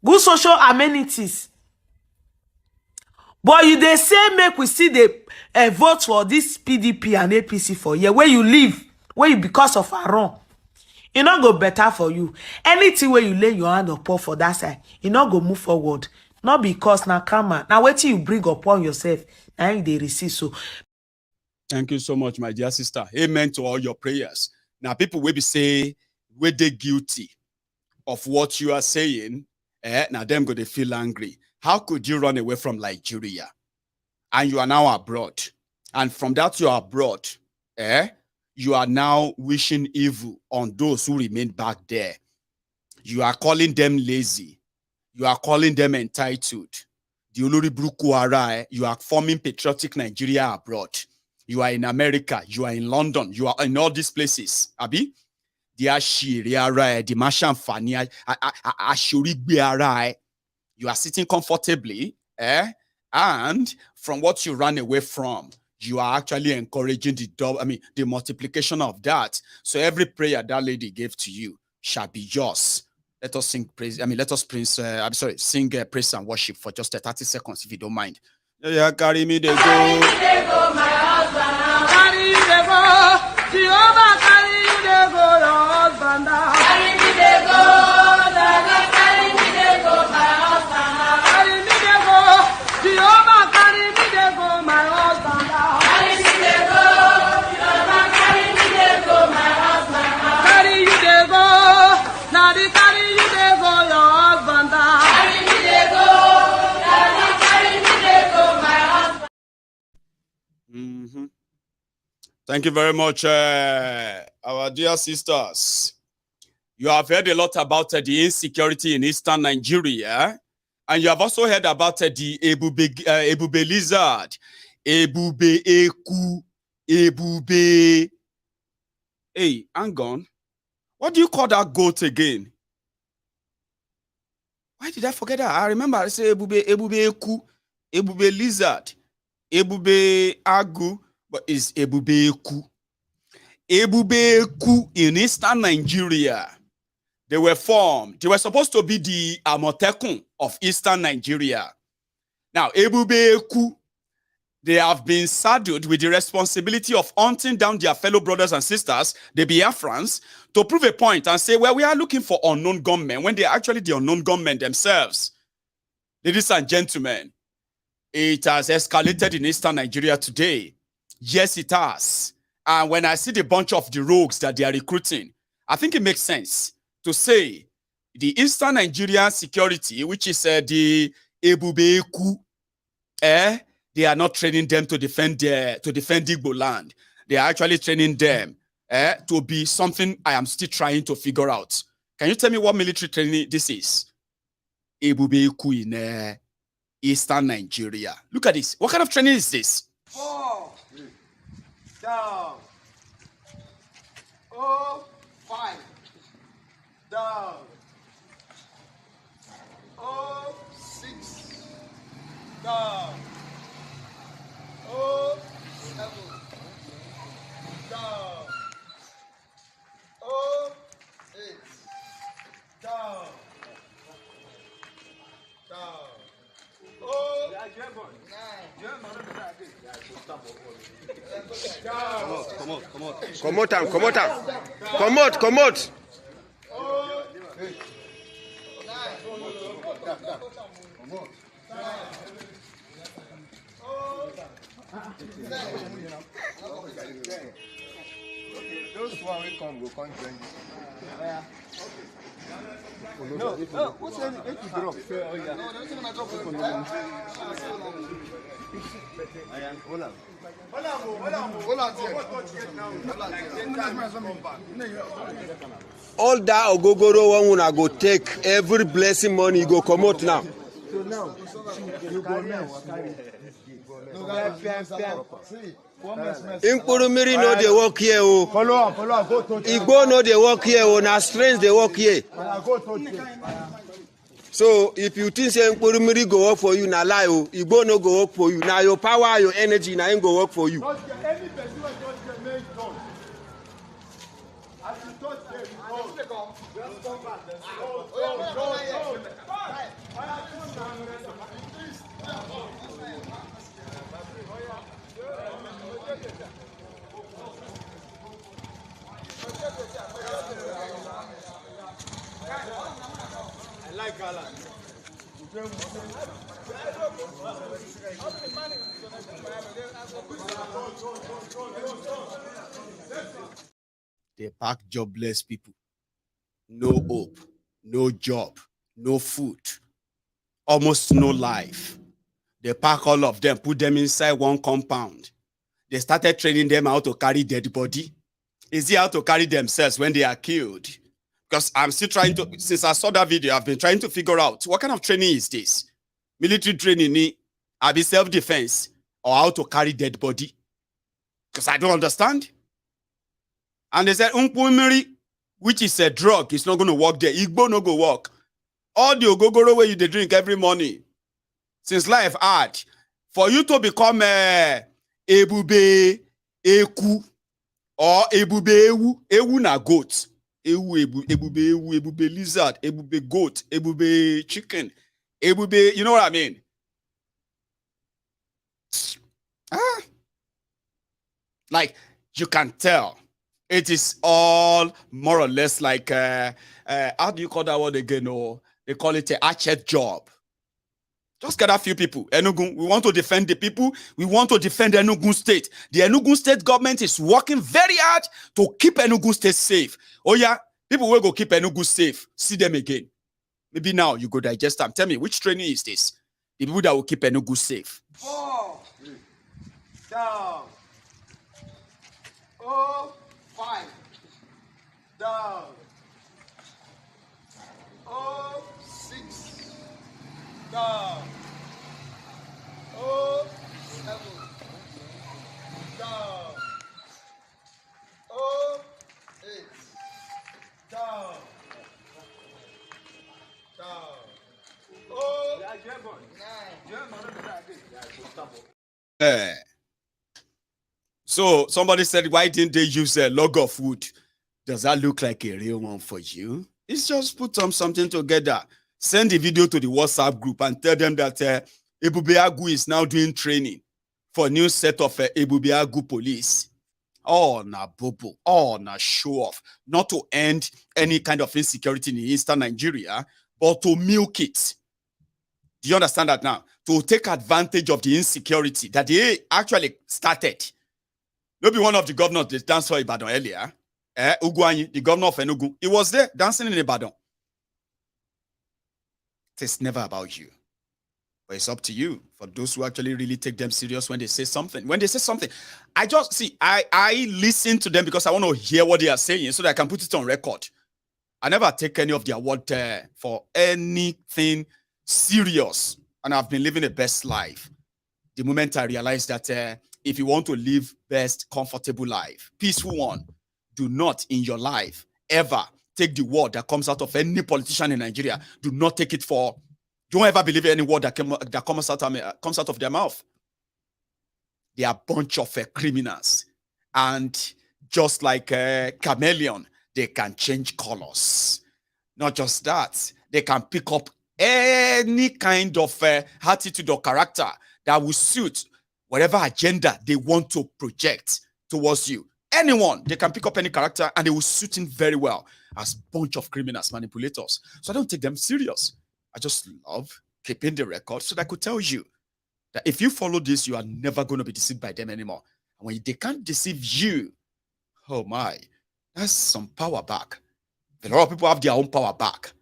good social amenities. But you they say make we see the vote for this PDP and APC for here where you live, where you because of a wrong. It not go better for you. Anything where you lay your hand upon for that side, it not go move forward. Not because now come on. Now wait till you bring upon yourself and they receive so. Thank you so much, my dear sister. Amen to all your prayers. Now people will be say, were they guilty of what you are saying? Now them go they feel angry. How could you run away from Nigeria? And you are now abroad. And from that you are abroad, you are now wishing evil on those who remain back there. You are calling them lazy. You are calling them entitled. The Olori Bruku Ara, you are forming patriotic Nigeria abroad. You are in America. You are in London. You are in all these places. Abi? The Ashiri Ara, the Mashan Fani, Ashurigbe Ara. You are sitting comfortably, and from what you ran away from, you are actually encouraging the multiplication of that. So every prayer that lady gave to you shall be yours. Let us sing praise. Let us sing praise and worship for just 30 seconds, if you don't mind. Yeah, carry me, they go. Carry me, they go, my husband. Carry you, they go. Jehovah, carry you, they go, your husband. Carry me, they go. Carry me, they go, my husband. Carry me, they go. Jehovah, carry me, they go, my husband. Carry me, they go. Jehovah, carry me, they go, my husband. Carry you, they go. Now they carry you, they go, your husband. Carry me, they go. Carry me, they go, my husband. Thank you very much, our dear sisters. You have heard a lot about the insecurity in eastern Nigeria, and you have also heard about the Ebube lizard, Ebube eku, Ebube. Hey, hang on. What do you call that goat again? Why did I forget that? I remember I said Ebube eku, Ebube lizard, Ebube agu, but it's Ebube eku. Ebube eku in eastern Nigeria. They were formed. They were supposed to be the Amotekun of eastern Nigeria. Now, Ebube eku, they have been saddled with the responsibility of hunting down their fellow brothers and sisters, the Biafrans, to prove a point and say, well, we are looking for unknown gunmen, when they are actually the unknown gunmen themselves. Ladies and gentlemen, it has escalated in eastern Nigeria today. Yes, it has. And when I see the bunch of the rogues that they are recruiting, I think it makes sense to say the eastern Nigerian security, which is the Ebube eku, they are not training them to defend Igbo land. They are actually training them to be something I am still trying to figure out. Can you tell me what military training this is? Ebube eku in eastern Nigeria. Look at this. What kind of training is this? 4 down. 0 5 down. Oh, 6. Down. Oh, 7. Down. Oh, 8. Down. Down. Oh, 9. Come out. Come out. Oh, 8. 9. Those who are come will come join you. No, who said it to drop? Oh, yeah. No, there's not a drop. All that ogogoro one una go take every blessing money go come out now. So now, you go now. Impurumiri no dey work here o. Follow up, go touch. Igbo no dey work here o. Na strange dey work here. Go touch. So if you think say Impurumiri go work for you, na lie o. Igbo no go work for you. Na your power, your energy, na him go work for you. Any person wey touch them make done. As you touch them, just come back. I like Gala. They pack jobless people. No hope, no job, no food, almost no life. They pack all of them, put them inside one compound. They started training them how to carry dead body. Is it how to carry themselves when they are killed? Because I'm still trying to, since I saw that video, I've been trying to figure out what kind of training is this? Military training, be self-defense, or how to carry dead body? Because I don't understand. And they said, which is a drug, it's not going to work there. Igbo no go work. All the ogogoro where you they drink every morning. Since life hard, for you to become a ebube eku or ebube ewu na goat. Ebube lizard, ebube goat, ebube chicken, ebube, you know what I mean? Like, you can tell. It is all more or less like, how do you call that word again? Oh, they call it a hatchet job. Just get a few people. Enugu, we want to defend the people. We want to defend Enugu State. The Enugu State government is working very hard to keep Enugu State safe. Oh yeah, people will go keep Enugu safe. See them again. Maybe now you go digest them. Tell me, which training is this? The people that will keep Enugu safe. 4. Down. Oh, 5. Down. Oh, 6. Down. Oh, 7. Down. Oh, 8. Down. Down. Oh, 9. So somebody said, why didn't they use a log of wood? Does that look like a real one for you? It's just put something together. Send the video to the WhatsApp group and tell them that Ebubeagu is now doing training for a new set of Ebubeagu police. Oh, na bobo. Oh, na show off. Not to end any kind of insecurity in Eastern Nigeria, but to milk it. Do you understand that now? To take advantage of the insecurity that they actually started. Maybe one of the governors that danced for Ibadan earlier, Uguanyi, the governor of Enugu, he was there dancing in Ibadan. It's never about you. But it's up to you for those who actually really take them serious when they say something. When they say something, I just see, I listen to them because I want to hear what they are saying so that I can put it on record. I never take any of their word for anything serious. And I've been living the best life. The moment I realized that if you want to live best, comfortable life, peaceful one, do not in your life ever take the word that comes out of any politician in Nigeria. Do not take it for Don't ever believe any word that comes out of their mouth. They are a bunch of criminals. And just like a chameleon, they can change colors. Not just that, they can pick up any kind of attitude or character that will suit whatever agenda they want to project towards you. Anyone, they can pick up any character and they will suit in very well as a bunch of criminals, manipulators. So I don't take them serious. I just love keeping the record so that I could tell you that if you follow this, you are never going to be deceived by them anymore. And when they can't deceive you, oh my, that's some power back. A lot of people have their own power back.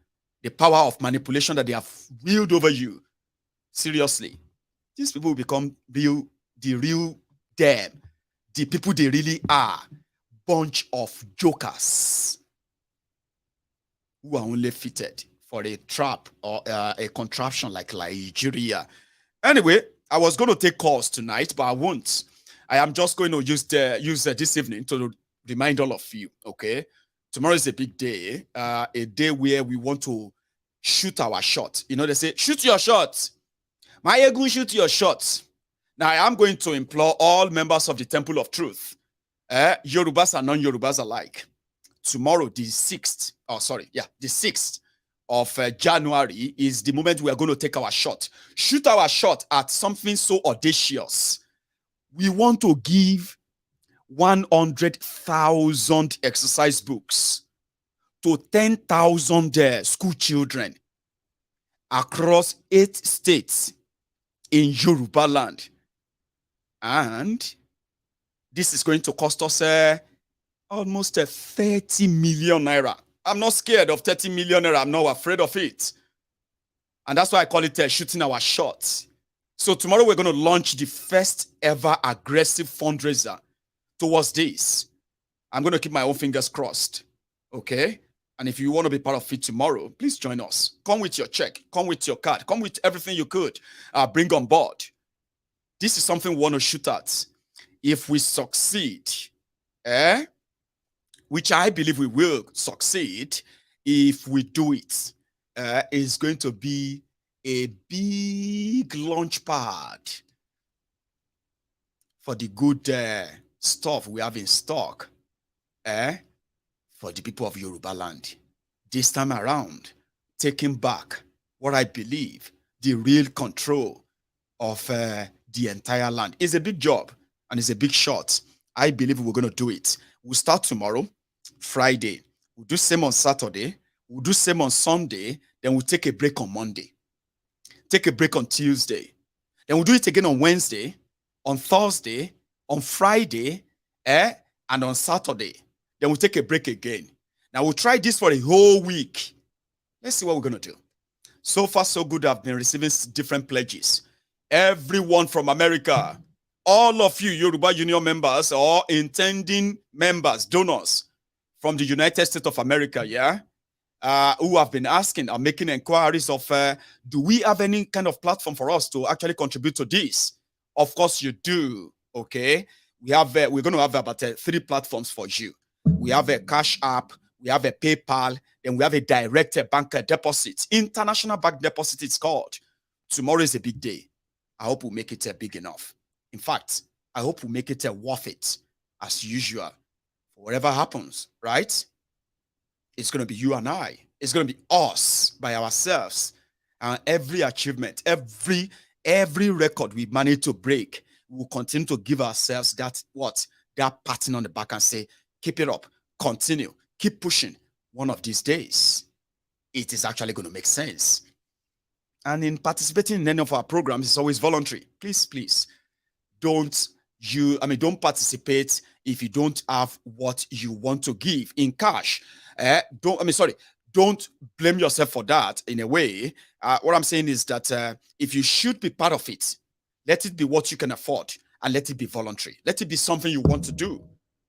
The power of manipulation that they have wielded over you. Seriously. These people will become the real them. The people they really are. Bunch of jokers who are only fitted for a trap or a contraption like Nigeria. Anyway, I was going to take calls tonight, but I won't. I am just going to use this evening to remind all of you, okay? Tomorrow is a big day, a day where we want to shoot our shot. You know, they say, shoot your shot. Maiyegun, shoot your shot. Now, I am going to implore all members of the Temple of Truth, Yorubas and non-Yorubas alike. Tomorrow, the 6th of January is the moment we are going to take our shot. Shoot our shot at something so audacious. We want to give 100,000 exercise books to 10,000 school children across 8 states in Yoruba land. And this is going to cost us almost 30 million naira. I'm not scared of 30 million naira. I'm not afraid of it. And that's why I call it shooting our shot. So tomorrow we're going to launch the first ever aggressive fundraiser towards this. I'm going to keep my own fingers crossed. Okay? And if you want to be part of it tomorrow, please join us. Come with your check. Come with your card. Come with everything you could. Bring on board. This is something we want to shoot at. If we succeed, which I believe we will succeed if we do it, is going to be a big launch pad for the good stuff we have in stock for the people of Yoruba land. This time around, taking back what I believe the real control of the entire land. It's a big job and it's a big shot. I believe we're going to do it. We'll start tomorrow, Friday. We'll do same on Saturday. We'll do same on Sunday. Then we'll take a break on Monday. Take a break on Tuesday. Then we'll do it again on Wednesday, on Thursday, on Friday, and on Saturday. Then we'll take a break again. Now we'll try this for a whole week. Let's see what we're going to do. So far, so good. I've been receiving different pledges. Everyone from America, all of you Yoruba Union members or intending members, donors from the United States of America, who have been asking or making inquiries of, do we have any kind of platform for us to actually contribute to this? Of course you do, okay? We have, we're going to have about 3 platforms for you. We have a Cash App, we have a PayPal, and we have a direct bank deposit. International bank deposit, it's called. Tomorrow is a big day. I hope we'll make it big enough. In fact, I hope we'll make it worth it, as usual. Whatever happens, right? It's going to be you and I. It's going to be us by ourselves. And every achievement, every record we manage to break, we'll continue to give ourselves that patting on the back and say, keep it up, continue, keep pushing. One of these days, it is actually going to make sense. And in participating in any of our programs, it's always voluntary. Please, don't participate if you don't have what you want to give in cash. Don't blame yourself for that in a way. What I'm saying is that if you should be part of it, let it be what you can afford and let it be voluntary. Let it be something you want to do.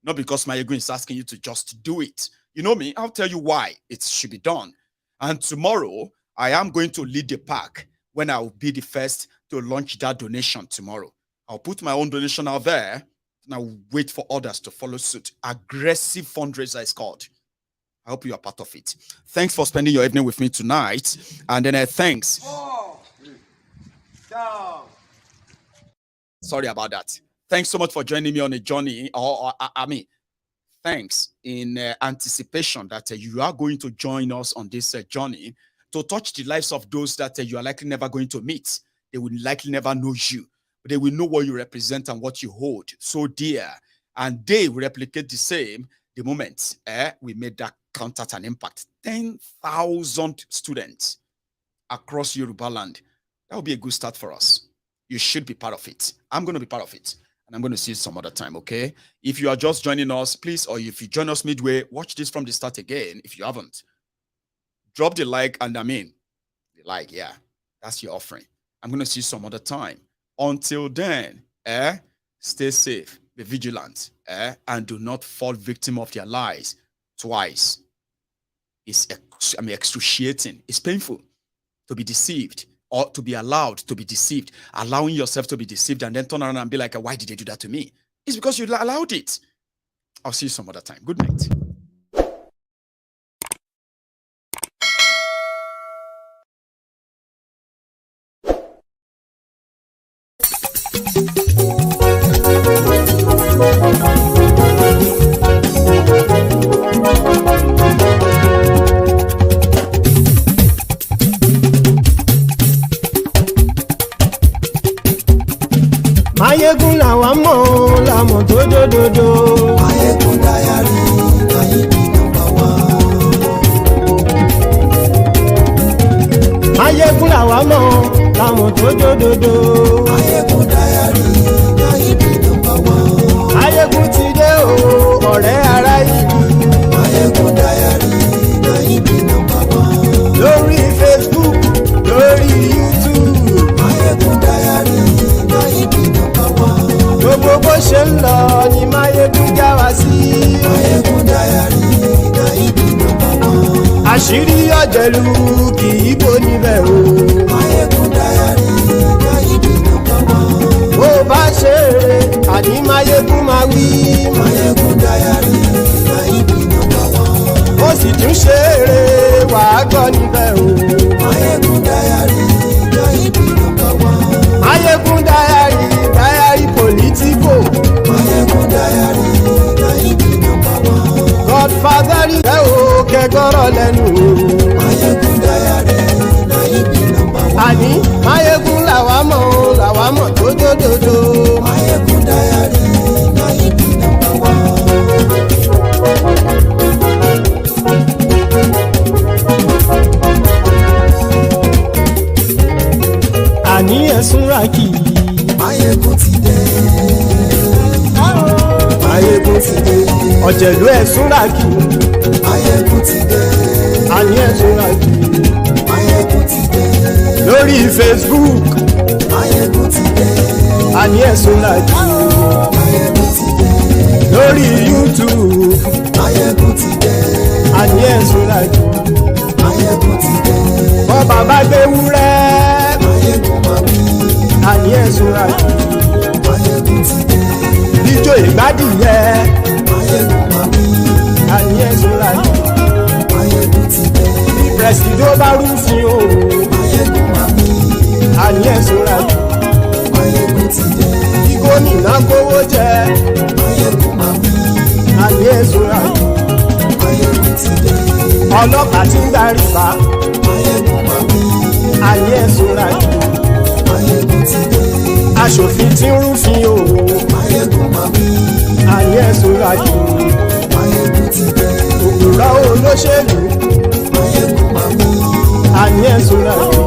Not because Maiyegun is asking you to just do it. You know me, I'll tell you why it should be done. And tomorrow, I am going to lead the pack when I will be the first to launch that donation tomorrow. I'll put my own donation out there and I'll wait for others to follow suit. Aggressive fundraiser is called. I hope you are part of it. Thanks for spending your evening with me tonight. And then thanks. Sorry about that. Thanks so much for joining me on a journey. Thanks in anticipation that you are going to join us on this journey to touch the lives of those that you are likely never going to meet. They will likely never know you, but they will know what you represent and what you hold so dear. And they will replicate the same the moment we made that contact and impact. 10,000 students across Yoruba land. That would be a good start for us. You should be part of it. I'm going to be part of it. And I'm going to see you some other time, okay? If you are just joining us, please, or if you join us midway, watch this from the start again. If you haven't, drop the like and the like, yeah, that's your offering. I'm going to see you some other time. Until then, stay safe, be vigilant, and do not fall victim of their lies twice. It's excruciating. It's painful to be deceived or to be allowed to be deceived, allowing yourself to be deceived and then turn around and be like, why did they do that to me? It's because you allowed it. I'll see you some other time. Good night. Maiyegun làwa mọ̀ làmọ̀ tó dòdòdò. Maiyegun Diary, Maiyegun number one. Maiyegun làwa mọ̀ làmọ̀ tó dòdòdò. Maiyegun Diary, Maiyegun number one. Maiyegun ti dé o, ọ̀rẹ́ ará ìlú. Maiyegun Diary, Maiyegun number one. Lórí Facebook, lórí YouTube. Maiyegun Diary, Maiyegun number one. Gbogbo bó ṣe ń lọ ni Maiyegun já wa sí. Maiyegun Diary, Maiyegun number one. Àṣírí ọ̀jẹ̀lú kì í bò níbẹ̀ o. Maiyegun Diary, Maiyegun number one. Bó bá ṣe eré, àní Maiyegun máa wí. Maiyegun Diary, Maiyegun number one. Ó sì tún ṣe eré, wàá gbọ́ níbẹ̀ o. Maiyegun Diary, Maiyegun number one. Maiyegun Diary, Diary Politico. Maiyegun Diary, Maiyegun number one. Godfather ẹ o kẹgọrọ lẹ́nu o. Maiyegun Diary, Maiyegun number one. Àní Maiyegun làwa mọ̀ tó dòdòdò. Maiyegun Diary, Maiyegun number one. Àní ẹ̀sùn ràkì. Maiyegun ti dé. Maiyegun ti dé. Ọ̀jẹ̀lú ẹ̀sùn ràkì. Maiyegun ti dé. Àní ẹ̀sùn ràkì. Maiyegun ti dé. Lórí Facebook. Maiyegun ti dé. Àní ẹ̀sùn ràkì. Maiyegun ti dé. Lórí YouTube. Maiyegun ti dé. Àní ẹ̀sùn ràkì. Maiyegun ti dé. Bọ́ bàbá gbé wúrẹ́. Maiyegun máa wí. Àní ẹ̀sùn ràkì. Maiyegun ti dé. Ijó ìgbádìyẹ. Maiyegun máa wí. Àní ẹ̀sùn ràkì. Maiyegun ti dé. Bí pẹ̀sìdó bá rúfin o. Maiyegun máa wí. Àní ẹ̀sùn ràkì. Maiyegun ti dé. Bí gómìnà kówó jẹ. Maiyegun máa wí. Àní ẹ̀sùn ràkì. Maiyegun ti dé. Ọlọ́pàá tí ń gba rìbá. Maiyegun máa wí. Àní ẹ̀sùn ràkì. Maiyegun ti dé. Aṣòfin tí ń rúfin o. Maiyegun máa wí. Àní ẹ̀sùn ràkì. Maiyegun ti dé. Òpùrọ́ olóṣèlú. Maiyegun máa wí. Àní ẹ̀sùn ràkì.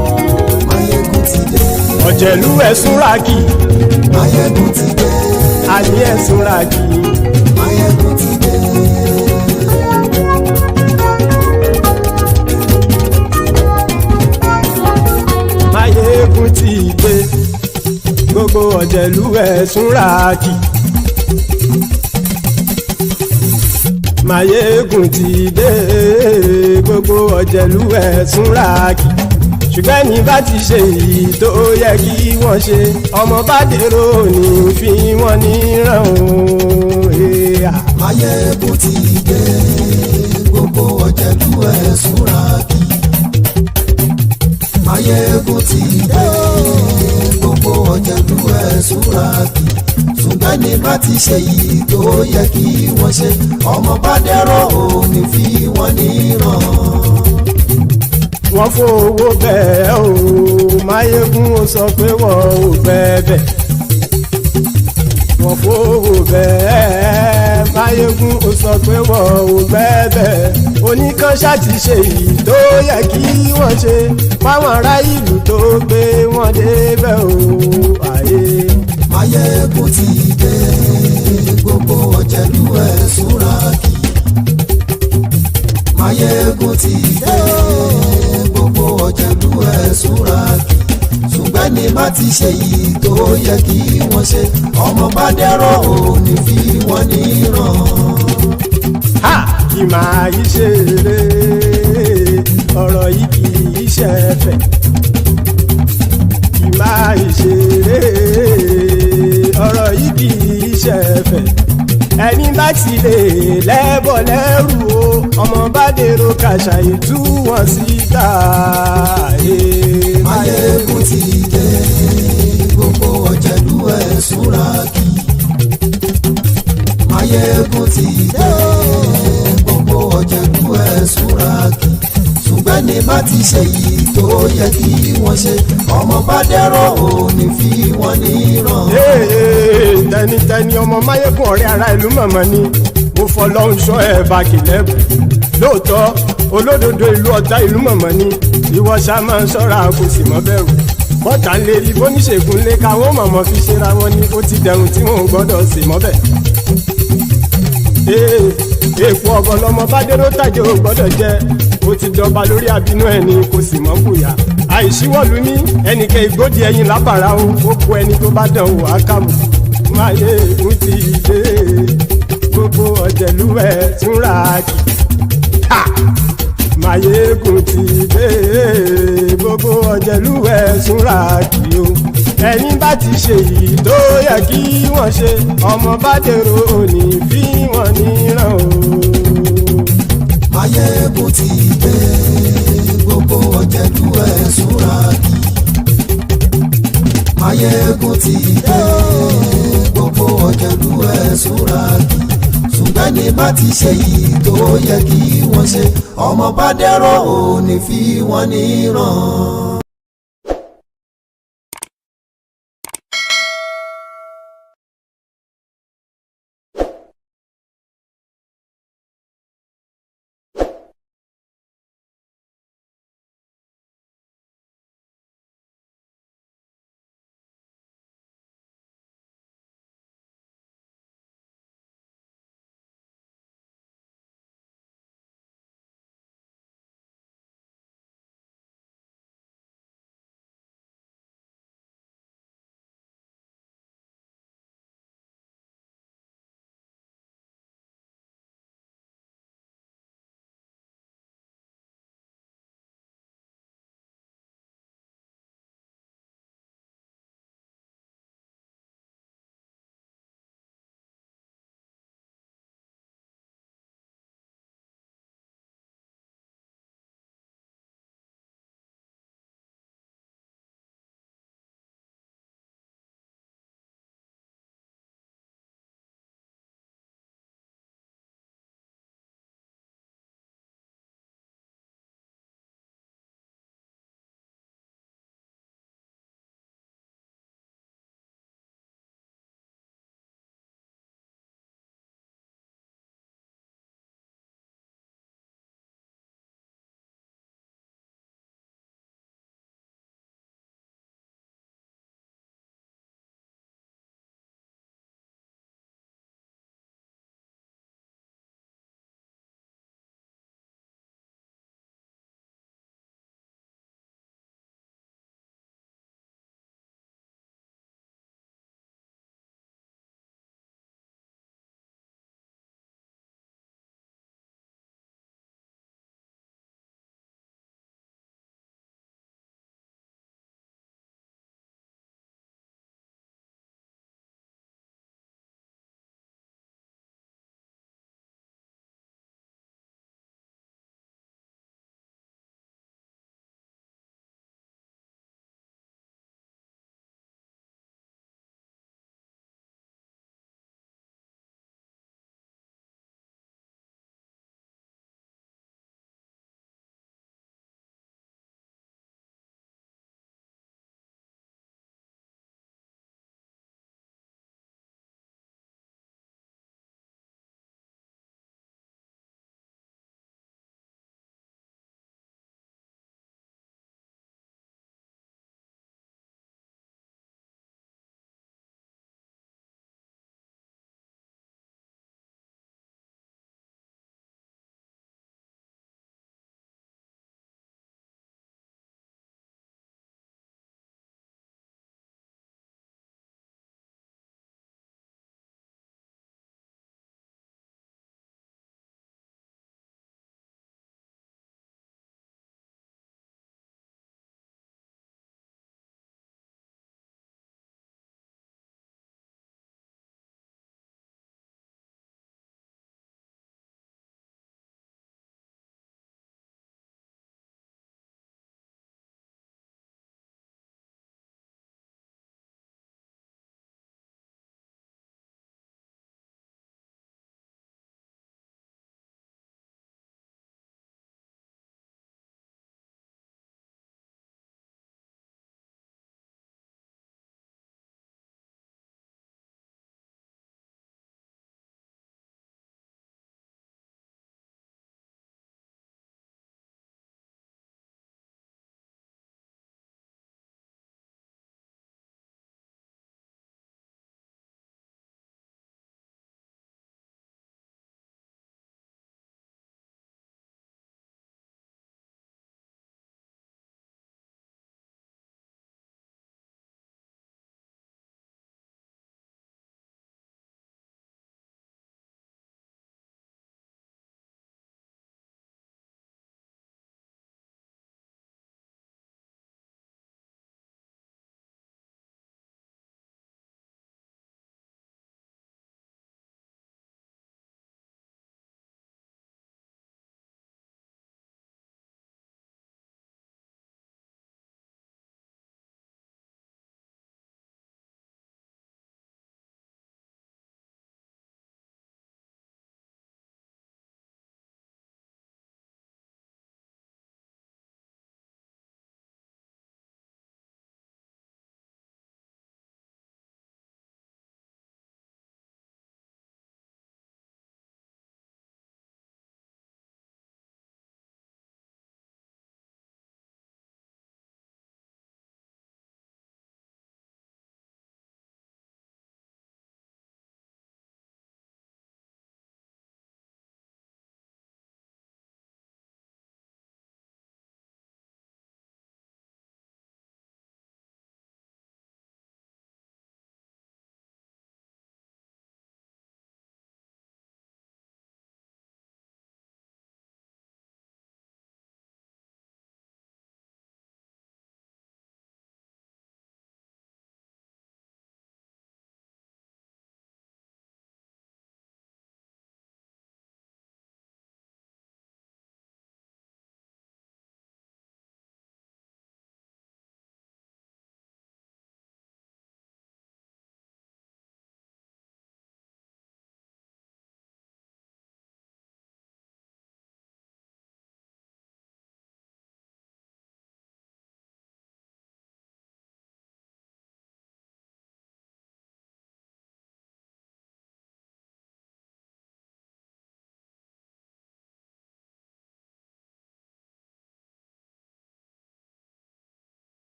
Maiyegun ti dé. Ọ̀jẹ̀lú ẹ̀sùn ràkì. Maiyegun ti dé. Àní ẹ̀sùn ràkì. Maiyegun ti dé. Maiyegun ti dé. Gbogbo ọ̀jẹ̀lú ẹ̀sùn ràkì. Maiyegun ti dé. Gbogbo ọ̀jẹ̀lú ẹ̀sùn ràkì. Ṣùgbọ́n ní bá ti ṣe èyí tó yẹ kí wọ́n ṣe, ọmọ bá dèrò ní fi wọ́n níran o. Maiyegun ti dé. Gbogbo ọ̀jẹ̀lú ti dé gbogbo ọ̀jẹ̀lú ẹ̀ súra kì ṣùgbọ́n ní bá ti ṣe yìí tó yẹ kí wọ́n ṣe ọmọ bá dẹ́rọ̀ òní fi wọ́n níran. wọ́n fowó bẹ́ẹ̀ o Maiyegun ó sọ pé wọ́n ò bẹ́ẹ̀ wọ́n fowó bẹ́ẹ̀ Maiyegun ó sọ pé wọ́n ò bẹ́ẹ̀ oníkan ṣáàtì ṣe yìí tó yẹ kí wọ́n ṣe fáwọn ará ìlú tó gbé wọn débẹ̀ o àyè. Maiyegun ti dé gbogbo ọ̀jẹ̀lú ẹ̀ súra kì Maiyegun ti dé gbogbo ọ̀jẹ̀lú ẹ̀ súra kì ṣùgbọ́n ní bá ti ṣe yìí tó yẹ kí wọ́n ṣe ọmọ bá dẹ́rọ̀ òní fi wọ́n níran. kì máa yí ṣe eré ọ̀rọ̀ yìí kì í ṣe ẹ̀fẹ̀ kì máa yí ṣe eré ọ̀rọ̀ yìí kì í ṣe ẹ̀fẹ̀ ẹni bá ti lè lẹ́bọ̀ lẹ́rù o ọmọ bá dèrò kàṣàyè tú wọn síta. Maiyegun ti dé gbogbo ọ̀jẹ̀lú ẹ̀ súra kì Maiyegun ti dé gbogbo ọ̀jẹ̀lú ẹ̀ súra kì ṣùgbọ́n ní bá ti ṣe yìí tó yẹ kí wọ́n ṣe ọmọ bá dẹ́rọ̀ òní fi wọ́n níran. tẹnitẹni ọmọ Maiyegun ọ̀rẹ́ ara ìlú mọ̀mọ́ ni mo fọlọ́hún ṣọ́ ẹ̀ bá kìlẹ́bù lóòótọ́ olódodo ìlú ọ̀tá ìlú mọ̀mọ́ ni ìwọ ṣá máa ń ṣọ́ra kò sì mọ́ bẹ̀rù bọ́tà ń lè rí bóníṣègùn lé káwọn mọ̀mọ́ fi ṣera wọn ni ó ti dẹrùn tí wọn ò gbọ́dọ̀ sì mọ́ bẹ̀. èèpo ọ̀gọ̀ lọmọ bá dérò tàjẹ́ ò gbọ́dọ̀ jẹ́ ó ti jọba lórí àbínú ẹni kò sì mọ́ bùyà àìsíwọ́lu ní ẹnìkẹ́ ìgbódì ẹyin lábàrá o ó kó ẹni tó bá dán wò á kàmù. Maiyegun ti dé gbogbo ọ̀jẹ̀lú ẹ̀ túnra kì Maiyegun ti dé gbogbo ọ̀jẹ̀lú ẹ̀ túnra kì o ẹni bá ti ṣe yìí tó yẹ kí wọ́n ṣe ọmọ bá dèrò òní fi wọ́n níran o. Maiyegun ti dé gbogbo ọ̀jẹ̀lú ẹ̀ súra kì Maiyegun ti dé gbogbo ọ̀jẹ̀lú ẹ̀ súra kì ṣùgbọ́n ní bá ti ṣe yìí tó yẹ kí wọ́n ṣe ọmọ bá dẹ́rọ̀ òní fi wọ́n níran.